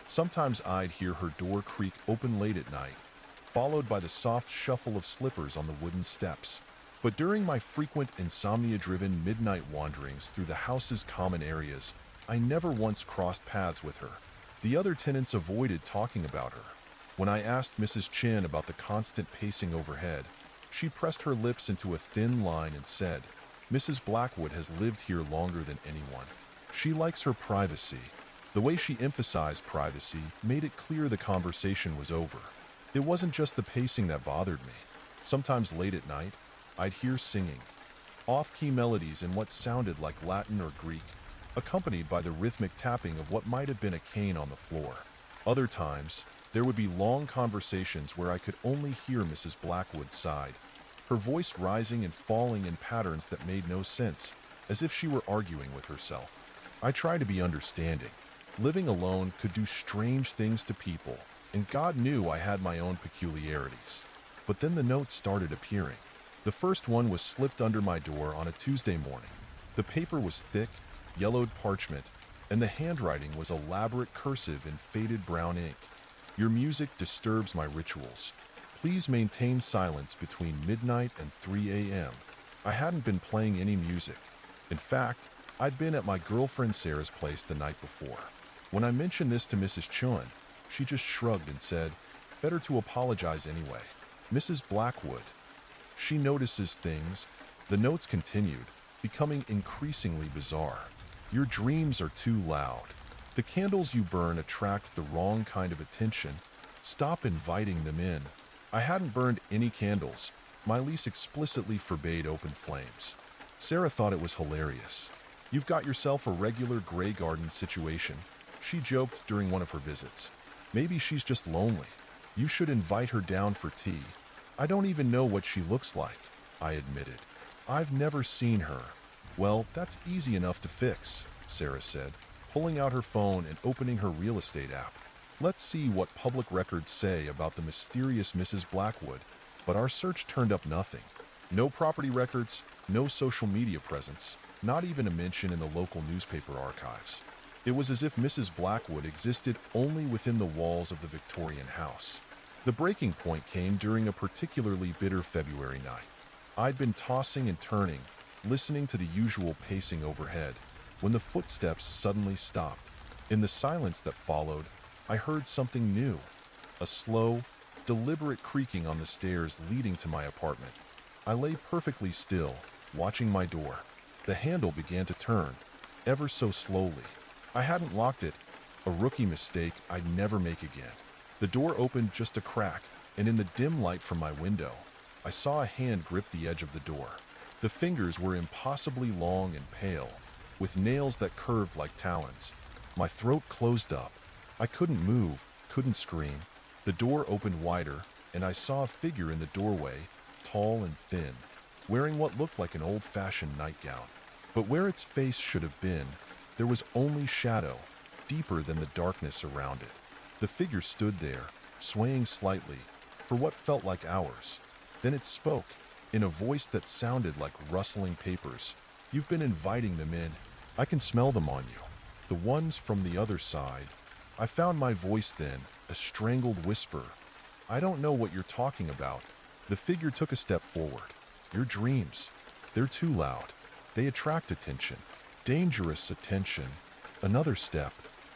Sometimes I'd hear her door creak open late at night, followed by the soft shuffle of slippers on the wooden steps. But during my frequent insomnia-driven midnight wanderings through the house's common areas, I never once crossed paths with her. The other tenants avoided talking about her. When I asked Mrs. Chin about the constant pacing overhead, she pressed her lips into a thin line and said, "Mrs. Blackwood has lived here longer than anyone. She likes her privacy." The way she emphasized privacy made it clear the conversation was over. It wasn't just the pacing that bothered me. Sometimes late at night, I'd hear singing, off-key melodies in what sounded like Latin or Greek, accompanied by the rhythmic tapping of what might have been a cane on the floor. Other times, there would be long conversations where I could only hear Mrs. Blackwood's side, her voice rising and falling in patterns that made no sense, as if she were arguing with herself. I tried to be understanding. Living alone could do strange things to people, and God knew I had my own peculiarities. But then the notes started appearing. The first one was slipped under my door on a Tuesday morning. The paper was thick, yellowed parchment, and the handwriting was elaborate cursive in faded brown ink. "Your music disturbs my rituals. Please maintain silence between midnight and 3 a.m. I hadn't been playing any music. In fact, I'd been at my girlfriend Sarah's place the night before. When I mentioned this to Mrs. Chun, she just shrugged and said, "Better to apologize anyway." Mrs. Blackwood. She notices things. The notes continued, becoming increasingly bizarre. "Your dreams are too loud. The candles you burn attract the wrong kind of attention. Stop inviting them in." I hadn't burned any candles. My lease explicitly forbade open flames. Sarah thought it was hilarious. "You've got yourself a regular Grey Garden situation," she joked during one of her visits. "Maybe she's just lonely. You should invite her down for tea." "I don't even know what she looks like," I admitted. "I've never seen her." "Well, that's easy enough to fix," Sarah said, pulling out her phone and opening her real estate app. "Let's see what public records say about the mysterious Mrs. Blackwood." But our search turned up nothing. No property records, no social media presence, not even a mention in the local newspaper archives. It was as if Mrs. Blackwood existed only within the walls of the Victorian house. The breaking point came during a particularly bitter February night. I'd been tossing and turning, listening to the usual pacing overhead, when the footsteps suddenly stopped. In the silence that followed, I heard something new, a slow, deliberate creaking on the stairs leading to my apartment. I lay perfectly still, watching my door. The handle began to turn, ever so slowly. I hadn't locked it, a rookie mistake I'd never make again. The door opened just a crack, and in the dim light from my window, I saw a hand grip the edge of the door. The fingers were impossibly long and pale, with nails that curved like talons. My throat closed up. I couldn't move, couldn't scream. The door opened wider, and I saw a figure in the doorway, tall and thin, wearing what looked like an old-fashioned nightgown. But where its face should have been, There was only shadow, deeper than the darkness around it. The figure stood there, swaying slightly, for what felt like hours. Then it spoke, in a voice that sounded like rustling papers. "You've been inviting them in. I can smell them on you. The ones from the other side." I found my voice then, a strangled whisper. "I don't know what you're talking about." The figure took a step forward. "Your dreams. They're too loud. They attract attention. Dangerous attention." Another step.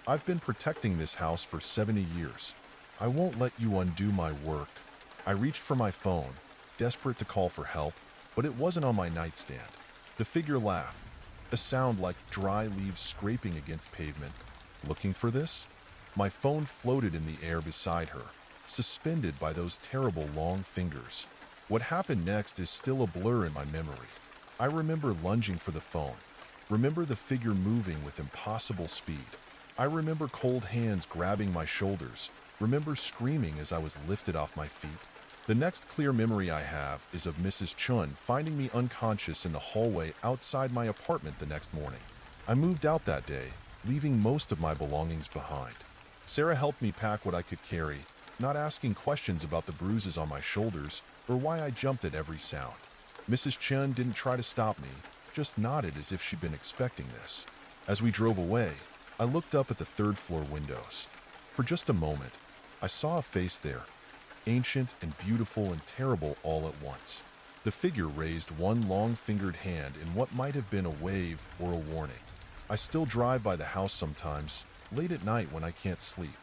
"I've been protecting this house for 70 years. I won't let you undo my work." I reached for my phone, desperate to call for help, but it wasn't on my nightstand. The figure laughed, a sound like dry leaves scraping against pavement. "Looking for this?" My phone floated in the air beside her, suspended by those terrible long fingers. What happened next is still a blur in my memory. I remember lunging for the phone, remember the figure moving with impossible speed. I remember cold hands grabbing my shoulders, remember screaming as I was lifted off my feet. The next clear memory I have is of Mrs. Chun finding me unconscious in the hallway outside my apartment the next morning. I moved out that day, leaving most of my belongings behind. Sarah helped me pack what I could carry, not asking questions about the bruises on my shoulders or why I jumped at every sound. Mrs. Chun didn't try to stop me, just nodded as if she'd been expecting this. As we drove away, I looked up at the third-floor windows. For just a moment, I saw a face there, ancient and beautiful and terrible all at once. The figure raised one long-fingered hand in what might have been a wave or a warning. I still drive by the house sometimes, late at night when I can't sleep.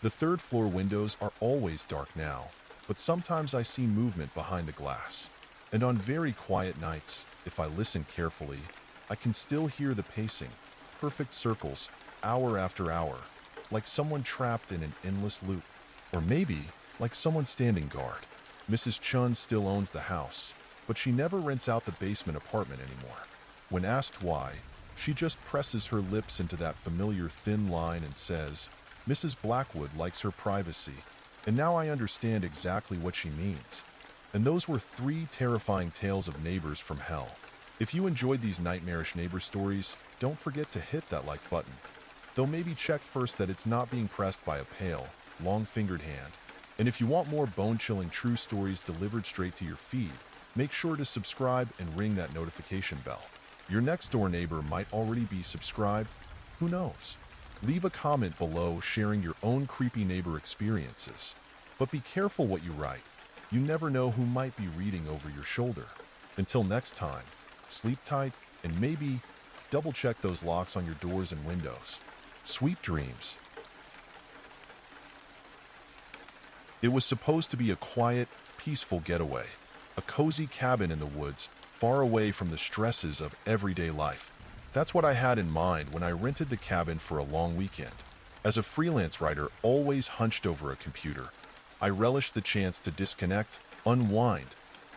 The third-floor windows are always dark now, but sometimes I see movement behind the glass. And on very quiet nights, if I listen carefully, I can still hear the pacing, perfect circles, hour after hour, like someone trapped in an endless loop. Or maybe, like someone standing guard. Mrs. Chun still owns the house, but she never rents out the basement apartment anymore. When asked why, she just presses her lips into that familiar thin line and says, "Mrs. Blackwood likes her privacy." And now I understand exactly what she means. And those were 3 terrifying tales of neighbors from hell. If you enjoyed these nightmarish neighbor stories, don't forget to hit that like button. Though maybe check first that it's not being pressed by a pale, long-fingered hand. And if you want more bone-chilling true stories delivered straight to your feed, make sure to subscribe and ring that notification bell. Your next-door neighbor might already be subscribed. Who knows? Leave a comment below sharing your own creepy neighbor experiences. But be careful what you write. You never know who might be reading over your shoulder. Until next time, sleep tight and maybe double-check those locks on your doors and windows. Sweet dreams. It was supposed to be a quiet, peaceful getaway, a cozy cabin in the woods, far away from the stresses of everyday life. That's what I had in mind when I rented the cabin for a long weekend. As a freelance writer always hunched over a computer, I relished the chance to disconnect, unwind,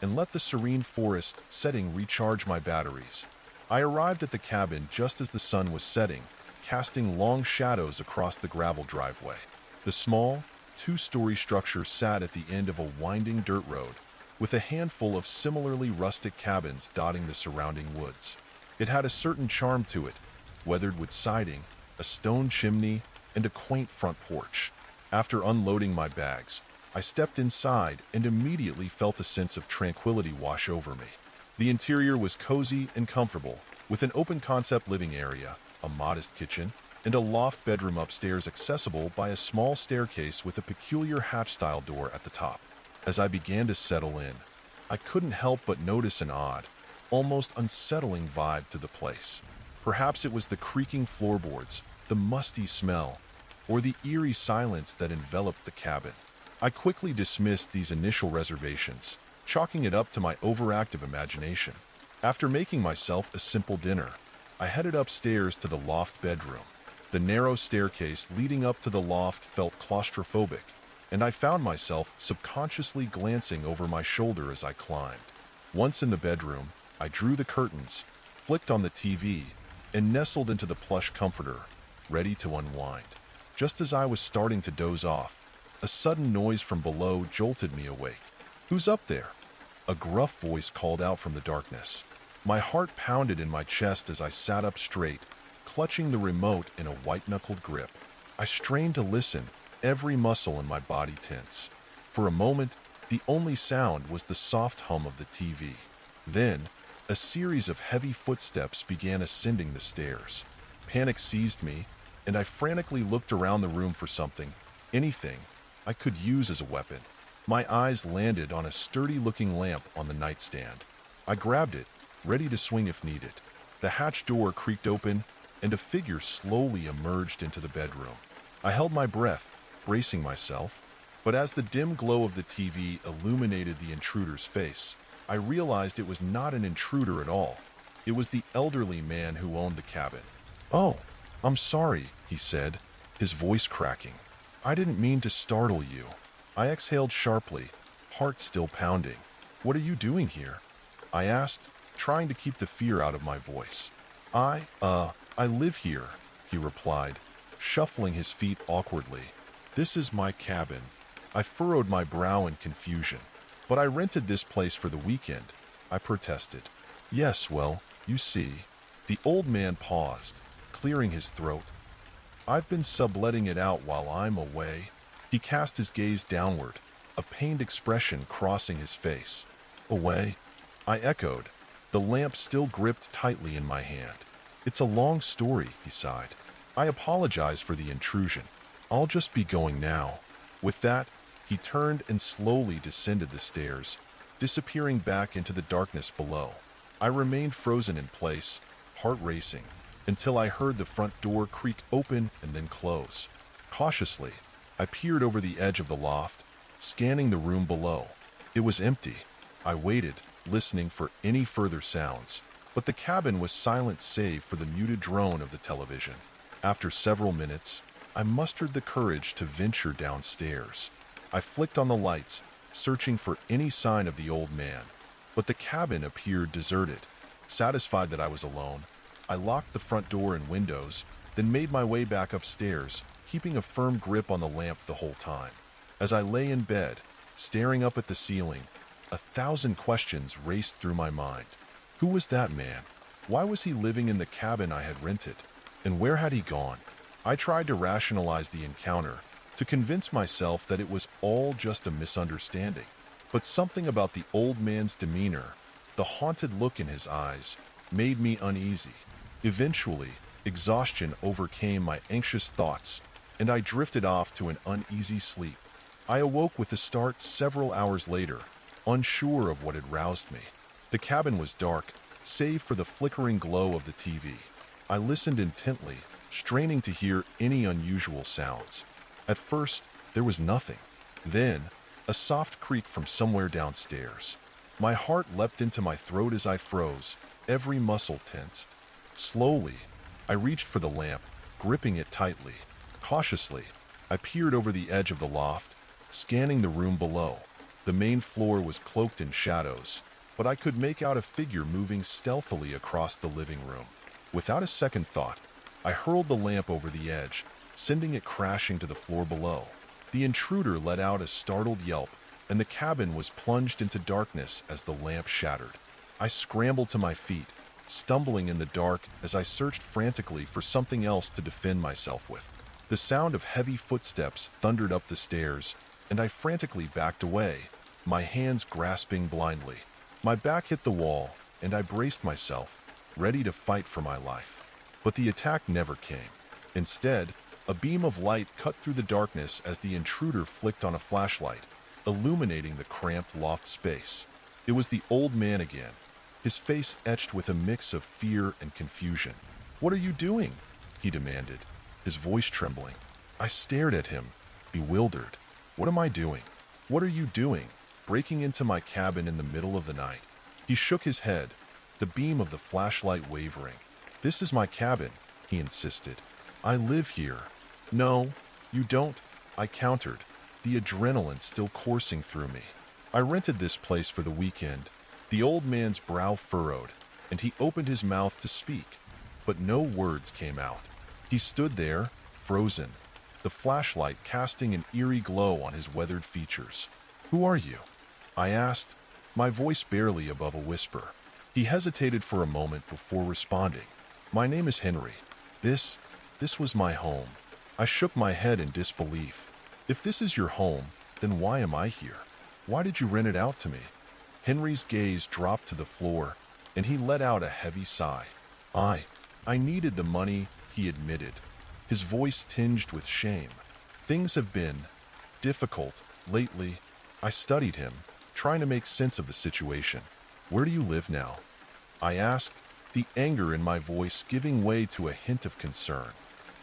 and let the serene forest setting recharge my batteries. I arrived at the cabin just as the sun was setting, casting long shadows across the gravel driveway. The small, 2-story structure sat at the end of a winding dirt road, with a handful of similarly rustic cabins dotting the surrounding woods. It had a certain charm to it, weathered wood siding, a stone chimney, and a quaint front porch. After unloading my bags, I stepped inside and immediately felt a sense of tranquility wash over me. The interior was cozy and comfortable, with an open-concept living area, a modest kitchen, and a loft bedroom upstairs accessible by a small staircase with a peculiar hatch-style door at the top. As I began to settle in, I couldn't help but notice an odd, almost unsettling vibe to the place. Perhaps it was the creaking floorboards, the musty smell, or the eerie silence that enveloped the cabin. I quickly dismissed these initial reservations, chalking it up to my overactive imagination. After making myself a simple dinner, I headed upstairs to the loft bedroom. The narrow staircase leading up to the loft felt claustrophobic, and I found myself subconsciously glancing over my shoulder as I climbed. Once in the bedroom, I drew the curtains, flicked on the TV, and nestled into the plush comforter, ready to unwind. Just as I was starting to doze off, a sudden noise from below jolted me awake. "Who's up there?" A gruff voice called out from the darkness. My heart pounded in my chest as I sat up straight, clutching the remote in a white-knuckled grip. I strained to listen, every muscle in my body tense. For a moment, the only sound was the soft hum of the TV. Then, a series of heavy footsteps began ascending the stairs. Panic seized me, and I frantically looked around the room for something, anything, I could use as a weapon. My eyes landed on a sturdy-looking lamp on the nightstand. I grabbed it, ready to swing if needed. The hatch door creaked open, and a figure slowly emerged into the bedroom. I held my breath, bracing myself, but as the dim glow of the TV illuminated the intruder's face, I realized it was not an intruder at all. It was the elderly man who owned the cabin. "Oh, I'm sorry," he said, his voice cracking. "I didn't mean to startle you." I exhaled sharply, heart still pounding. "What are you doing here?" I asked, trying to keep the fear out of my voice. I live here," he replied, shuffling his feet awkwardly. "This is my cabin." I furrowed my brow in confusion. "But I rented this place for the weekend," I protested. "Yes, well, you see." The old man paused, clearing his throat. "I've been subletting it out while I'm away." He cast his gaze downward, a pained expression crossing his face. "Away?" I echoed, the lamp still gripped tightly in my hand. "It's a long story," he sighed. "I apologize for the intrusion. I'll just be going now." With that, he turned and slowly descended the stairs, disappearing back into the darkness below. I remained frozen in place, heart racing, until I heard the front door creak open and then close. Cautiously, I peered over the edge of the loft, scanning the room below. It was empty. I waited, listening for any further sounds, but the cabin was silent save for the muted drone of the television. After several minutes, I mustered the courage to venture downstairs. I flicked on the lights, searching for any sign of the old man, but the cabin appeared deserted. Satisfied that I was alone, I locked the front door and windows, then made my way back upstairs, keeping a firm grip on the lamp the whole time. As I lay in bed, staring up at the ceiling, 1,000 questions raced through my mind. Who was that man? Why was he living in the cabin I had rented? And where had he gone? I tried to rationalize the encounter, to convince myself that it was all just a misunderstanding. But something about the old man's demeanor, the haunted look in his eyes, made me uneasy. Eventually, exhaustion overcame my anxious thoughts, and I drifted off to an uneasy sleep. I awoke with a start several hours later, unsure of what had roused me. The cabin was dark, save for the flickering glow of the TV. I listened intently, straining to hear any unusual sounds. At first, there was nothing. Then, a soft creak from somewhere downstairs. My heart leapt into my throat as I froze, every muscle tensed. Slowly, I reached for the lamp, gripping it tightly. Cautiously, I peered over the edge of the loft, scanning the room below. The main floor was cloaked in shadows, but I could make out a figure moving stealthily across the living room. Without a second thought, I hurled the lamp over the edge, sending it crashing to the floor below. The intruder let out a startled yelp, and the cabin was plunged into darkness as the lamp shattered. I scrambled to my feet, stumbling in the dark as I searched frantically for something else to defend myself with. The sound of heavy footsteps thundered up the stairs, and I frantically backed away, my hands grasping blindly. My back hit the wall, and I braced myself, ready to fight for my life. But the attack never came. Instead, a beam of light cut through the darkness as the intruder flicked on a flashlight, illuminating the cramped loft space. It was the old man again, his face etched with a mix of fear and confusion. "What are you doing?" he demanded, his voice trembling. I stared at him, bewildered. "What am I doing? What are you doing, breaking into my cabin in the middle of the night?" He shook his head, the beam of the flashlight wavering. "This is my cabin," he insisted. "I live here." "No, you don't," I countered, the adrenaline still coursing through me. "I rented this place for the weekend." The old man's brow furrowed, and he opened his mouth to speak, but no words came out. He stood there, frozen, the flashlight casting an eerie glow on his weathered features. "Who are you?" I asked, my voice barely above a whisper. He hesitated for a moment before responding. "My name is Henry. This, this was my home. I shook my head in disbelief. If this is your home, then why am I here? Why did you rent it out to me? Henry's gaze dropped to the floor, and he let out a heavy sigh. I needed the money, he admitted, his voice tinged with shame. Things have been difficult lately. I studied him, trying to make sense of the situation. Where do you live now? I asked, the anger in my voice giving way to a hint of concern.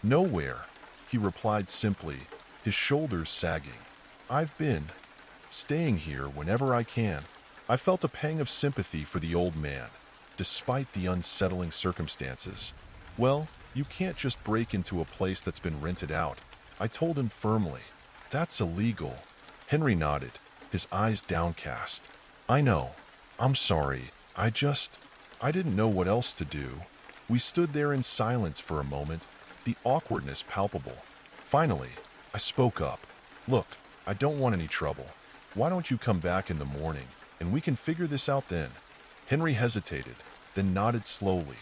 Nowhere, he replied simply, his shoulders sagging. I've been staying here whenever I can. I felt a pang of sympathy for the old man, despite the unsettling circumstances. Well, you can't just break into a place that's been rented out, I told him firmly. That's illegal. Henry nodded, his eyes downcast. I know. I'm sorry. I didn't know what else to do. We stood there in silence for a moment, the awkwardness palpable. Finally, I spoke up. Look, I don't want any trouble. Why don't you come back in the morning, and we can figure this out then? Henry hesitated, then nodded slowly.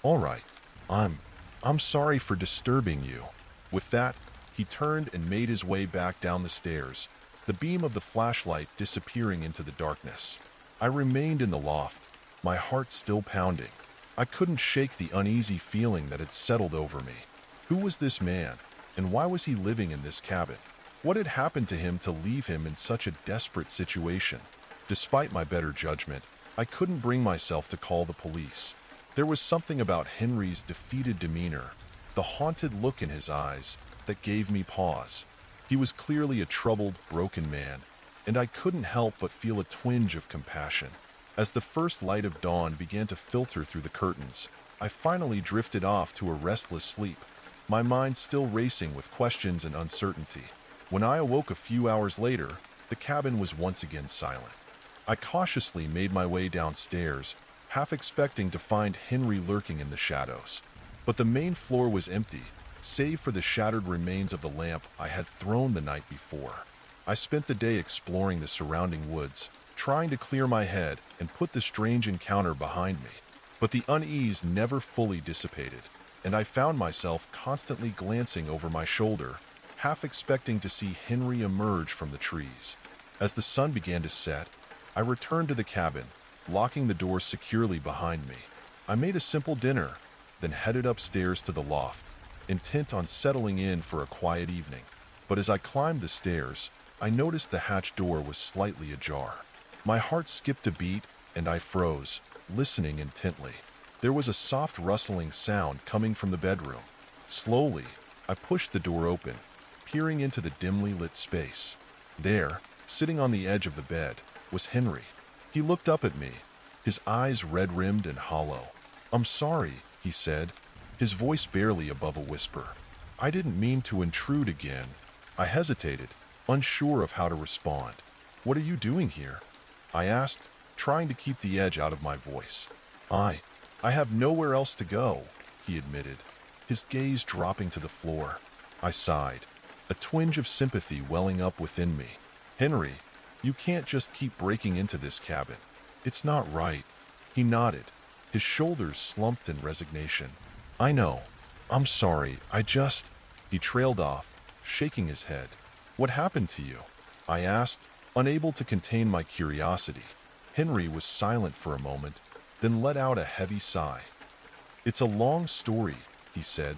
All right. I'm sorry for disturbing you. With that, he turned and made his way back down the stairs, the beam of the flashlight disappearing into the darkness. I remained in the loft, my heart still pounding. I couldn't shake the uneasy feeling that had settled over me. Who was this man, and why was he living in this cabin? What had happened to him to leave him in such a desperate situation? Despite my better judgment, I couldn't bring myself to call the police. There was something about Henry's defeated demeanor, the haunted look in his eyes, that gave me pause. He was clearly a troubled, broken man, and I couldn't help but feel a twinge of compassion. As the first light of dawn began to filter through the curtains, I finally drifted off to a restless sleep, my mind still racing with questions and uncertainty. When I awoke a few hours later, the cabin was once again silent. I cautiously made my way downstairs, half expecting to find Henry lurking in the shadows. But the main floor was empty, save for the shattered remains of the lamp I had thrown the night before. I spent the day exploring the surrounding woods, trying to clear my head and put the strange encounter behind me. But the unease never fully dissipated, and I found myself constantly glancing over my shoulder, half expecting to see Henry emerge from the trees. As the sun began to set, I returned to the cabin, locking the door securely behind me. I made a simple dinner, then headed upstairs to the loft, intent on settling in for a quiet evening. But as I climbed the stairs, I noticed the hatch door was slightly ajar. My heart skipped a beat, and I froze, listening intently. There was a soft rustling sound coming from the bedroom. Slowly, I pushed the door open, peering into the dimly lit space. There, sitting on the edge of the bed, was Henry. He looked up at me, his eyes red-rimmed and hollow. I'm sorry, he said, his voice barely above a whisper. I didn't mean to intrude again. I hesitated, unsure of how to respond. What are you doing here? I asked, trying to keep the edge out of my voice. I have nowhere else to go, he admitted, his gaze dropping to the floor. I sighed, a twinge of sympathy welling up within me. Henry, you can't just keep breaking into this cabin. It's not right. He nodded, his shoulders slumped in resignation. I know. I'm sorry. He trailed off, shaking his head. What happened to you? I asked, unable to contain my curiosity. Henry was silent for a moment, then let out a heavy sigh. It's a long story, he said,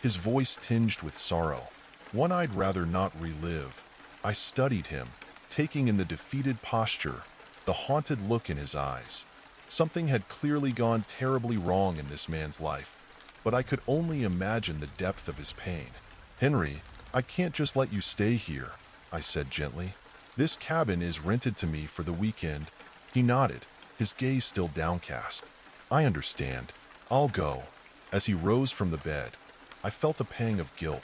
his voice tinged with sorrow, one I'd rather not relive. I studied him, taking in the defeated posture, the haunted look in his eyes. Something had clearly gone terribly wrong in this man's life, but I could only imagine the depth of his pain. Henry, I can't just let you stay here, I said gently. This cabin is rented to me for the weekend. He nodded, his gaze still downcast. I understand. I'll go. As he rose from the bed, I felt a pang of guilt.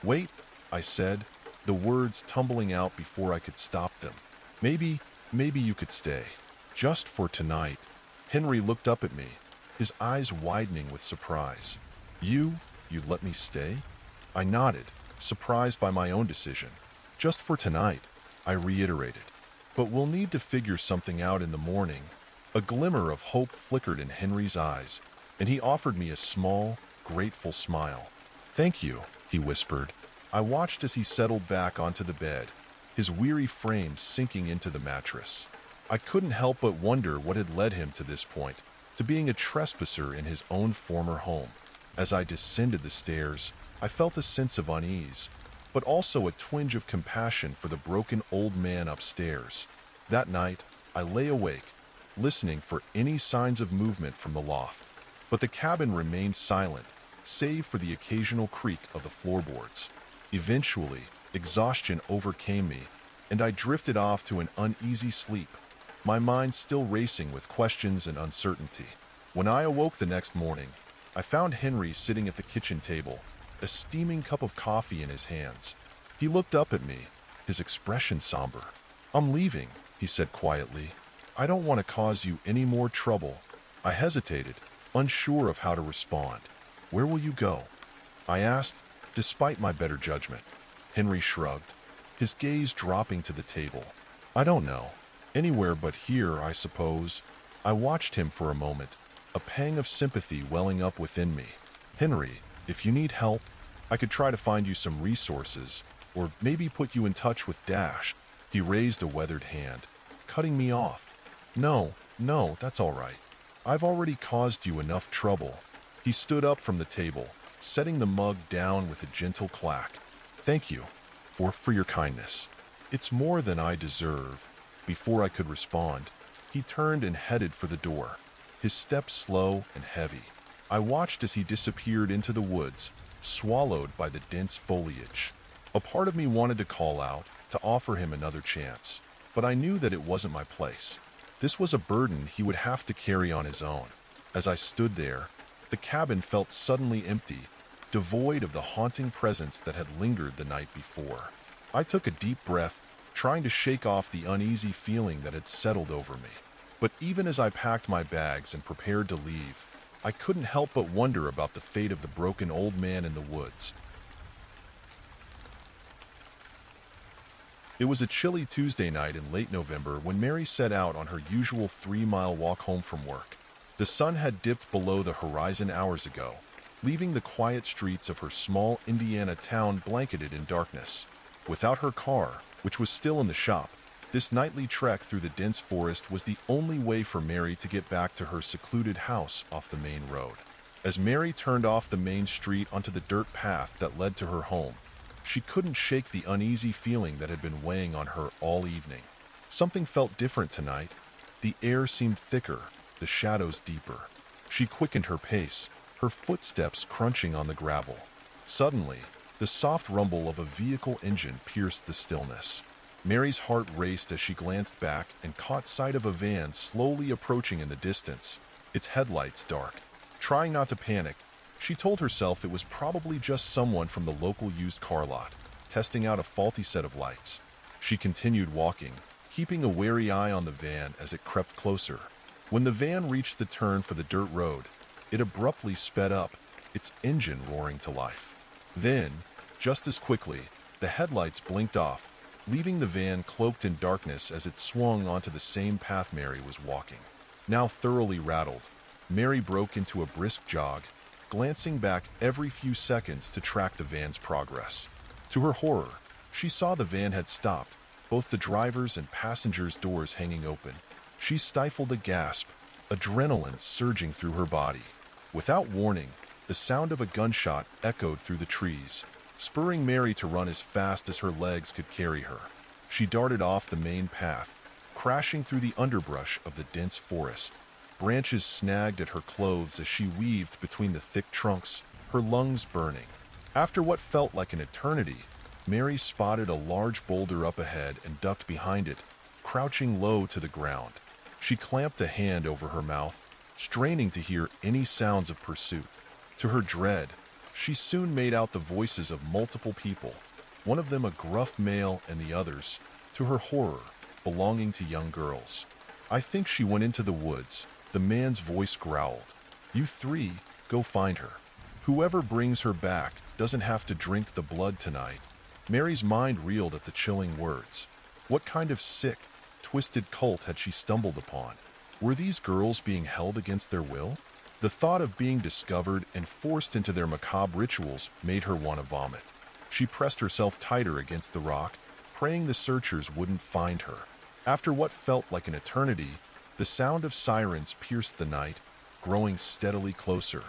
Wait, I said, the words tumbling out before I could stop them. Maybe you could stay. Just for tonight. Henry looked up at me, his eyes widening with surprise. You'd let me stay? I nodded, surprised by my own decision. Just for tonight, I reiterated. But we'll need to figure something out in the morning. A glimmer of hope flickered in Henry's eyes, and he offered me a small, grateful smile. "Thank you," he whispered. I watched as he settled back onto the bed, his weary frame sinking into the mattress. I couldn't help but wonder what had led him to this point, to being a trespasser in his own former home. As I descended the stairs, I felt a sense of unease, but also a twinge of compassion for the broken old man upstairs. That night, I lay awake, listening for any signs of movement from the loft. But the cabin remained silent, save for the occasional creak of the floorboards. Eventually, exhaustion overcame me, and I drifted off to an uneasy sleep, my mind still racing with questions and uncertainty. When I awoke the next morning, I found Henry sitting at the kitchen table, a steaming cup of coffee in his hands. He looked up at me, his expression somber. "I'm leaving," he said quietly. "I don't want to cause you any more trouble." I hesitated, unsure of how to respond. "Where will you go?" I asked, despite my better judgment. Henry shrugged, his gaze dropping to the table. "I don't know. Anywhere but here, I suppose." I watched him for a moment, a pang of sympathy welling up within me. "Henry, if you need help, I could try to find you some resources, or maybe put you in touch with Dash." He raised a weathered hand, cutting me off. No, that's all right. I've already caused you enough trouble." He stood up from the table, setting the mug down with a gentle clack. "Thank you for your kindness. It's more than I deserve." Before I could respond, he turned and headed for the door, his steps slow and heavy. I watched as he disappeared into the woods, swallowed by the dense foliage. A part of me wanted to call out, to offer him another chance, but I knew that it wasn't my place. This was a burden he would have to carry on his own. As I stood there, the cabin felt suddenly empty, devoid of the haunting presence that had lingered the night before. I took a deep breath, trying to shake off the uneasy feeling that had settled over me. But even as I packed my bags and prepared to leave, I couldn't help but wonder about the fate of the broken old man in the woods. It was a chilly Tuesday night in late November when Mary set out on her usual 3-mile walk home from work. The sun had dipped below the horizon hours ago, leaving the quiet streets of her small Indiana town blanketed in darkness. Without her car, which was still in the shop, this nightly trek through the dense forest was the only way for Mary to get back to her secluded house off the main road. As Mary turned off the main street onto the dirt path that led to her home, she couldn't shake the uneasy feeling that had been weighing on her all evening. Something felt different tonight. The air seemed thicker, the shadows deeper. She quickened her pace, her footsteps crunching on the gravel. Suddenly, the soft rumble of a vehicle engine pierced the stillness. Mary's heart raced as she glanced back and caught sight of a van slowly approaching in the distance, its headlights dark. Trying not to panic, she told herself it was probably just someone from the local used car lot, testing out a faulty set of lights. She continued walking, keeping a wary eye on the van as it crept closer. When the van reached the turn for the dirt road, it abruptly sped up, its engine roaring to life. Then, just as quickly, the headlights blinked off, leaving the van cloaked in darkness as it swung onto the same path Mary was walking. Now thoroughly rattled, Mary broke into a brisk jog, glancing back every few seconds to track the van's progress. To her horror, she saw the van had stopped, both the driver's and passenger's doors hanging open. She stifled a gasp, adrenaline surging through her body. Without warning, the sound of a gunshot echoed through the trees, spurring Mary to run as fast as her legs could carry her. She darted off the main path, crashing through the underbrush of the dense forest. Branches snagged at her clothes as she weaved between the thick trunks, her lungs burning. After what felt like an eternity, Mary spotted a large boulder up ahead and ducked behind it, crouching low to the ground. She clamped a hand over her mouth, straining to hear any sounds of pursuit. To her dread, she soon made out the voices of multiple people, one of them a gruff male and the others, to her horror, belonging to young girls. "I think she went into the woods," the man's voice growled. "You three, go find her. Whoever brings her back doesn't have to drink the blood tonight." Mary's mind reeled at the chilling words. What kind of sick, twisted cult had she stumbled upon? Were these girls being held against their will? The thought of being discovered and forced into their macabre rituals made her want to vomit. She pressed herself tighter against the rock, praying the searchers wouldn't find her. After what felt like an eternity, the sound of sirens pierced the night, growing steadily closer.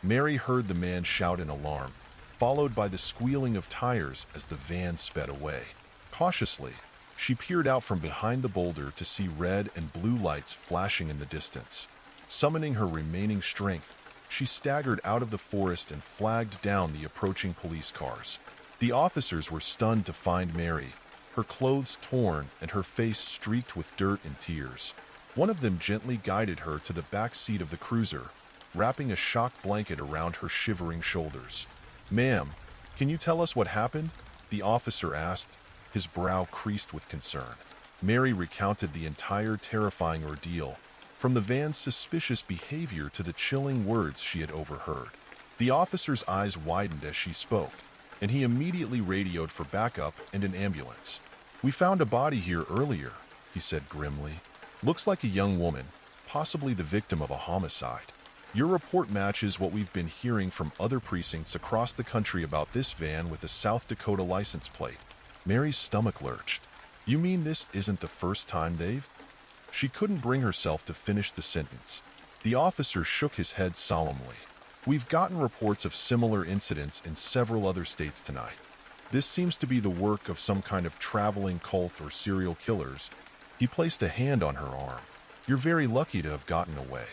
Mary heard the man shout in alarm, followed by the squealing of tires as the van sped away. Cautiously, she peered out from behind the boulder to see red and blue lights flashing in the distance. Summoning her remaining strength, she staggered out of the forest and flagged down the approaching police cars. The officers were stunned to find Mary, her clothes torn and her face streaked with dirt and tears. One of them gently guided her to the back seat of the cruiser, wrapping a shock blanket around her shivering shoulders. "Ma'am, can you tell us what happened?" the officer asked, his brow creased with concern. Mary recounted the entire terrifying ordeal, from the van's suspicious behavior to the chilling words she had overheard. The officer's eyes widened as she spoke, and he immediately radioed for backup and an ambulance. "We found a body here earlier," he said grimly. "Looks like a young woman, possibly the victim of a homicide. Your report matches what we've been hearing from other precincts across the country about this van with a South Dakota license plate." Mary's stomach lurched. "You mean this isn't the first time they've—" She couldn't bring herself to finish the sentence. The officer shook his head solemnly. "We've gotten reports of similar incidents in several other states tonight. This seems to be the work of some kind of traveling cult or serial killers." He placed a hand on her arm. "You're very lucky to have gotten away.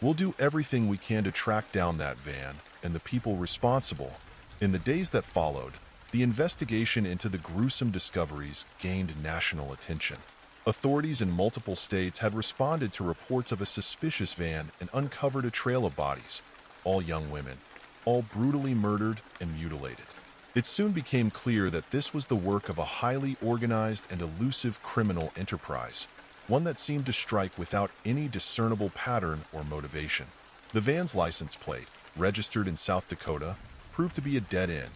We'll do everything we can to track down that van and the people responsible." In the days that followed, the investigation into the gruesome discoveries gained national attention. Authorities in multiple states had responded to reports of a suspicious van and uncovered a trail of bodies, all young women, all brutally murdered and mutilated. It soon became clear that this was the work of a highly organized and elusive criminal enterprise, one that seemed to strike without any discernible pattern or motivation. The van's license plate, registered in South Dakota, proved to be a dead end,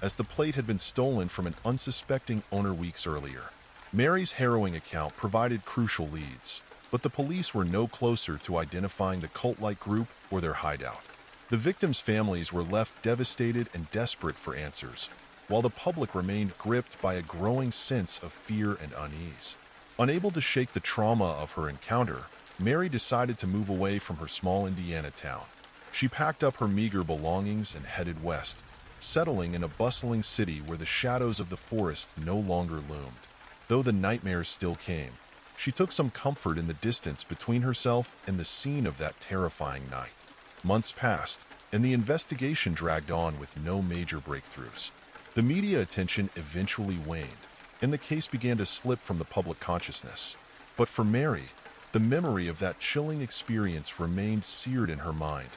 as the plate had been stolen from an unsuspecting owner weeks earlier. Mary's harrowing account provided crucial leads, but the police were no closer to identifying the cult-like group or their hideout. The victims' families were left devastated and desperate for answers, while the public remained gripped by a growing sense of fear and unease. Unable to shake the trauma of her encounter, Mary decided to move away from her small Indiana town. She packed up her meager belongings and headed west, settling in a bustling city where the shadows of the forest no longer loomed. Though the nightmares still came, she took some comfort in the distance between herself and the scene of that terrifying night. Months passed, and the investigation dragged on with no major breakthroughs. The media attention eventually waned, and the case began to slip from the public consciousness. But for Mary, the memory of that chilling experience remained seared in her mind,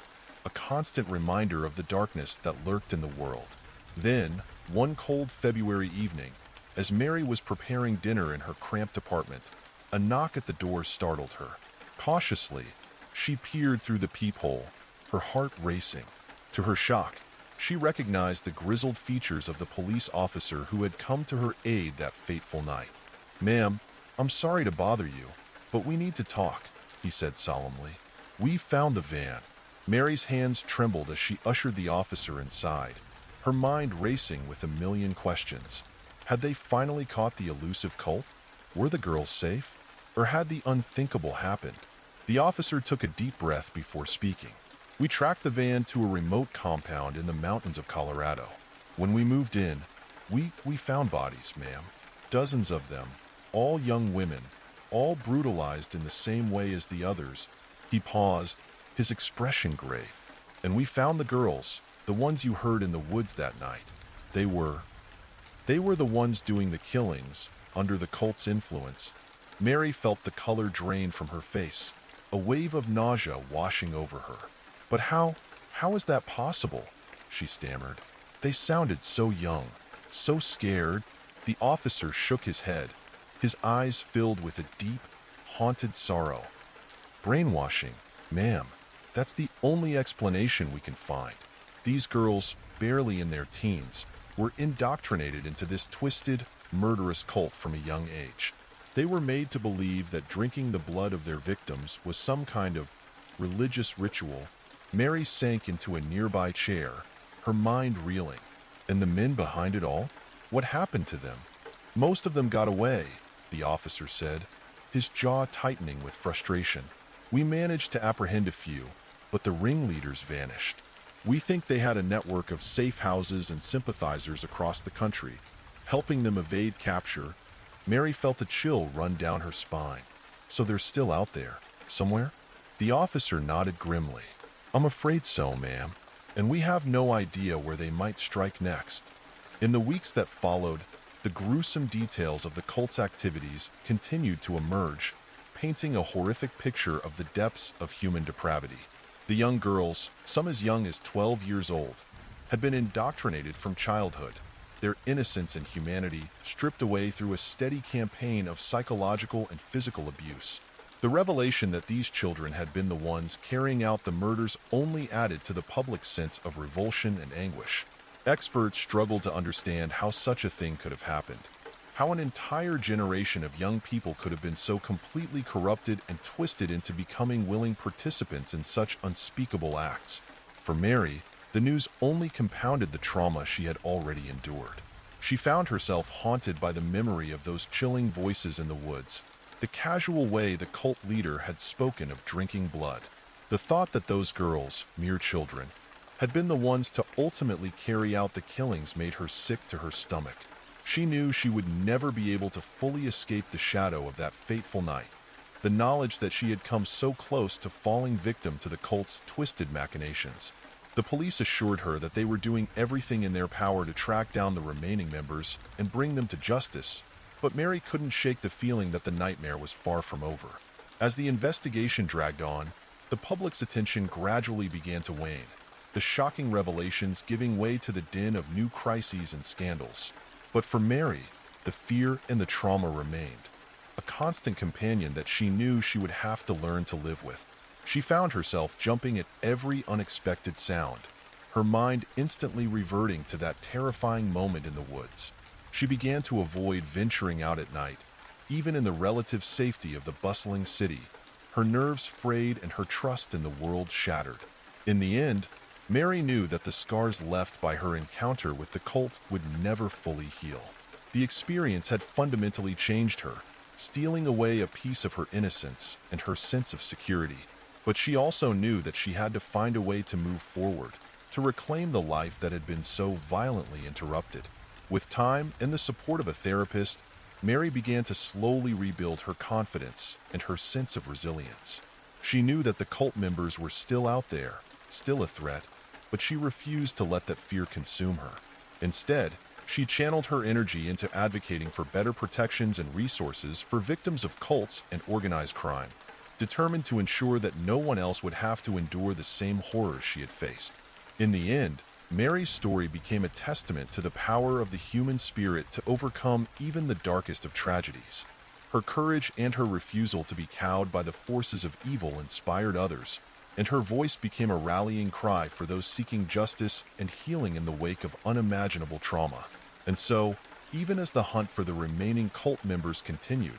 a constant reminder of the darkness that lurked in the world. Then, one cold February evening, as Mary was preparing dinner in her cramped apartment, a knock at the door startled her. Cautiously, she peered through the peephole, her heart racing. To her shock, she recognized the grizzled features of the police officer who had come to her aid that fateful night. "Ma'am, I'm sorry to bother you, but we need to talk," he said solemnly. "We found the van." Mary's hands trembled as she ushered the officer inside, her mind racing with a million questions. Had they finally caught the elusive cult? Were the girls safe? Or had the unthinkable happened? The officer took a deep breath before speaking. "We tracked the van to a remote compound in the mountains of Colorado. When we moved in, we found bodies, ma'am. Dozens of them, all young women, all brutalized in the same way as the others." He paused, his expression grave. "And we found the girls, the ones you heard in the woods that night. They were the ones doing the killings, under the cult's influence." Mary felt the color drain from her face, a wave of nausea washing over her. "But how is that possible?" she stammered. "They sounded so young, so scared." The officer shook his head, his eyes filled with a deep, haunted sorrow. "Brainwashing, ma'am. That's the only explanation we can find. These girls, barely in their teens, were indoctrinated into this twisted, murderous cult from a young age. They were made to believe that drinking the blood of their victims was some kind of religious ritual, Mary sank into a nearby chair, her mind reeling. And the men behind it all? What happened to them? Most of them got away, the officer said, his jaw tightening with frustration. We managed to apprehend a few, but the ringleaders vanished. We think they had a network of safe houses and sympathizers across the country, helping them evade capture. Mary felt a chill run down her spine. So they're still out there, somewhere? The officer nodded grimly. I'm afraid so, ma'am, and we have no idea where they might strike next. In the weeks that followed, the gruesome details of the cult's activities continued to emerge, painting a horrific picture of the depths of human depravity. The young girls, some as young as 12 years old, had been indoctrinated from childhood, their innocence and humanity stripped away through a steady campaign of psychological and physical abuse. The revelation that these children had been the ones carrying out the murders only added to the public's sense of revulsion and anguish. Experts struggled to understand how such a thing could have happened, how an entire generation of young people could have been so completely corrupted and twisted into becoming willing participants in such unspeakable acts. For Mary, the news only compounded the trauma she had already endured. She found herself haunted by the memory of those chilling voices in the woods, the casual way the cult leader had spoken of drinking blood, the thought that those girls, mere children, had been the ones to ultimately carry out the killings made her sick to her stomach. She knew she would never be able to fully escape the shadow of that fateful night. The knowledge that she had come so close to falling victim to the cult's twisted machinations. The police assured her that they were doing everything in their power to track down the remaining members and bring them to justice, but Mary couldn't shake the feeling that the nightmare was far from over. As the investigation dragged on, the public's attention gradually began to wane, the shocking revelations giving way to the din of new crises and scandals. But for Mary, the fear and the trauma remained, a constant companion that she knew she would have to learn to live with. She found herself jumping at every unexpected sound, her mind instantly reverting to that terrifying moment in the woods. She began to avoid venturing out at night, even in the relative safety of the bustling city, her nerves frayed and her trust in the world shattered. In the end, Mary knew that the scars left by her encounter with the cult would never fully heal. The experience had fundamentally changed her, stealing away a piece of her innocence and her sense of security. But she also knew that she had to find a way to move forward, to reclaim the life that had been so violently interrupted. With time and the support of a therapist, Mary began to slowly rebuild her confidence and her sense of resilience. She knew that the cult members were still out there, still a threat, but she refused to let that fear consume her. Instead, she channeled her energy into advocating for better protections and resources for victims of cults and organized crime, determined to ensure that no one else would have to endure the same horrors she had faced. In the end, Mary's story became a testament to the power of the human spirit to overcome even the darkest of tragedies. Her courage and her refusal to be cowed by the forces of evil inspired others, and her voice became a rallying cry for those seeking justice and healing in the wake of unimaginable trauma. And so, even as the hunt for the remaining cult members continued,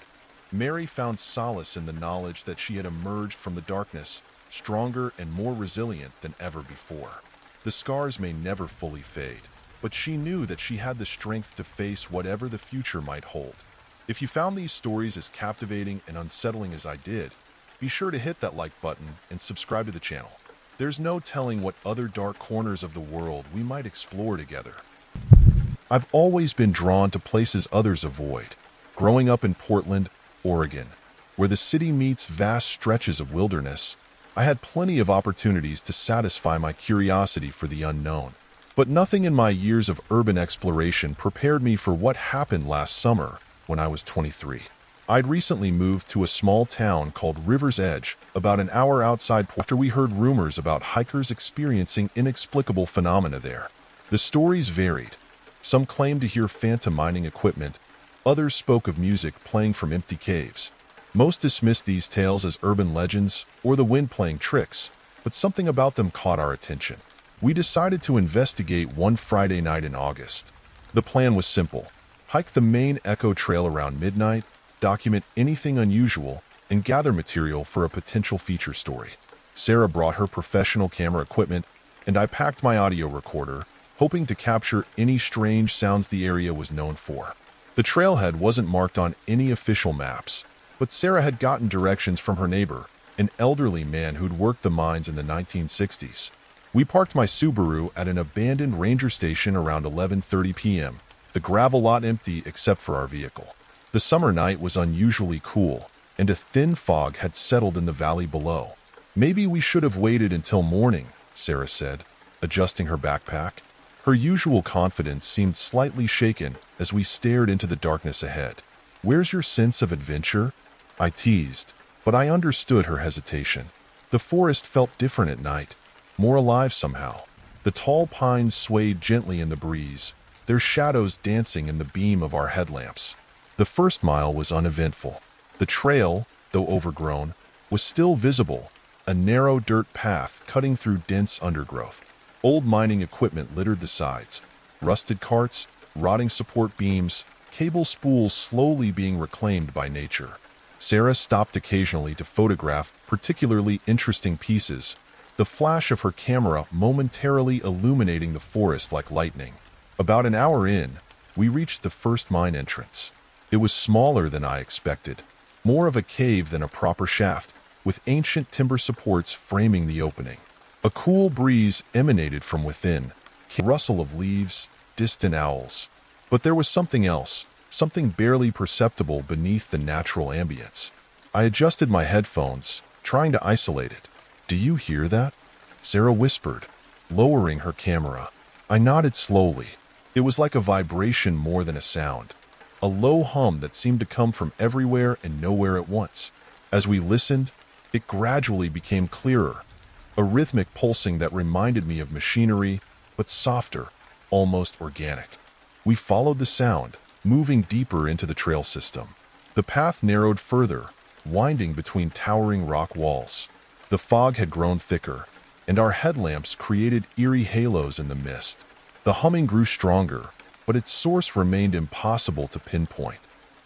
Mary found solace in the knowledge that she had emerged from the darkness, stronger and more resilient than ever before. The scars may never fully fade, but she knew that she had the strength to face whatever the future might hold. If you found these stories as captivating and unsettling as I did, be sure to hit that like button and subscribe to the channel. There's no telling what other dark corners of the world we might explore together. I've always been drawn to places others avoid. Growing up in Portland, Oregon, where the city meets vast stretches of wilderness, I had plenty of opportunities to satisfy my curiosity for the unknown. But nothing in my years of urban exploration prepared me for what happened last summer when I was 23. I'd recently moved to a small town called River's Edge, about an hour outside after we heard rumors about hikers experiencing inexplicable phenomena there. The stories varied. Some claimed to hear phantom mining equipment, others spoke of music playing from empty caves. Most dismissed these tales as urban legends or the wind playing tricks, but something about them caught our attention. We decided to investigate one Friday night in August. The plan was simple: hike the main Echo Trail around midnight, document anything unusual, and gather material for a potential feature story. Sarah brought her professional camera equipment, and I packed my audio recorder, hoping to capture any strange sounds the area was known for. The trailhead wasn't marked on any official maps, but Sarah had gotten directions from her neighbor, an elderly man who'd worked the mines in the 1960s. We parked my Subaru at an abandoned ranger station around 11:30 p.m., the gravel lot empty except for our vehicle. The summer night was unusually cool, and a thin fog had settled in the valley below. "Maybe we should have waited until morning," Sarah said, adjusting her backpack. Her usual confidence seemed slightly shaken as we stared into the darkness ahead. "Where's your sense of adventure?" I teased, but I understood her hesitation. The forest felt different at night, more alive somehow. The tall pines swayed gently in the breeze, their shadows dancing in the beam of our headlamps. The first mile was uneventful. The trail, though overgrown, was still visible, a narrow dirt path cutting through dense undergrowth. Old mining equipment littered the sides, rusted carts, rotting support beams, cable spools slowly being reclaimed by nature. Sarah stopped occasionally to photograph particularly interesting pieces, the flash of her camera momentarily illuminating the forest like lightning. About an hour in, we reached the first mine entrance. It was smaller than I expected, more of a cave than a proper shaft, with ancient timber supports framing the opening. A cool breeze emanated from within, a rustle of leaves, distant owls. But there was something else, something barely perceptible beneath the natural ambience. I adjusted my headphones, trying to isolate it. "Do you hear that?" Sarah whispered, lowering her camera. I nodded slowly. It was like a vibration more than a sound, a low hum that seemed to come from everywhere and nowhere at once. As we listened, it gradually became clearer, a rhythmic pulsing that reminded me of machinery, but softer, almost organic. We followed the sound, moving deeper into the trail system. The path narrowed further, winding between towering rock walls. The fog had grown thicker, and our headlamps created eerie halos in the mist. The humming grew stronger, but its source remained impossible to pinpoint.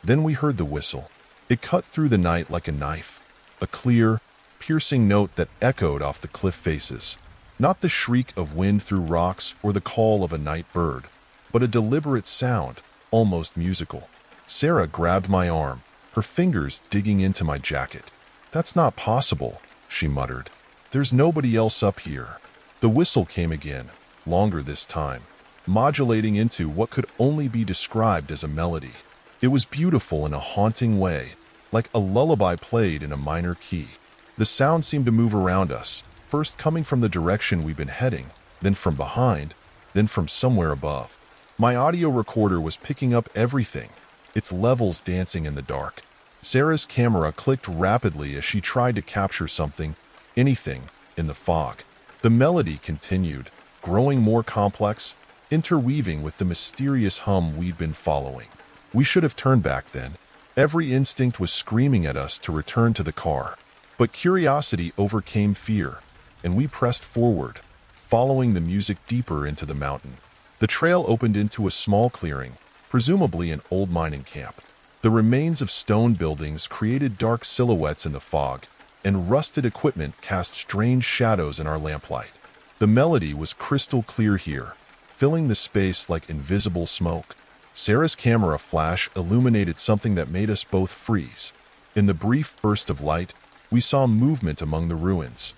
Then we heard the whistle. It cut through the night like a knife, a clear, piercing note that echoed off the cliff faces. Not the shriek of wind through rocks or the call of a night bird, but a deliberate sound, almost musical. Sarah grabbed my arm, her fingers digging into my jacket. "That's not possible," she muttered. "There's nobody else up here." The whistle came again, longer this time, modulating into what could only be described as a melody. It was beautiful in a haunting way, like a lullaby played in a minor key. The sound seemed to move around us, first coming from the direction we'd been heading, then from behind, then from somewhere above. My audio recorder was picking up everything, its levels dancing in the dark. Sarah's camera clicked rapidly as she tried to capture something, anything, in the fog. The melody continued, growing more complex, interweaving with the mysterious hum we'd been following. We should have turned back then. Every instinct was screaming at us to return to the car. But curiosity overcame fear, and we pressed forward, following the music deeper into the mountain. The trail opened into a small clearing, presumably an old mining camp. The remains of stone buildings created dark silhouettes in the fog, and rusted equipment cast strange shadows in our lamplight. The melody was crystal clear here, filling the space like invisible smoke. Sarah's camera flash illuminated something that made us both freeze. In the brief burst of light, we saw movement among the ruins.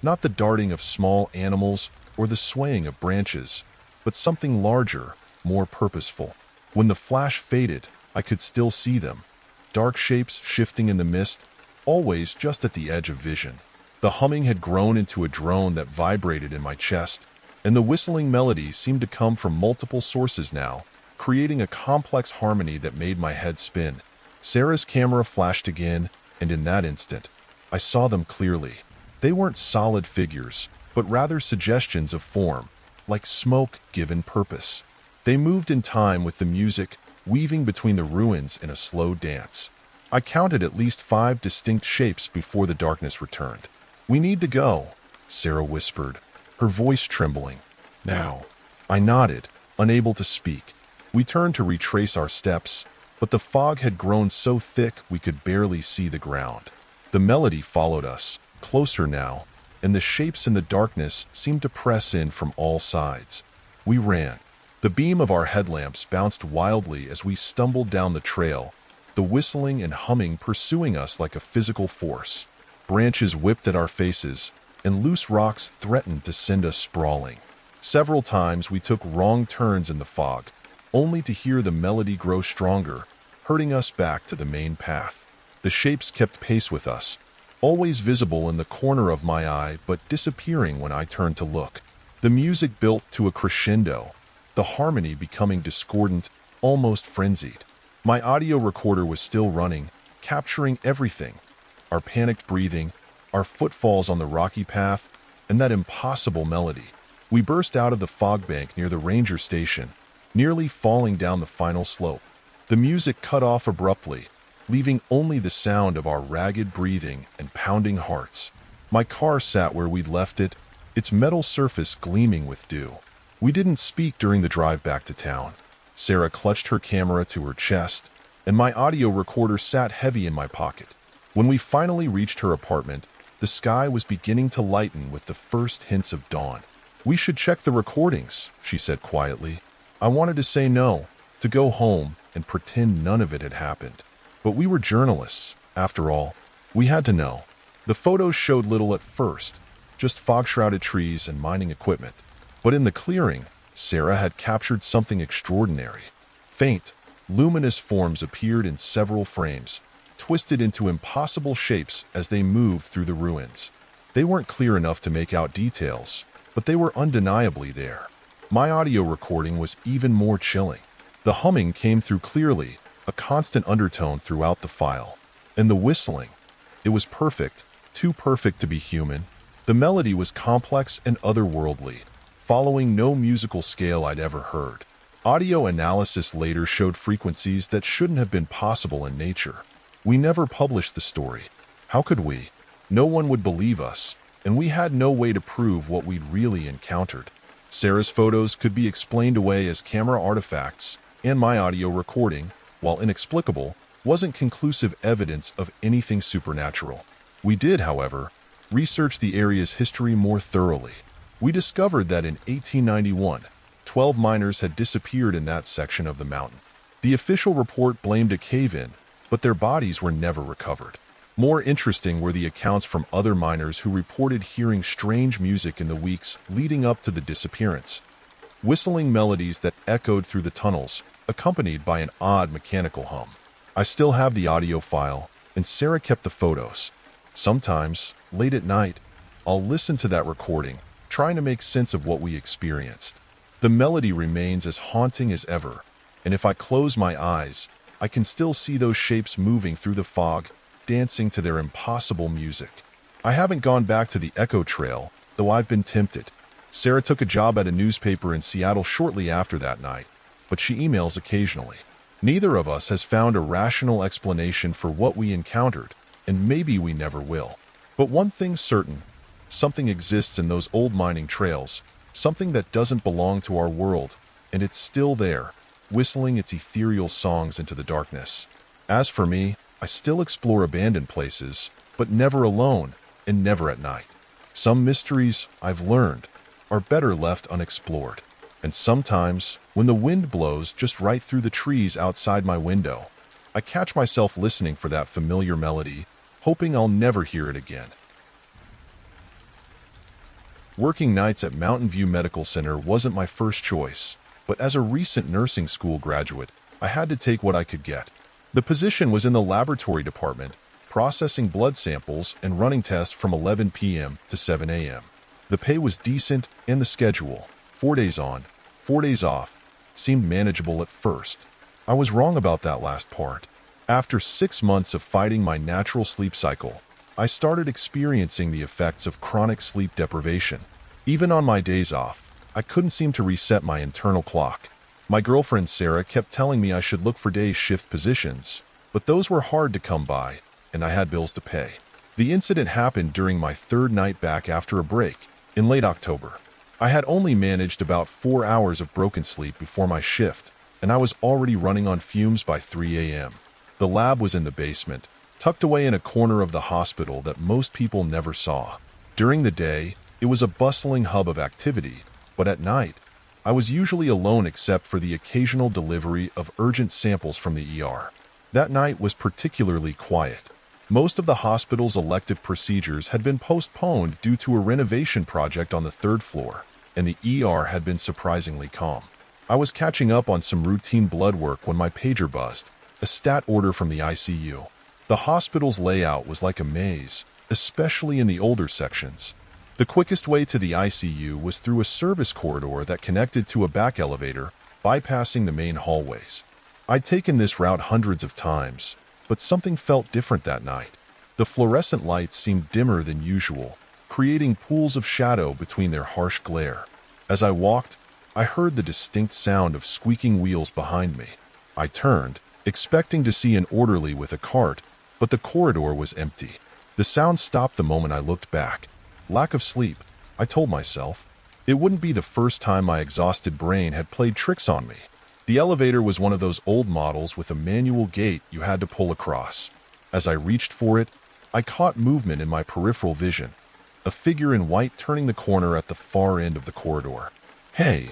Not the darting of small animals or the swaying of branches, but something larger, more purposeful. When the flash faded, I could still see them, dark shapes shifting in the mist, always just at the edge of vision. The humming had grown into a drone that vibrated in my chest, and the whistling melody seemed to come from multiple sources now, creating a complex harmony that made my head spin. Sarah's camera flashed again, and in that instant, I saw them clearly. They weren't solid figures, but rather suggestions of form, like smoke given purpose. They moved in time with the music, weaving between the ruins in a slow dance. I counted at least 5 distinct shapes before the darkness returned. "We need to go," Sarah whispered, her voice trembling. "Now." I nodded, unable to speak. We turned to retrace our steps, but the fog had grown so thick we could barely see the ground. The melody followed us, closer now, and the shapes in the darkness seemed to press in from all sides. We ran. The beam of our headlamps bounced wildly as we stumbled down the trail, the whistling and humming pursuing us like a physical force. Branches whipped at our faces, and loose rocks threatened to send us sprawling. Several times we took wrong turns in the fog, only to hear the melody grow stronger, herding us back to the main path. The shapes kept pace with us, always visible in the corner of my eye but disappearing when I turned to look. The music built to a crescendo, the harmony becoming discordant, almost frenzied. My audio recorder was still running, capturing everything: our panicked breathing, our footfalls on the rocky path, and that impossible melody. We burst out of the fog bank near the ranger station, nearly falling down the final slope. The music cut off abruptly, leaving only the sound of our ragged breathing and pounding hearts. My car sat where we'd left it, its metal surface gleaming with dew. We didn't speak during the drive back to town. Sarah clutched her camera to her chest, and my audio recorder sat heavy in my pocket. When we finally reached her apartment, the sky was beginning to lighten with the first hints of dawn. "We should check the recordings," she said quietly. I wanted to say no, to go home and pretend none of it had happened. But we were journalists, after all. We had to know. The photos showed little at first, just fog-shrouded trees and mining equipment. But in the clearing, Sarah had captured something extraordinary. Faint, luminous forms appeared in several frames, twisted into impossible shapes as they moved through the ruins. They weren't clear enough to make out details, but they were undeniably there. My audio recording was even more chilling. The humming came through clearly, a constant undertone throughout the file. And the whistling. It was perfect, too perfect to be human. The melody was complex and otherworldly, following no musical scale I'd ever heard. Audio analysis later showed frequencies that shouldn't have been possible in nature. We never published the story. How could we? No one would believe us, and we had no way to prove what we'd really encountered. Sarah's photos could be explained away as camera artifacts, and my audio recording, while inexplicable, wasn't conclusive evidence of anything supernatural. We did, however, research the area's history more thoroughly. We discovered that in 1891, 12 miners had disappeared in that section of the mountain. The official report blamed a cave-in, but their bodies were never recovered. More interesting were the accounts from other miners who reported hearing strange music in the weeks leading up to the disappearance. Whistling melodies that echoed through the tunnels, accompanied by an odd mechanical hum. I still have the audio file, and Sarah kept the photos. Sometimes, late at night, I'll listen to that recording, trying to make sense of what we experienced. The melody remains as haunting as ever, and if I close my eyes, I can still see those shapes moving through the fog, dancing to their impossible music. I haven't gone back to the Echo Trail, though I've been tempted. Sarah took a job at a newspaper in Seattle shortly after that night, but she emails occasionally. Neither of us has found a rational explanation for what we encountered, and maybe we never will. But one thing's certain, something exists in those old mining trails, something that doesn't belong to our world, and it's still there, whistling its ethereal songs into the darkness. As for me, I still explore abandoned places, but never alone and never at night. Some mysteries, I've learned, are better left unexplored. And sometimes, when the wind blows just right through the trees outside my window, I catch myself listening for that familiar melody, hoping I'll never hear it again. Working nights at Mountain View Medical Center wasn't my first choice, but as a recent nursing school graduate, I had to take what I could get. The position was in the laboratory department, processing blood samples and running tests from 11 p.m. to 7 a.m. The pay was decent, and the schedule, 4 days on, 4 days off, seemed manageable at first. I was wrong about that last part. After 6 months of fighting my natural sleep cycle, I started experiencing the effects of chronic sleep deprivation. Even on my days off, I couldn't seem to reset my internal clock. My girlfriend Sarah kept telling me I should look for day shift positions, but those were hard to come by, and I had bills to pay. The incident happened during my third night back after a break, in late October. I had only managed about 4 hours of broken sleep before my shift, and I was already running on fumes by 3 a.m. The lab was in the basement, tucked away in a corner of the hospital that most people never saw. During the day, it was a bustling hub of activity, but at night, I was usually alone except for the occasional delivery of urgent samples from the ER. That night was particularly quiet. Most of the hospital's elective procedures had been postponed due to a renovation project on the third floor, and the ER had been surprisingly calm. I was catching up on some routine blood work when my pager buzzed, a stat order from the ICU. The hospital's layout was like a maze, especially in the older sections. The quickest way to the ICU was through a service corridor that connected to a back elevator, bypassing the main hallways. I'd taken this route hundreds of times, but something felt different that night. The fluorescent lights seemed dimmer than usual, creating pools of shadow between their harsh glare. As I walked, I heard the distinct sound of squeaking wheels behind me. I turned, expecting to see an orderly with a cart, but the corridor was empty. The sound stopped the moment I looked back. Lack of sleep, I told myself. It wouldn't be the first time my exhausted brain had played tricks on me. The elevator was one of those old models with a manual gate you had to pull across. As I reached for it, I caught movement in my peripheral vision. A figure in white turning the corner at the far end of the corridor. "Hey,"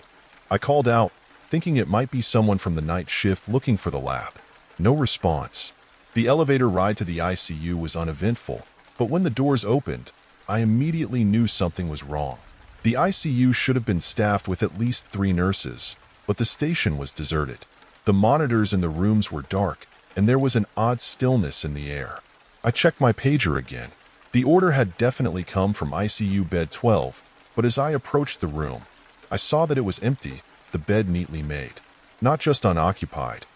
I called out, thinking it might be someone from the night shift looking for the lab. No response. The elevator ride to the ICU was uneventful, but when the doors opened, I immediately knew something was wrong. The ICU should have been staffed with at least 3 nurses, but the station was deserted. The monitors in the rooms were dark, and there was an odd stillness in the air. I checked my pager again. The order had definitely come from ICU bed 12, but as I approached the room, I saw that it was empty, the bed neatly made. Not just unoccupied.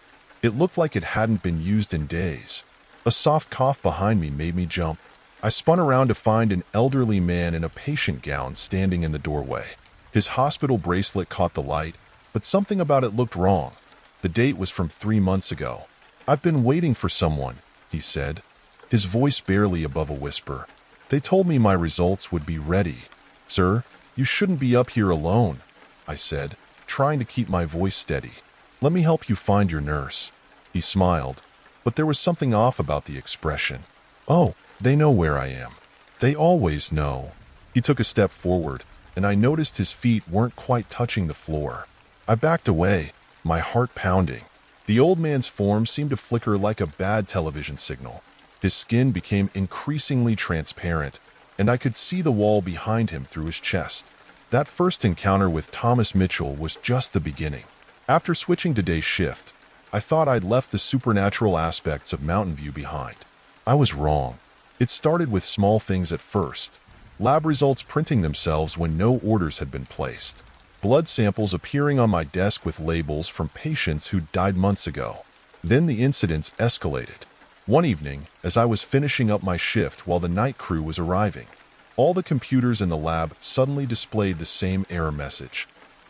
It looked like it hadn't been used in days. A soft cough behind me made me jump. I spun around to find an elderly man in a patient gown standing in the doorway. His hospital bracelet caught the light, but something about it looked wrong. The date was from 3 months ago. "I've been waiting for someone," he said, his voice barely above a whisper. "They told me my results would be ready." "Sir, you shouldn't be up here alone," I said, trying to keep my voice steady. "Let me help you find your nurse." He smiled, but there was something off about the expression. "Oh, they know where I am. They always know." He took a step forward, and I noticed his feet weren't quite touching the floor. I backed away, my heart pounding. The old man's form seemed to flicker like a bad television signal. His skin became increasingly transparent, and I could see the wall behind him through his chest. That first encounter with Thomas Mitchell was just the beginning. After switching to day shift, I thought I'd left the supernatural aspects of Mountain View behind. I was wrong. It started with small things at first. Lab results printing themselves when no orders had been placed. Blood samples appearing on my desk with labels from patients who died months ago. Then the incidents escalated. One evening, as I was finishing up my shift while the night crew was arriving, all the computers in the lab suddenly displayed the same error message.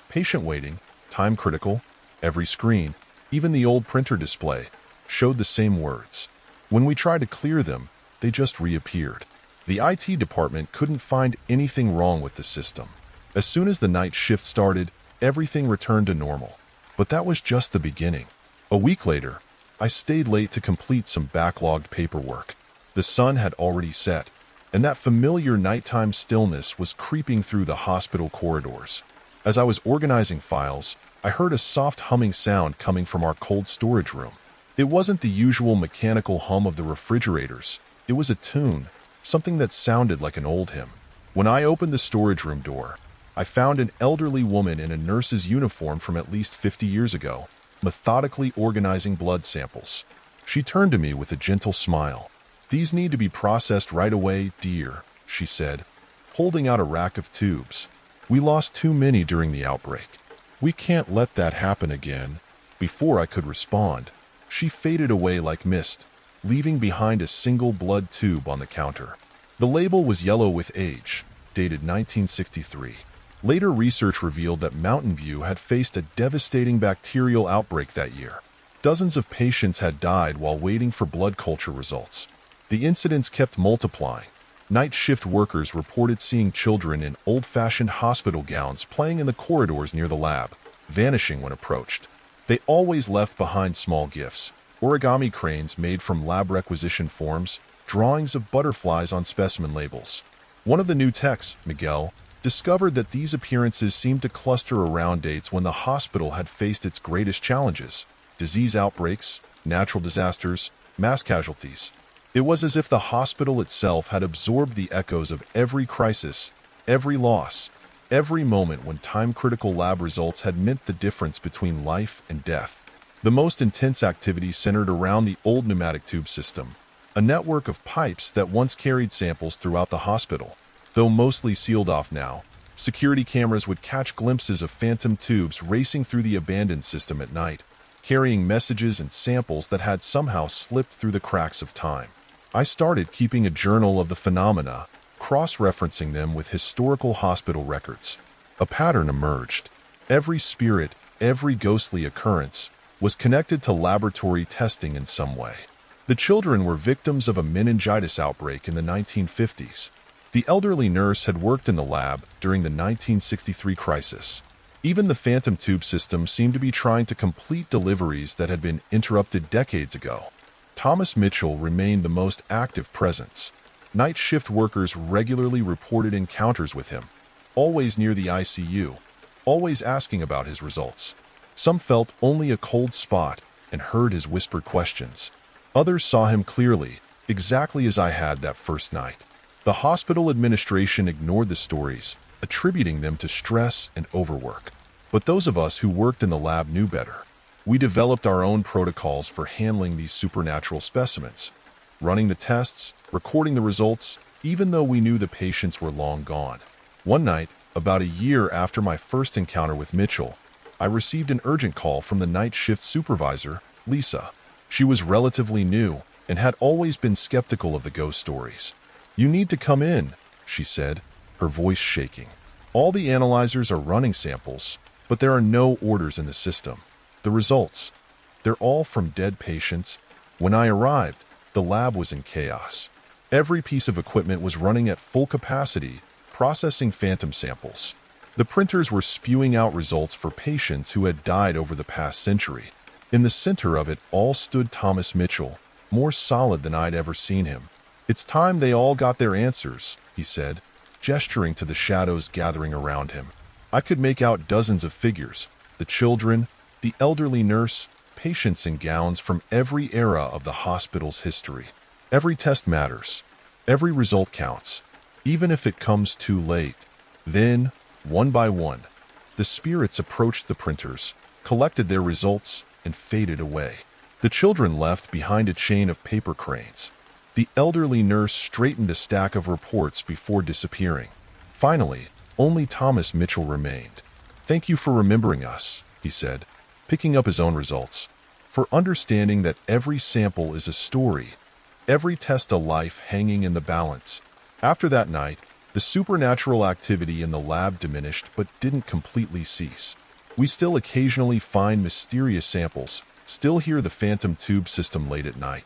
Patient waiting, time critical. Every screen, even the old printer display, showed the same words. When we tried to clear them, they just reappeared. The IT department couldn't find anything wrong with the system. As soon as the night shift started, everything returned to normal. But that was just the beginning. A week later, I stayed late to complete some backlogged paperwork. The sun had already set, and that familiar nighttime stillness was creeping through the hospital corridors. As I was organizing files, I heard a soft humming sound coming from our cold storage room. It wasn't the usual mechanical hum of the refrigerators. It was a tune, something that sounded like an old hymn. When I opened the storage room door, I found an elderly woman in a nurse's uniform from at least 50 years ago, methodically organizing blood samples. She turned to me with a gentle smile. "These need to be processed right away, dear," she said, holding out a rack of tubes. "We lost too many during the outbreak. We can't let that happen again." Before I could respond, she faded away like mist, leaving behind a single blood tube on the counter. The label was yellow with age, dated 1963. Later research revealed that Mountain View had faced a devastating bacterial outbreak that year. Dozens of patients had died while waiting for blood culture results. The incidents kept multiplying. Night shift workers reported seeing children in old-fashioned hospital gowns playing in the corridors near the lab, vanishing when approached. They always left behind small gifts, origami cranes made from lab requisition forms, drawings of butterflies on specimen labels. One of the new techs, Miguel, discovered that these appearances seemed to cluster around dates when the hospital had faced its greatest challenges: disease outbreaks, natural disasters, mass casualties. It was as if the hospital itself had absorbed the echoes of every crisis, every loss, every moment when time-critical lab results had meant the difference between life and death. The most intense activity centered around the old pneumatic tube system, a network of pipes that once carried samples throughout the hospital. Though mostly sealed off now, security cameras would catch glimpses of phantom tubes racing through the abandoned system at night, carrying messages and samples that had somehow slipped through the cracks of time. I started keeping a journal of the phenomena, cross-referencing them with historical hospital records. A pattern emerged. Every spirit, every ghostly occurrence, was connected to laboratory testing in some way. The children were victims of a meningitis outbreak in the 1950s. The elderly nurse had worked in the lab during the 1963 crisis. Even the phantom tube system seemed to be trying to complete deliveries that had been interrupted decades ago. Thomas Mitchell remained the most active presence. Night shift workers regularly reported encounters with him, always near the ICU, always asking about his results. Some felt only a cold spot and heard his whispered questions. Others saw him clearly, exactly as I had that first night. The hospital administration ignored the stories, attributing them to stress and overwork. But those of us who worked in the lab knew better. We developed our own protocols for handling these supernatural specimens, running the tests, recording the results, even though we knew the patients were long gone. One night, about a year after my first encounter with Mitchell, I received an urgent call from the night shift supervisor, Lisa. She was relatively new and had always been skeptical of the ghost stories. "You need to come in," she said, her voice shaking. "All the analyzers are running samples, but there are no orders in the system. The results, they're all from dead patients." When I arrived, the lab was in chaos. Every piece of equipment was running at full capacity, processing phantom samples. The printers were spewing out results for patients who had died over the past century. In the center of it all stood Thomas Mitchell, more solid than I'd ever seen him. "It's time they all got their answers," he said, gesturing to the shadows gathering around him. I could make out dozens of figures: the children, the elderly nurse, patients in gowns from every era of the hospital's history. Every test matters. Every result counts, even if it comes too late. Then, one by one, the spirits approached the printers, collected their results, and faded away. The children left behind a chain of paper cranes. The elderly nurse straightened a stack of reports before disappearing. Finally, only Thomas Mitchell remained. "Thank you for remembering us," he said, picking up his own results. "For understanding that every sample is a story, every test a life hanging in the balance." After that night, the supernatural activity in the lab diminished but didn't completely cease. We still occasionally find mysterious samples, still hear the phantom tube system late at night.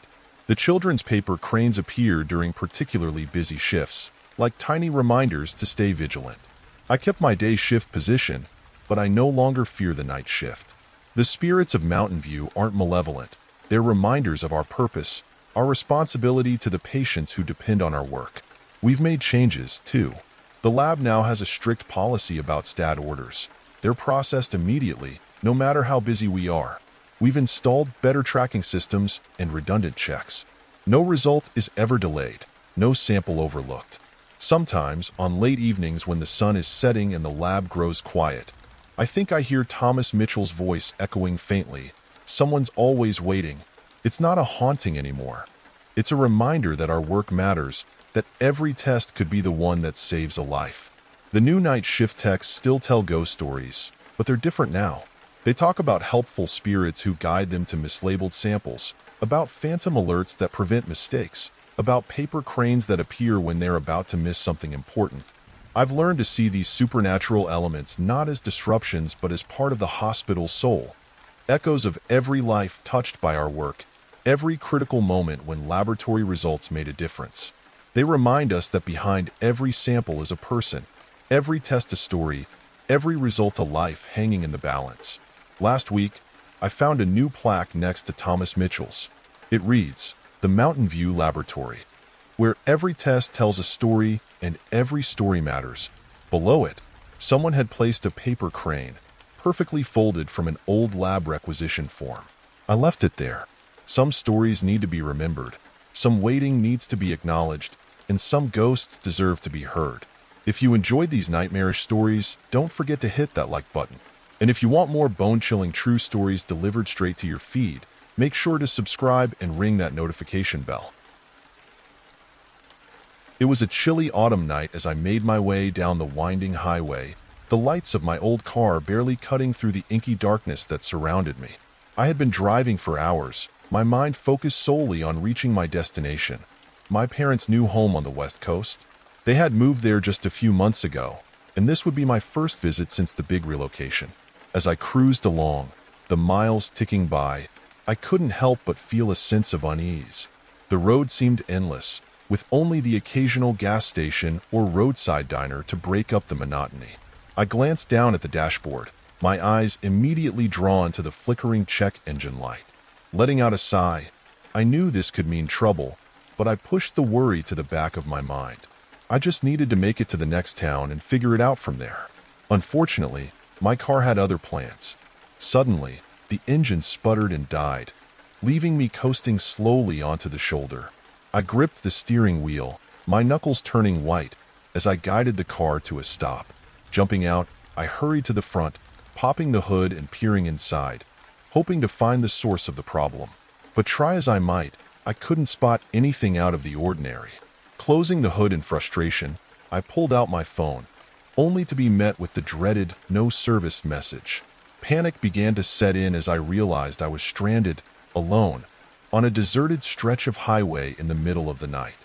The children's paper cranes appear during particularly busy shifts, like tiny reminders to stay vigilant. I kept my day shift position, but I no longer fear the night shift. The spirits of Mountain View aren't malevolent. They're reminders of our purpose, our responsibility to the patients who depend on our work. We've made changes, too. The lab now has a strict policy about stat orders. They're processed immediately, no matter how busy we are. We've installed better tracking systems and redundant checks. No result is ever delayed, no sample overlooked. Sometimes, on late evenings when the sun is setting and the lab grows quiet, I think I hear Thomas Mitchell's voice echoing faintly. "Someone's always waiting." It's not a haunting anymore. It's a reminder that our work matters, that every test could be the one that saves a life. The new night shift techs still tell ghost stories, but they're different now. They talk about helpful spirits who guide them to mislabeled samples, about phantom alerts that prevent mistakes, about paper cranes that appear when they're about to miss something important. I've learned to see these supernatural elements not as disruptions but as part of the hospital's soul, echoes of every life touched by our work, every critical moment when laboratory results made a difference. They remind us that behind every sample is a person, every test a story, every result a life hanging in the balance. Last week, I found a new plaque next to Thomas Mitchell's. It reads, "The Mountain View Laboratory." where every test tells a story and every story matters. Below it, someone had placed a paper crane, perfectly folded from an old lab requisition form. I left it there. Some stories need to be remembered, some waiting needs to be acknowledged, and some ghosts deserve to be heard. If you enjoyed these nightmarish stories, don't forget to hit that like button. And if you want more bone-chilling true stories delivered straight to your feed, make sure to subscribe and ring that notification bell. It was a chilly autumn night as I made my way down the winding highway, the lights of my old car barely cutting through the inky darkness that surrounded me. I had been driving for hours, my mind focused solely on reaching my destination, my parents' new home on the West Coast. They had moved there just a few months ago, and this would be my first visit since the big relocation. As I cruised along, the miles ticking by, I couldn't help but feel a sense of unease. The road seemed endless, with only the occasional gas station or roadside diner to break up the monotony. I glanced down at the dashboard, my eyes immediately drawn to the flickering check engine light. Letting out a sigh, I knew this could mean trouble, but I pushed the worry to the back of my mind. I just needed to make it to the next town and figure it out from there. Unfortunately, my car had other plans. Suddenly, the engine sputtered and died, leaving me coasting slowly onto the shoulder. I gripped the steering wheel, my knuckles turning white, as I guided the car to a stop. Jumping out, I hurried to the front, popping the hood and peering inside, hoping to find the source of the problem. But try as I might, I couldn't spot anything out of the ordinary. Closing the hood in frustration, I pulled out my phone, only to be met with the dreaded "no service" message. Panic began to set in as I realized I was stranded, alone, on a deserted stretch of highway in the middle of the night.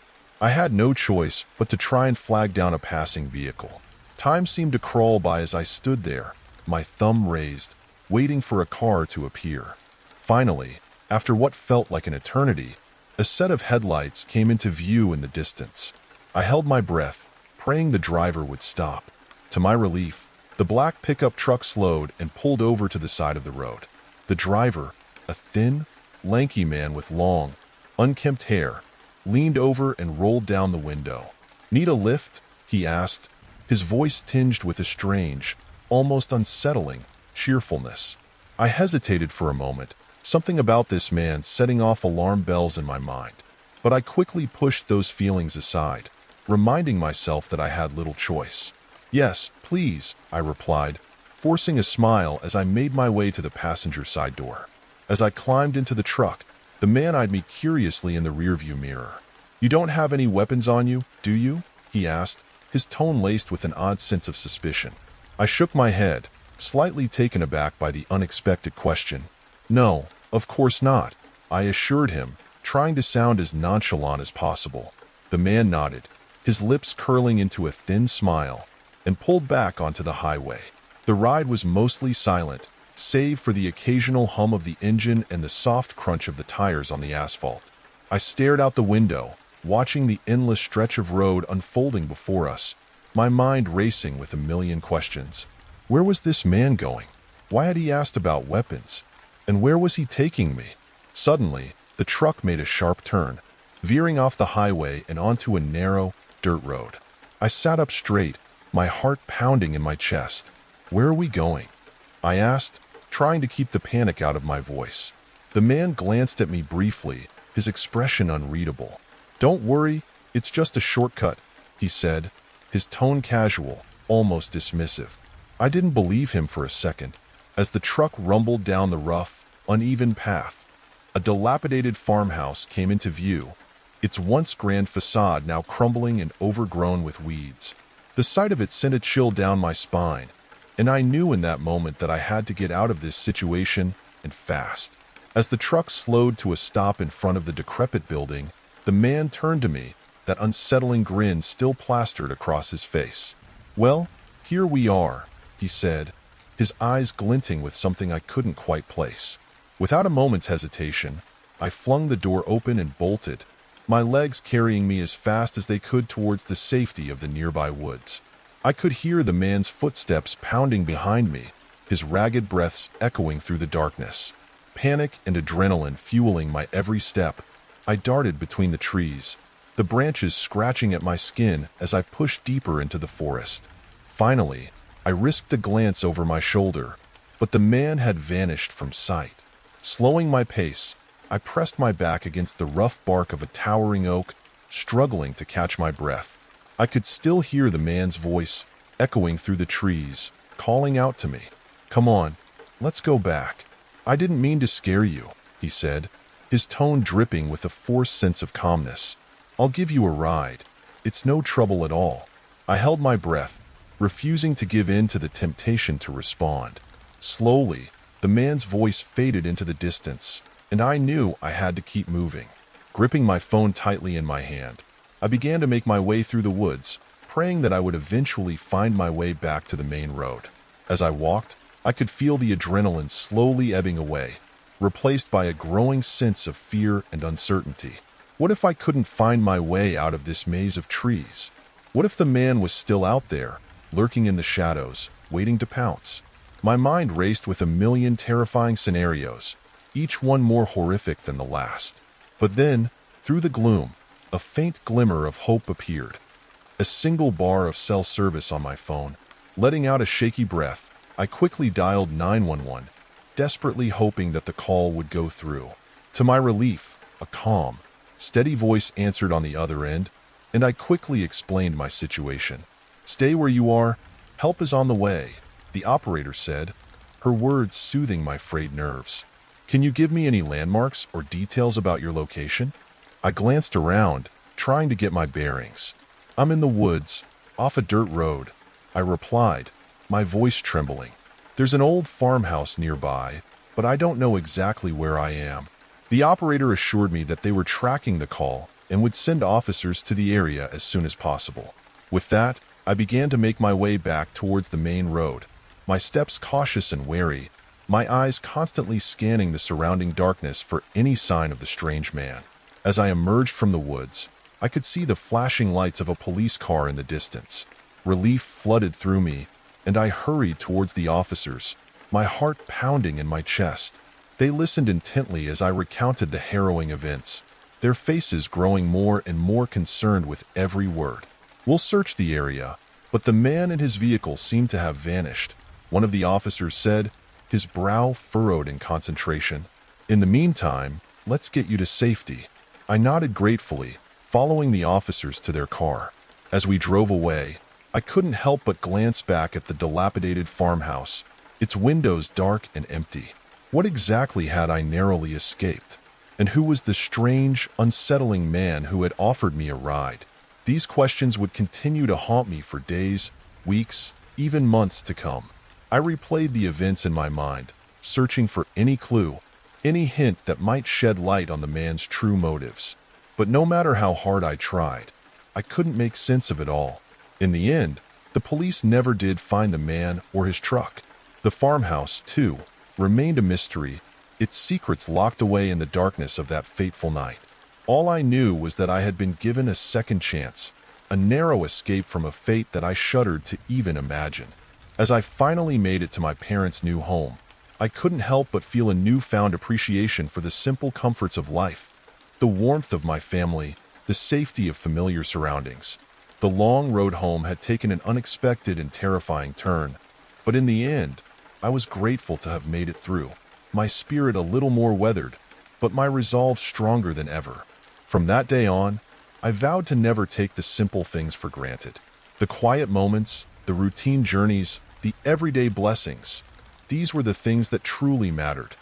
I had no choice but to try and flag down a passing vehicle. Time seemed to crawl by as I stood there, my thumb raised, waiting for a car to appear. Finally, after what felt like an eternity, a set of headlights came into view in the distance. I held my breath, praying the driver would stop. To my relief, the black pickup truck slowed and pulled over to the side of the road. The driver, a thin, lanky man with long, unkempt hair, leaned over and rolled down the window. "Need a lift?" he asked, his voice tinged with a strange, almost unsettling, cheerfulness. I hesitated for a moment, something about this man setting off alarm bells in my mind. But I quickly pushed those feelings aside, reminding myself that I had little choice. "Yes, please," I replied, forcing a smile as I made my way to the passenger side door. As I climbed into the truck, the man eyed me curiously in the rearview mirror. "You don't have any weapons on you, do you?" he asked, his tone laced with an odd sense of suspicion. I shook my head, slightly taken aback by the unexpected question. "No, of course not," I assured him, trying to sound as nonchalant as possible. The man nodded, his lips curling into a thin smile, and pulled back onto the highway. The ride was mostly silent, save for the occasional hum of the engine and the soft crunch of the tires on the asphalt. I stared out the window, watching the endless stretch of road unfolding before us, my mind racing with a million questions. Where was this man going? Why had he asked about weapons? And where was he taking me? Suddenly, the truck made a sharp turn, veering off the highway and onto a narrow, dirt road. I sat up straight, my heart pounding in my chest. "Where are we going?" I asked, trying to keep the panic out of my voice. The man glanced at me briefly, his expression unreadable. "Don't worry, it's just a shortcut," he said, his tone casual, almost dismissive. I didn't believe him for a second, as the truck rumbled down the rough, uneven path. A dilapidated farmhouse came into view, its once grand facade now crumbling and overgrown with weeds. The sight of it sent a chill down my spine, and I knew in that moment that I had to get out of this situation, and fast. As the truck slowed to a stop in front of the decrepit building, the man turned to me, that unsettling grin still plastered across his face. "Well, here we are," he said, his eyes glinting with something I couldn't quite place. Without a moment's hesitation, I flung the door open and bolted, my legs carrying me as fast as they could towards the safety of the nearby woods. I could hear the man's footsteps pounding behind me, his ragged breaths echoing through the darkness. Panic and adrenaline fueling my every step, I darted between the trees, the branches scratching at my skin as I pushed deeper into the forest. Finally, I risked a glance over my shoulder, but the man had vanished from sight. Slowing my pace, I pressed my back against the rough bark of a towering oak, struggling to catch my breath. I could still hear the man's voice echoing through the trees, calling out to me. "Come on, let's go back." "I didn't mean to scare you," he said, his tone dripping with a forced sense of calmness. "I'll give you a ride. It's no trouble at all." I held my breath, refusing to give in to the temptation to respond. Slowly, the man's voice faded into the distance, and I knew I had to keep moving. Gripping my phone tightly in my hand, I began to make my way through the woods, praying that I would eventually find my way back to the main road. As I walked, I could feel the adrenaline slowly ebbing away, replaced by a growing sense of fear and uncertainty. What if I couldn't find my way out of this maze of trees? What if the man was still out there, lurking in the shadows, waiting to pounce? My mind raced with a million terrifying scenarios, each one more horrific than the last. But then, through the gloom, a faint glimmer of hope appeared. A single bar of cell service on my phone. Letting out a shaky breath, I quickly dialed 911, desperately hoping that the call would go through. To my relief, a calm, steady voice answered on the other end, and I quickly explained my situation. "Stay where you are. Help is on the way," the operator said, her words soothing my frayed nerves. "Can you give me any landmarks or details about your location?" I glanced around, trying to get my bearings. "I'm in the woods, off a dirt road," I replied, my voice trembling. "There's an old farmhouse nearby, but I don't know exactly where I am." The operator assured me that they were tracking the call and would send officers to the area as soon as possible. With that, I began to make my way back towards the main road, my steps cautious and wary, my eyes constantly scanning the surrounding darkness for any sign of the strange man. As I emerged from the woods, I could see the flashing lights of a police car in the distance. Relief flooded through me, and I hurried towards the officers, my heart pounding in my chest. They listened intently as I recounted the harrowing events, their faces growing more and more concerned with every word. "We'll search the area, but the man and his vehicle seem to have vanished," one of the officers said, his brow furrowed in concentration. "In the meantime, let's get you to safety." I nodded gratefully, following the officers to their car. As we drove away, I couldn't help but glance back at the dilapidated farmhouse, its windows dark and empty. What exactly had I narrowly escaped? And who was the strange, unsettling man who had offered me a ride? These questions would continue to haunt me for days, weeks, even months to come. I replayed the events in my mind, searching for any clue, any hint that might shed light on the man's true motives. But no matter how hard I tried, I couldn't make sense of it all. In the end, the police never did find the man or his truck. The farmhouse, too, remained a mystery, its secrets locked away in the darkness of that fateful night. All I knew was that I had been given a second chance, a narrow escape from a fate that I shuddered to even imagine. As I finally made it to my parents' new home, I couldn't help but feel a newfound appreciation for the simple comforts of life, the warmth of my family, the safety of familiar surroundings. The long road home had taken an unexpected and terrifying turn, but in the end, I was grateful to have made it through, my spirit a little more weathered, but my resolve stronger than ever. From that day on, I vowed to never take the simple things for granted. The quiet moments, the routine journeys, the everyday blessings. These were the things that truly mattered,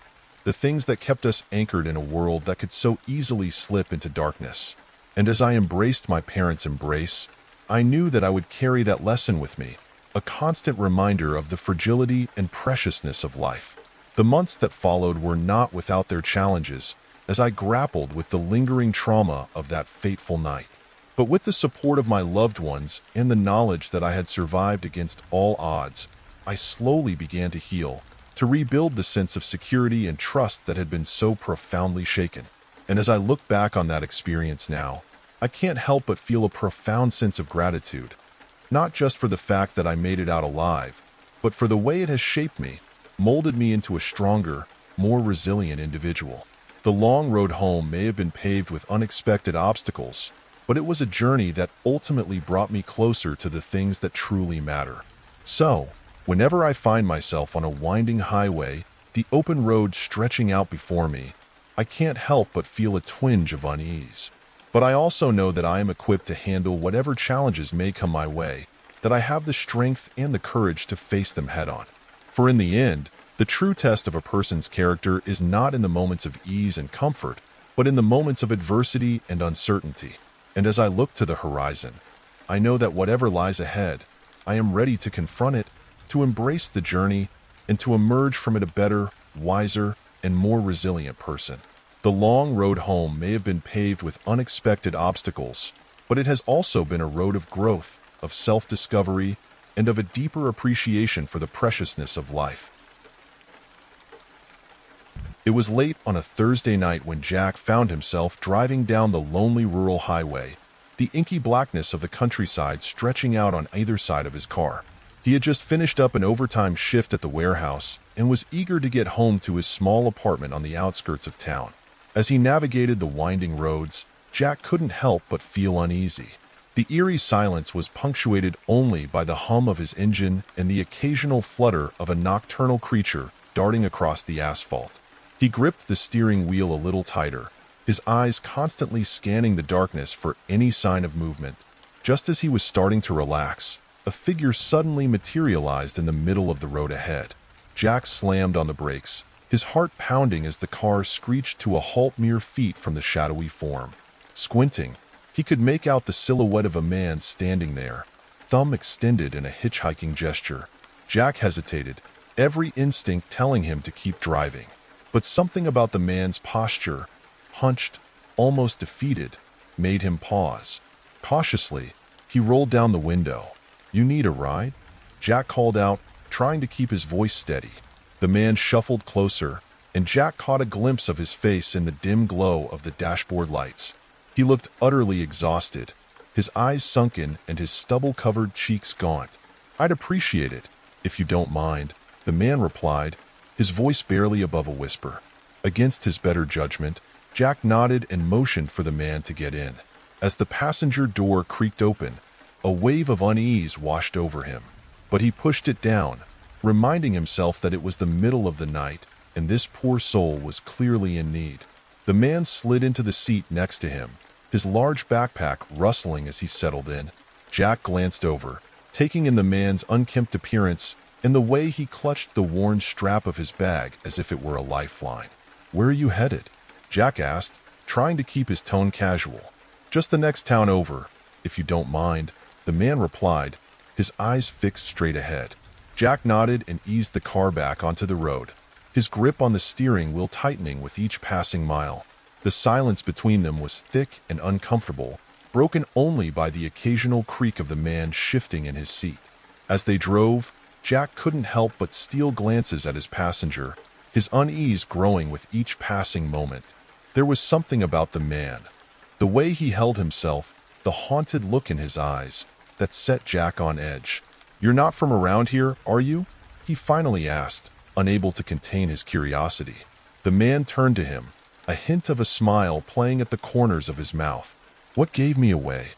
the things that kept us anchored in a world that could so easily slip into darkness. And as I embraced my parents' embrace, I knew that I would carry that lesson with me, a constant reminder of the fragility and preciousness of life. The months that followed were not without their challenges, as I grappled with the lingering trauma of that fateful night. But with the support of my loved ones and the knowledge that I had survived against all odds, I slowly began to heal, to rebuild the sense of security and trust that had been so profoundly shaken. And as I look back on that experience now, I can't help but feel a profound sense of gratitude, not just for the fact that I made it out alive, but for the way it has shaped me, molded me into a stronger, more resilient individual. The long road home may have been paved with unexpected obstacles, but it was a journey that ultimately brought me closer to the things that truly matter. So, whenever I find myself on a winding highway, the open road stretching out before me, I can't help but feel a twinge of unease. But I also know that I am equipped to handle whatever challenges may come my way, that I have the strength and the courage to face them head-on. For in the end, the true test of a person's character is not in the moments of ease and comfort, but in the moments of adversity and uncertainty. And as I look to the horizon, I know that whatever lies ahead, I am ready to confront it, to embrace the journey, and to emerge from it a better, wiser, and more resilient person. The long road home may have been paved with unexpected obstacles, but it has also been a road of growth, of self-discovery, and of a deeper appreciation for the preciousness of life. It was late on a Thursday night when Jack found himself driving down the lonely rural highway, the inky blackness of the countryside stretching out on either side of his car. He had just finished up an overtime shift at the warehouse and was eager to get home to his small apartment on the outskirts of town. As he navigated the winding roads, Jack couldn't help but feel uneasy. The eerie silence was punctuated only by the hum of his engine and the occasional flutter of a nocturnal creature darting across the asphalt. He gripped the steering wheel a little tighter, his eyes constantly scanning the darkness for any sign of movement. Just as he was starting to relax, a figure suddenly materialized in the middle of the road ahead. Jack slammed on the brakes, his heart pounding as the car screeched to a halt mere feet from the shadowy form. Squinting, he could make out the silhouette of a man standing there, thumb extended in a hitchhiking gesture. Jack hesitated, every instinct telling him to keep driving. But something about the man's posture, hunched, almost defeated, made him pause. Cautiously, he rolled down the window. "You need a ride?" Jack called out, trying to keep his voice steady. The man shuffled closer, and Jack caught a glimpse of his face in the dim glow of the dashboard lights. He looked utterly exhausted, his eyes sunken and his stubble-covered cheeks gaunt. "I'd appreciate it, if you don't mind," the man replied, his voice barely above a whisper. Against his better judgment, Jack nodded and motioned for the man to get in. As the passenger door creaked open, a wave of unease washed over him. But he pushed it down, reminding himself that it was the middle of the night, and this poor soul was clearly in need. The man slid into the seat next to him, his large backpack rustling as he settled in. Jack glanced over, taking in the man's unkempt appearance and the way he clutched the worn strap of his bag as if it were a lifeline. "Where are you headed?" Jack asked, trying to keep his tone casual. "Just the next town over, if you don't mind," the man replied, his eyes fixed straight ahead. Jack nodded and eased the car back onto the road, his grip on the steering wheel tightening with each passing mile. The silence between them was thick and uncomfortable, broken only by the occasional creak of the man shifting in his seat. As they drove, Jack couldn't help but steal glances at his passenger, his unease growing with each passing moment. There was something about the man, the way he held himself, the haunted look in his eyes, that set Jack on edge. "You're not from around here, are you?" he finally asked, unable to contain his curiosity. The man turned to him, a hint of a smile playing at the corners of his mouth. "What gave me away?"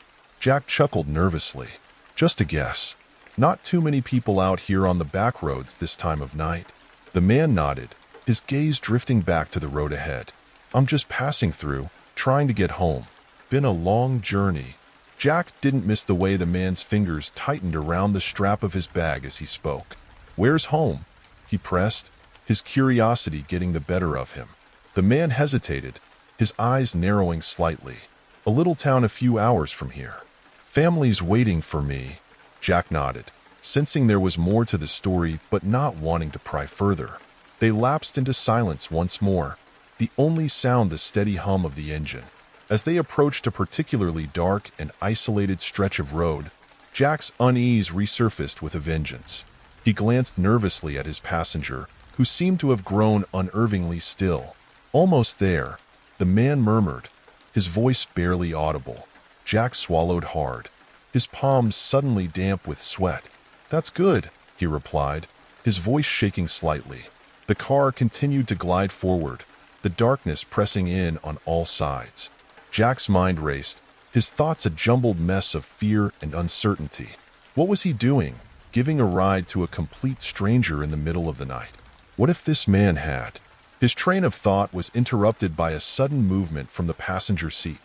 Jack chuckled nervously. "Just a guess. Not too many people out here on the back roads this time of night." The man nodded, his gaze drifting back to the road ahead. "I'm just passing through, trying to get home. Been a long journey." Jack didn't miss the way the man's fingers tightened around the strap of his bag as he spoke. "Where's home?" he pressed, his curiosity getting the better of him. The man hesitated, his eyes narrowing slightly. "A little town a few hours from here. Family's waiting for me." Jack nodded, sensing there was more to the story but not wanting to pry further. They lapsed into silence once more, the only sound the steady hum of the engine. As they approached a particularly dark and isolated stretch of road, Jack's unease resurfaced with a vengeance. He glanced nervously at his passenger, who seemed to have grown unnervingly still. "Almost there," the man murmured, his voice barely audible. Jack swallowed hard, his palms suddenly damp with sweat. "That's good," he replied, his voice shaking slightly. The car continued to glide forward, the darkness pressing in on all sides. Jack's mind raced, his thoughts a jumbled mess of fear and uncertainty. What was he doing, giving a ride to a complete stranger in the middle of the night? What if this man had? His train of thought was interrupted by a sudden movement from the passenger seat.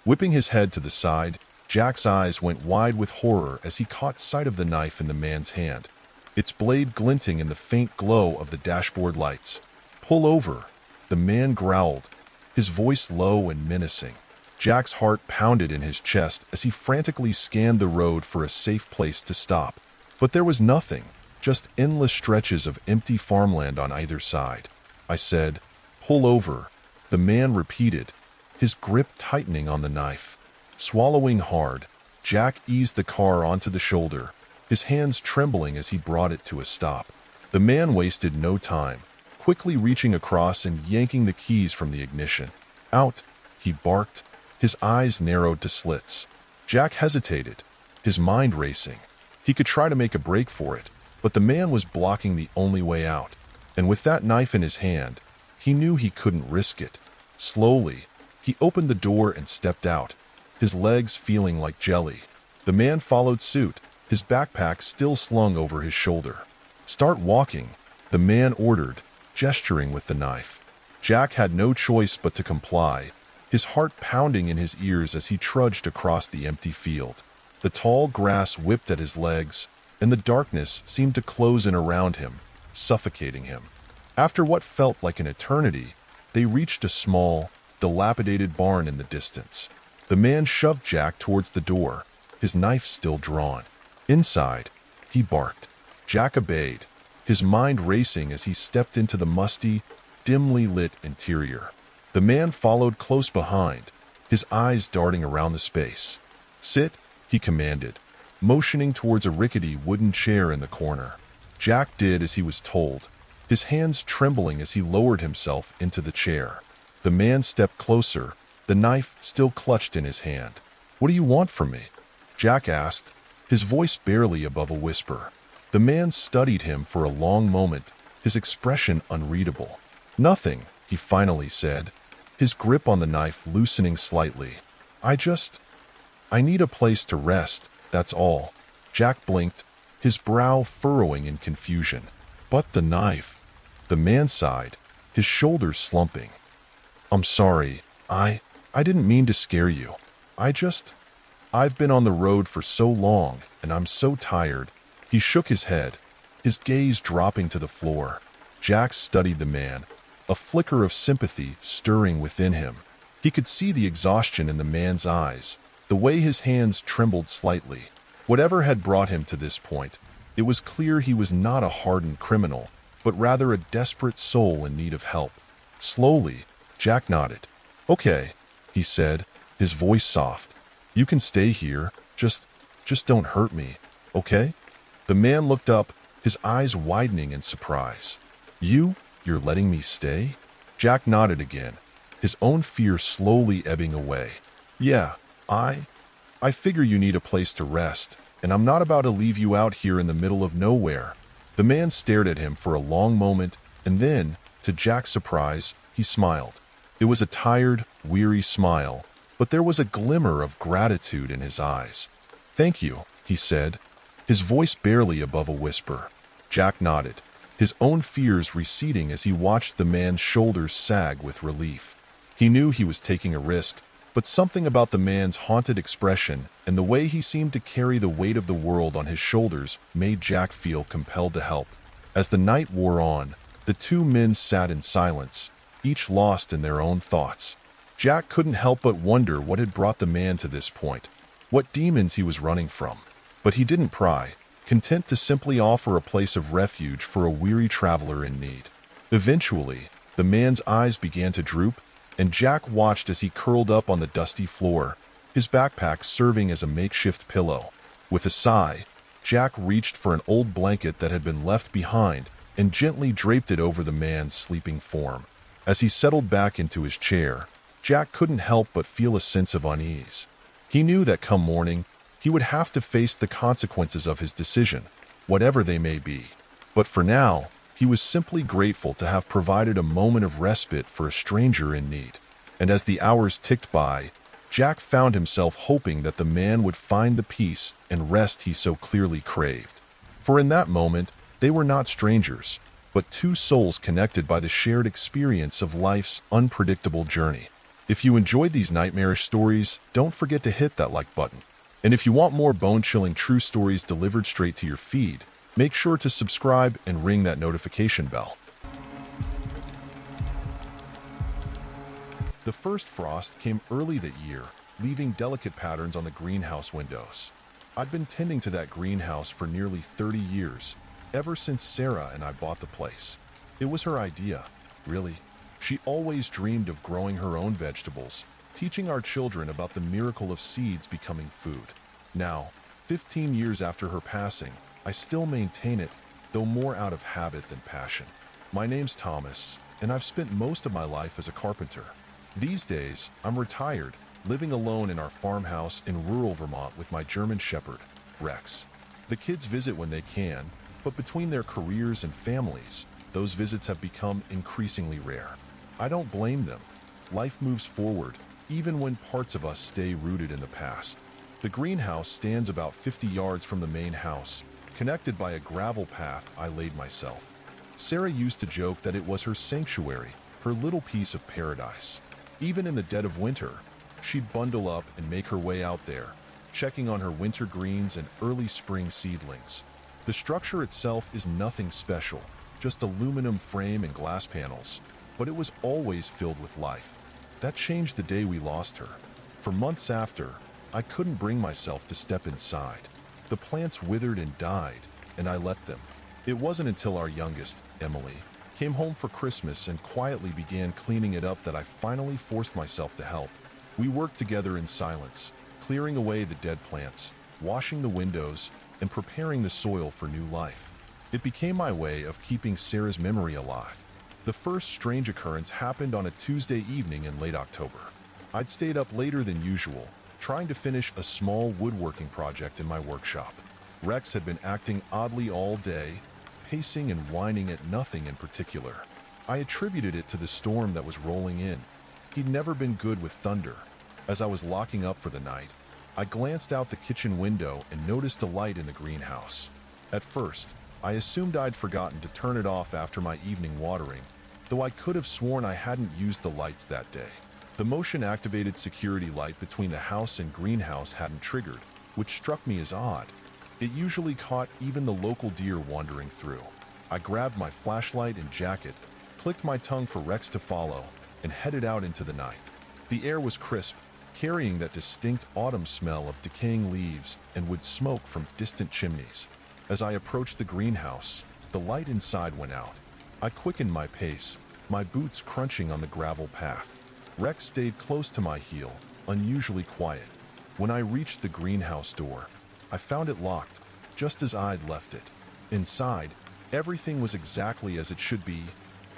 Whipping his head to the side, Jack's eyes went wide with horror as he caught sight of the knife in the man's hand, its blade glinting in the faint glow of the dashboard lights. "Pull over," the man growled, his voice low and menacing. Jack's heart pounded in his chest as he frantically scanned the road for a safe place to stop. But there was nothing, just endless stretches of empty farmland on either side. "I said, pull over," the man repeated, his grip tightening on the knife. Swallowing hard, Jack eased the car onto the shoulder, his hands trembling as he brought it to a stop. The man wasted no time, quickly reaching across and yanking the keys from the ignition. "Out," he barked, his eyes narrowed to slits. Jack hesitated, his mind racing. He could try to make a break for it, but the man was blocking the only way out. And with that knife in his hand, he knew he couldn't risk it. Slowly, he opened the door and stepped out, his legs feeling like jelly. The man followed suit, his backpack still slung over his shoulder. "Start walking," the man ordered, gesturing with the knife. Jack had no choice but to comply, his heart pounding in his ears as he trudged across the empty field. The tall grass whipped at his legs, and the darkness seemed to close in around him, suffocating him. After what felt like an eternity, they reached a small, dilapidated barn in the distance. The man shoved Jack towards the door, his knife still drawn. "Inside," he barked. Jack obeyed, his mind racing as he stepped into the musty, dimly lit interior. The man followed close behind, his eyes darting around the space. "Sit," he commanded, motioning towards a rickety wooden chair in the corner. Jack did as he was told, his hands trembling as he lowered himself into the chair. The man stepped closer, the knife still clutched in his hand. "What do you want from me?" Jack asked, his voice barely above a whisper. The man studied him for a long moment, his expression unreadable. "Nothing," he finally said, his grip on the knife loosening slightly. I need a place to rest, that's all." Jack blinked, his brow furrowing in confusion. "But the knife," the man sighed, his shoulders slumping. "I'm sorry, I didn't mean to scare you. I've been on the road for so long, and I'm so tired." He shook his head, his gaze dropping to the floor. Jack studied the man, a flicker of sympathy stirring within him. He could see the exhaustion in the man's eyes, the way his hands trembled slightly. Whatever had brought him to this point, it was clear he was not a hardened criminal, but rather a desperate soul in need of help. Slowly, Jack nodded. "Okay," he said, his voice soft. "You can stay here, just don't hurt me, okay?" The man looked up, his eyes widening in surprise. You're letting me stay?" Jack nodded again, his own fear slowly ebbing away. "Yeah, I figure you need a place to rest, and I'm not about to leave you out here in the middle of nowhere." The man stared at him for a long moment, and then, to Jack's surprise, he smiled. It was a tired, weary smile, but there was a glimmer of gratitude in his eyes. "Thank you," he said, his voice barely above a whisper. Jack nodded, his own fears receding as he watched the man's shoulders sag with relief. He knew he was taking a risk, but something about the man's haunted expression and the way he seemed to carry the weight of the world on his shoulders made Jack feel compelled to help. As the night wore on, the two men sat in silence, each lost in their own thoughts. Jack couldn't help but wonder what had brought the man to this point, what demons he was running from. But he didn't pry, content to simply offer a place of refuge for a weary traveler in need. Eventually, the man's eyes began to droop, and Jack watched as he curled up on the dusty floor, his backpack serving as a makeshift pillow. With a sigh, Jack reached for an old blanket that had been left behind and gently draped it over the man's sleeping form. As he settled back into his chair, Jack couldn't help but feel a sense of unease. He knew that come morning, he would have to face the consequences of his decision, whatever they may be. But for now, he was simply grateful to have provided a moment of respite for a stranger in need. And as the hours ticked by, Jack found himself hoping that the man would find the peace and rest he so clearly craved. For in that moment, they were not strangers, but two souls connected by the shared experience of life's unpredictable journey. If you enjoyed these nightmarish stories, don't forget to hit that like button. And if you want more bone-chilling true stories delivered straight to your feed, make sure to subscribe and ring that notification bell. The first frost came early that year, leaving delicate patterns on the greenhouse windows. I'd been tending to that greenhouse for nearly 30 years, ever since Sarah and I bought the place. It was her idea, really. She always dreamed of growing her own vegetables, teaching our children about the miracle of seeds becoming food. Now, 15 years after her passing, I still maintain it, though more out of habit than passion. My name's Thomas, and I've spent most of my life as a carpenter. These days, I'm retired, living alone in our farmhouse in rural Vermont with my German Shepherd, Rex. The kids visit when they can, but between their careers and families, those visits have become increasingly rare. I don't blame them. Life moves forward, even when parts of us stay rooted in the past. The greenhouse stands about 50 yards from the main house, connected by a gravel path I laid myself. Sarah used to joke that it was her sanctuary, her little piece of paradise. Even in the dead of winter, she'd bundle up and make her way out there, checking on her winter greens and early spring seedlings. The structure itself is nothing special, just aluminum frame and glass panels, but it was always filled with life. That changed the day we lost her. For months after, I couldn't bring myself to step inside. The plants withered and died, and I let them. It wasn't until our youngest, Emily, came home for Christmas and quietly began cleaning it up that I finally forced myself to help. We worked together in silence, clearing away the dead plants, washing the windows, and preparing the soil for new life. It became my way of keeping Sarah's memory alive. The first strange occurrence happened on a Tuesday evening in late October. I'd stayed up later than usual, trying to finish a small woodworking project in my workshop. Rex had been acting oddly all day, pacing and whining at nothing in particular. I attributed it to the storm that was rolling in. He'd never been good with thunder. As I was locking up for the night, I glanced out the kitchen window and noticed a light in the greenhouse. At first, I assumed I'd forgotten to turn it off after my evening watering, though I could have sworn I hadn't used the lights that day. The motion-activated security light between the house and greenhouse hadn't triggered, which struck me as odd. It usually caught even the local deer wandering through. I grabbed my flashlight and jacket, clicked my tongue for Rex to follow, and headed out into the night. The air was crisp, carrying that distinct autumn smell of decaying leaves and wood smoke from distant chimneys. As I approached the greenhouse, the light inside went out. I quickened my pace, my boots crunching on the gravel path. Rex stayed close to my heel, unusually quiet. When I reached the greenhouse door, I found it locked, just as I'd left it. Inside, everything was exactly as it should be.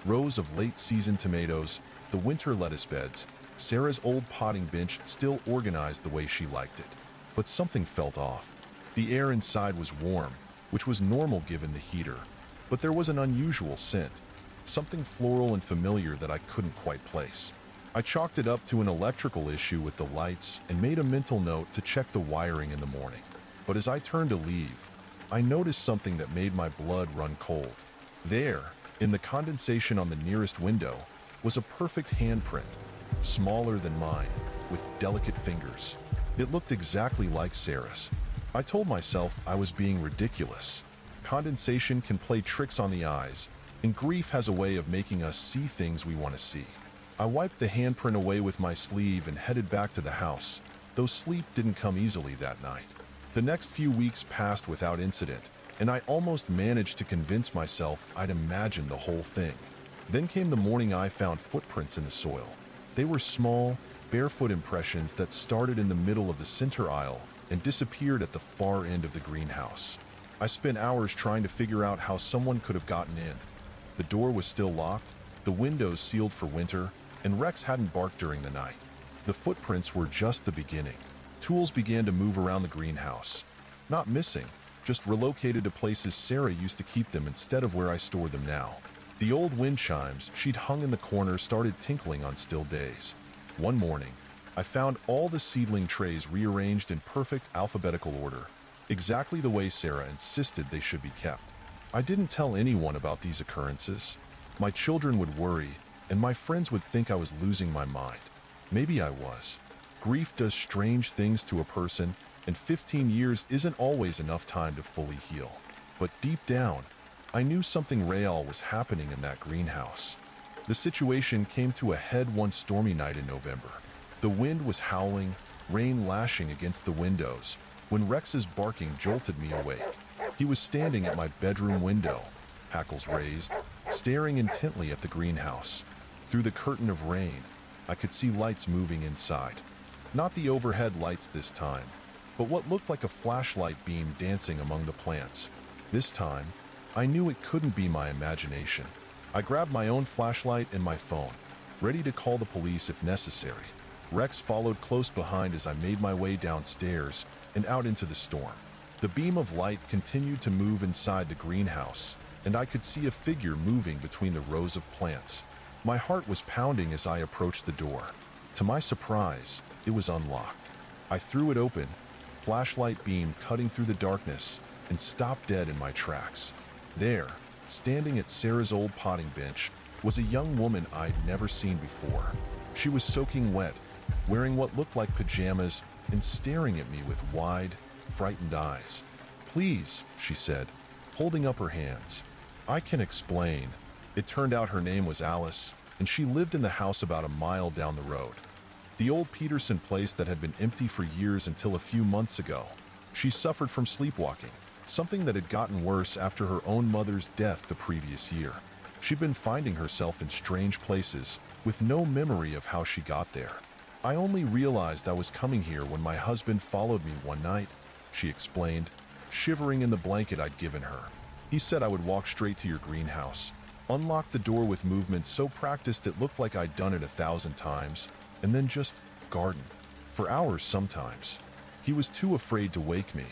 Rows of late-season tomatoes, the winter lettuce beds, Sarah's old potting bench still organized the way she liked it. But something felt off. The air inside was warm, which was normal given the heater, but there was an unusual scent, something floral and familiar that I couldn't quite place. I chalked it up to an electrical issue with the lights and made a mental note to check the wiring in the morning. But as I turned to leave, I noticed something that made my blood run cold. There, in the condensation on the nearest window, was a perfect handprint, smaller than mine, with delicate fingers. It looked exactly like Sarah's. I told myself I was being ridiculous. Condensation can play tricks on the eyes, and grief has a way of making us see things we want to see. I wiped the handprint away with my sleeve and headed back to the house, though sleep didn't come easily that night. The next few weeks passed without incident, and I almost managed to convince myself I'd imagined the whole thing. Then came the morning I found footprints in the soil. They were small, barefoot impressions that started in the middle of the center aisle and disappeared at the far end of the greenhouse. I spent hours trying to figure out how someone could have gotten in. The door was still locked, the windows sealed for winter, and Rex hadn't barked during the night. The footprints were just the beginning. Tools began to move around the greenhouse. Not missing, just relocated to places Sarah used to keep them instead of where I stored them now. The old wind chimes she'd hung in the corner started tinkling on still days. One morning, I found all the seedling trays rearranged in perfect alphabetical order, exactly the way Sarah insisted they should be kept. I didn't tell anyone about these occurrences. My children would worry, and my friends would think I was losing my mind. Maybe I was. Grief does strange things to a person, and 15 years isn't always enough time to fully heal. But deep down, I knew something real was happening in that greenhouse. The situation came to a head one stormy night in November. The wind was howling, rain lashing against the windows, when Rex's barking jolted me awake. He was standing at my bedroom window, hackles raised, staring intently at the greenhouse. Through the curtain of rain, I could see lights moving inside. Not the overhead lights this time, but what looked like a flashlight beam dancing among the plants. This time, I knew it couldn't be my imagination. I grabbed my own flashlight and my phone, ready to call the police if necessary. Rex followed close behind as I made my way downstairs and out into the storm. The beam of light continued to move inside the greenhouse, and I could see a figure moving between the rows of plants. My heart was pounding as I approached the door. To my surprise, it was unlocked. I threw it open, flashlight beam cutting through the darkness, and stopped dead in my tracks. There, standing at Sarah's old potting bench, was a young woman I'd never seen before. She was soaking wet, wearing what looked like pajamas, and staring at me with wide, frightened eyes. "Please," she said, holding up her hands. "I can explain." It turned out her name was Alice, and she lived in the house about a mile down the road. The old Peterson place that had been empty for years until a few months ago. She suffered from sleepwalking, something that had gotten worse after her own mother's death the previous year. She'd been finding herself in strange places, with no memory of how she got there. "I only realized I was coming here when my husband followed me one night," she explained, shivering in the blanket I'd given her. "He said I would walk straight to your greenhouse, unlock the door with movements so practiced it looked like I'd done it 1,000 times, and then just garden. For hours sometimes. He was too afraid to wake me.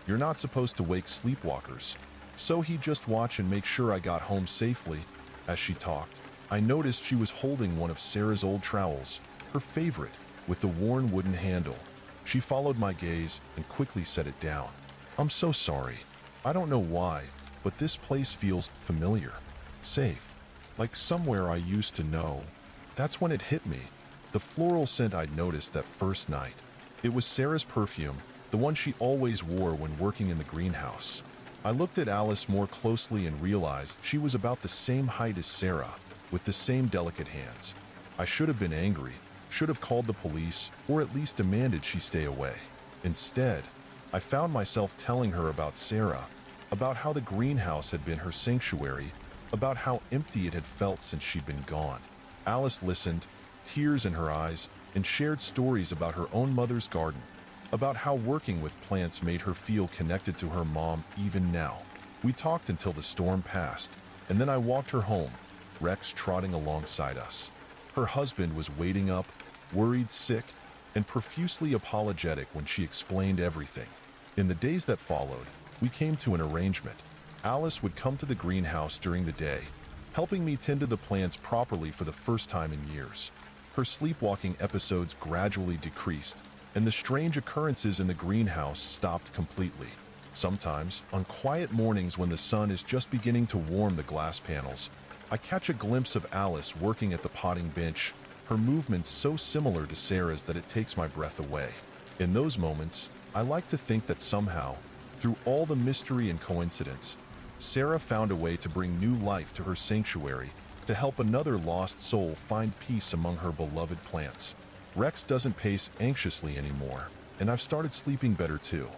You're not supposed to wake sleepwalkers. So he'd just watch and make sure I got home safely." As she talked, I noticed she was holding one of Sarah's old trowels, her favorite, with the worn wooden handle. She followed my gaze and quickly set it down. "I'm so sorry. I don't know why, but this place feels familiar. Safe. Like somewhere I used to know." That's when it hit me. The floral scent I'd noticed that first night. It was Sarah's perfume, the one she always wore when working in the greenhouse. I looked at Alice more closely and realized she was about the same height as Sarah, with the same delicate hands. I should have been angry, should have called the police, or at least demanded she stay away. Instead, I found myself telling her about Sarah, about how the greenhouse had been her sanctuary, about how empty it had felt since she'd been gone. Alice listened, tears in her eyes, and shared stories about her own mother's garden, about how working with plants made her feel connected to her mom even now. We talked until the storm passed, and then I walked her home, Rex trotting alongside us. Her husband was waiting up, worried, sick, and profusely apologetic when she explained everything. In the days that followed, we came to an arrangement. Alice would come to the greenhouse during the day, helping me tend to the plants properly for the first time in years. Her sleepwalking episodes gradually decreased, and the strange occurrences in the greenhouse stopped completely. Sometimes, on quiet mornings when the sun is just beginning to warm the glass panels, I catch a glimpse of Alice working at the potting bench, her movements so similar to Sarah's that it takes my breath away. In those moments, I like to think that somehow, through all the mystery and coincidence, Sarah found a way to bring new life to her sanctuary, to help another lost soul find peace among her beloved plants. Rex doesn't pace anxiously anymore, and I've started sleeping better too.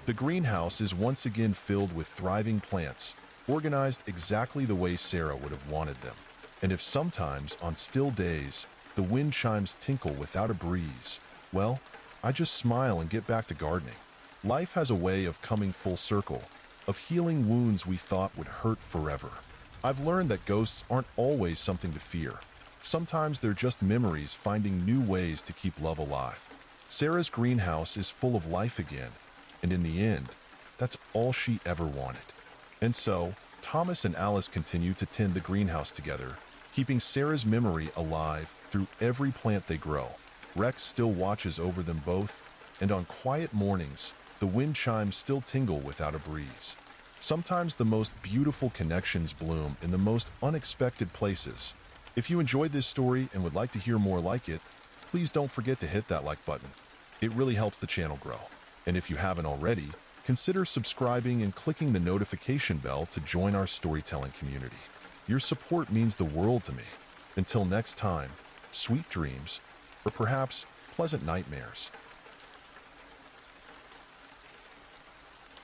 The greenhouse is once again filled with thriving plants, organized exactly the way Sarah would have wanted them. And if sometimes, on still days, the wind chimes tinkle without a breeze, well, I just smile and get back to gardening. Life has a way of coming full circle, of healing wounds we thought would hurt forever. I've learned that ghosts aren't always something to fear. Sometimes they're just memories finding new ways to keep love alive. Sarah's greenhouse is full of life again, and in the end, that's all she ever wanted. And so, Thomas and Alice continue to tend the greenhouse together, keeping Sarah's memory alive through every plant they grow. Rex still watches over them both, and on quiet mornings, the wind chimes still tingle without a breeze. Sometimes the most beautiful connections bloom in the most unexpected places. If you enjoyed this story and would like to hear more like it, please don't forget to hit that like button. It really helps the channel grow. And if you haven't already, consider subscribing and clicking the notification bell to join our storytelling community. Your support means the world to me. Until next time, sweet dreams, or perhaps pleasant nightmares.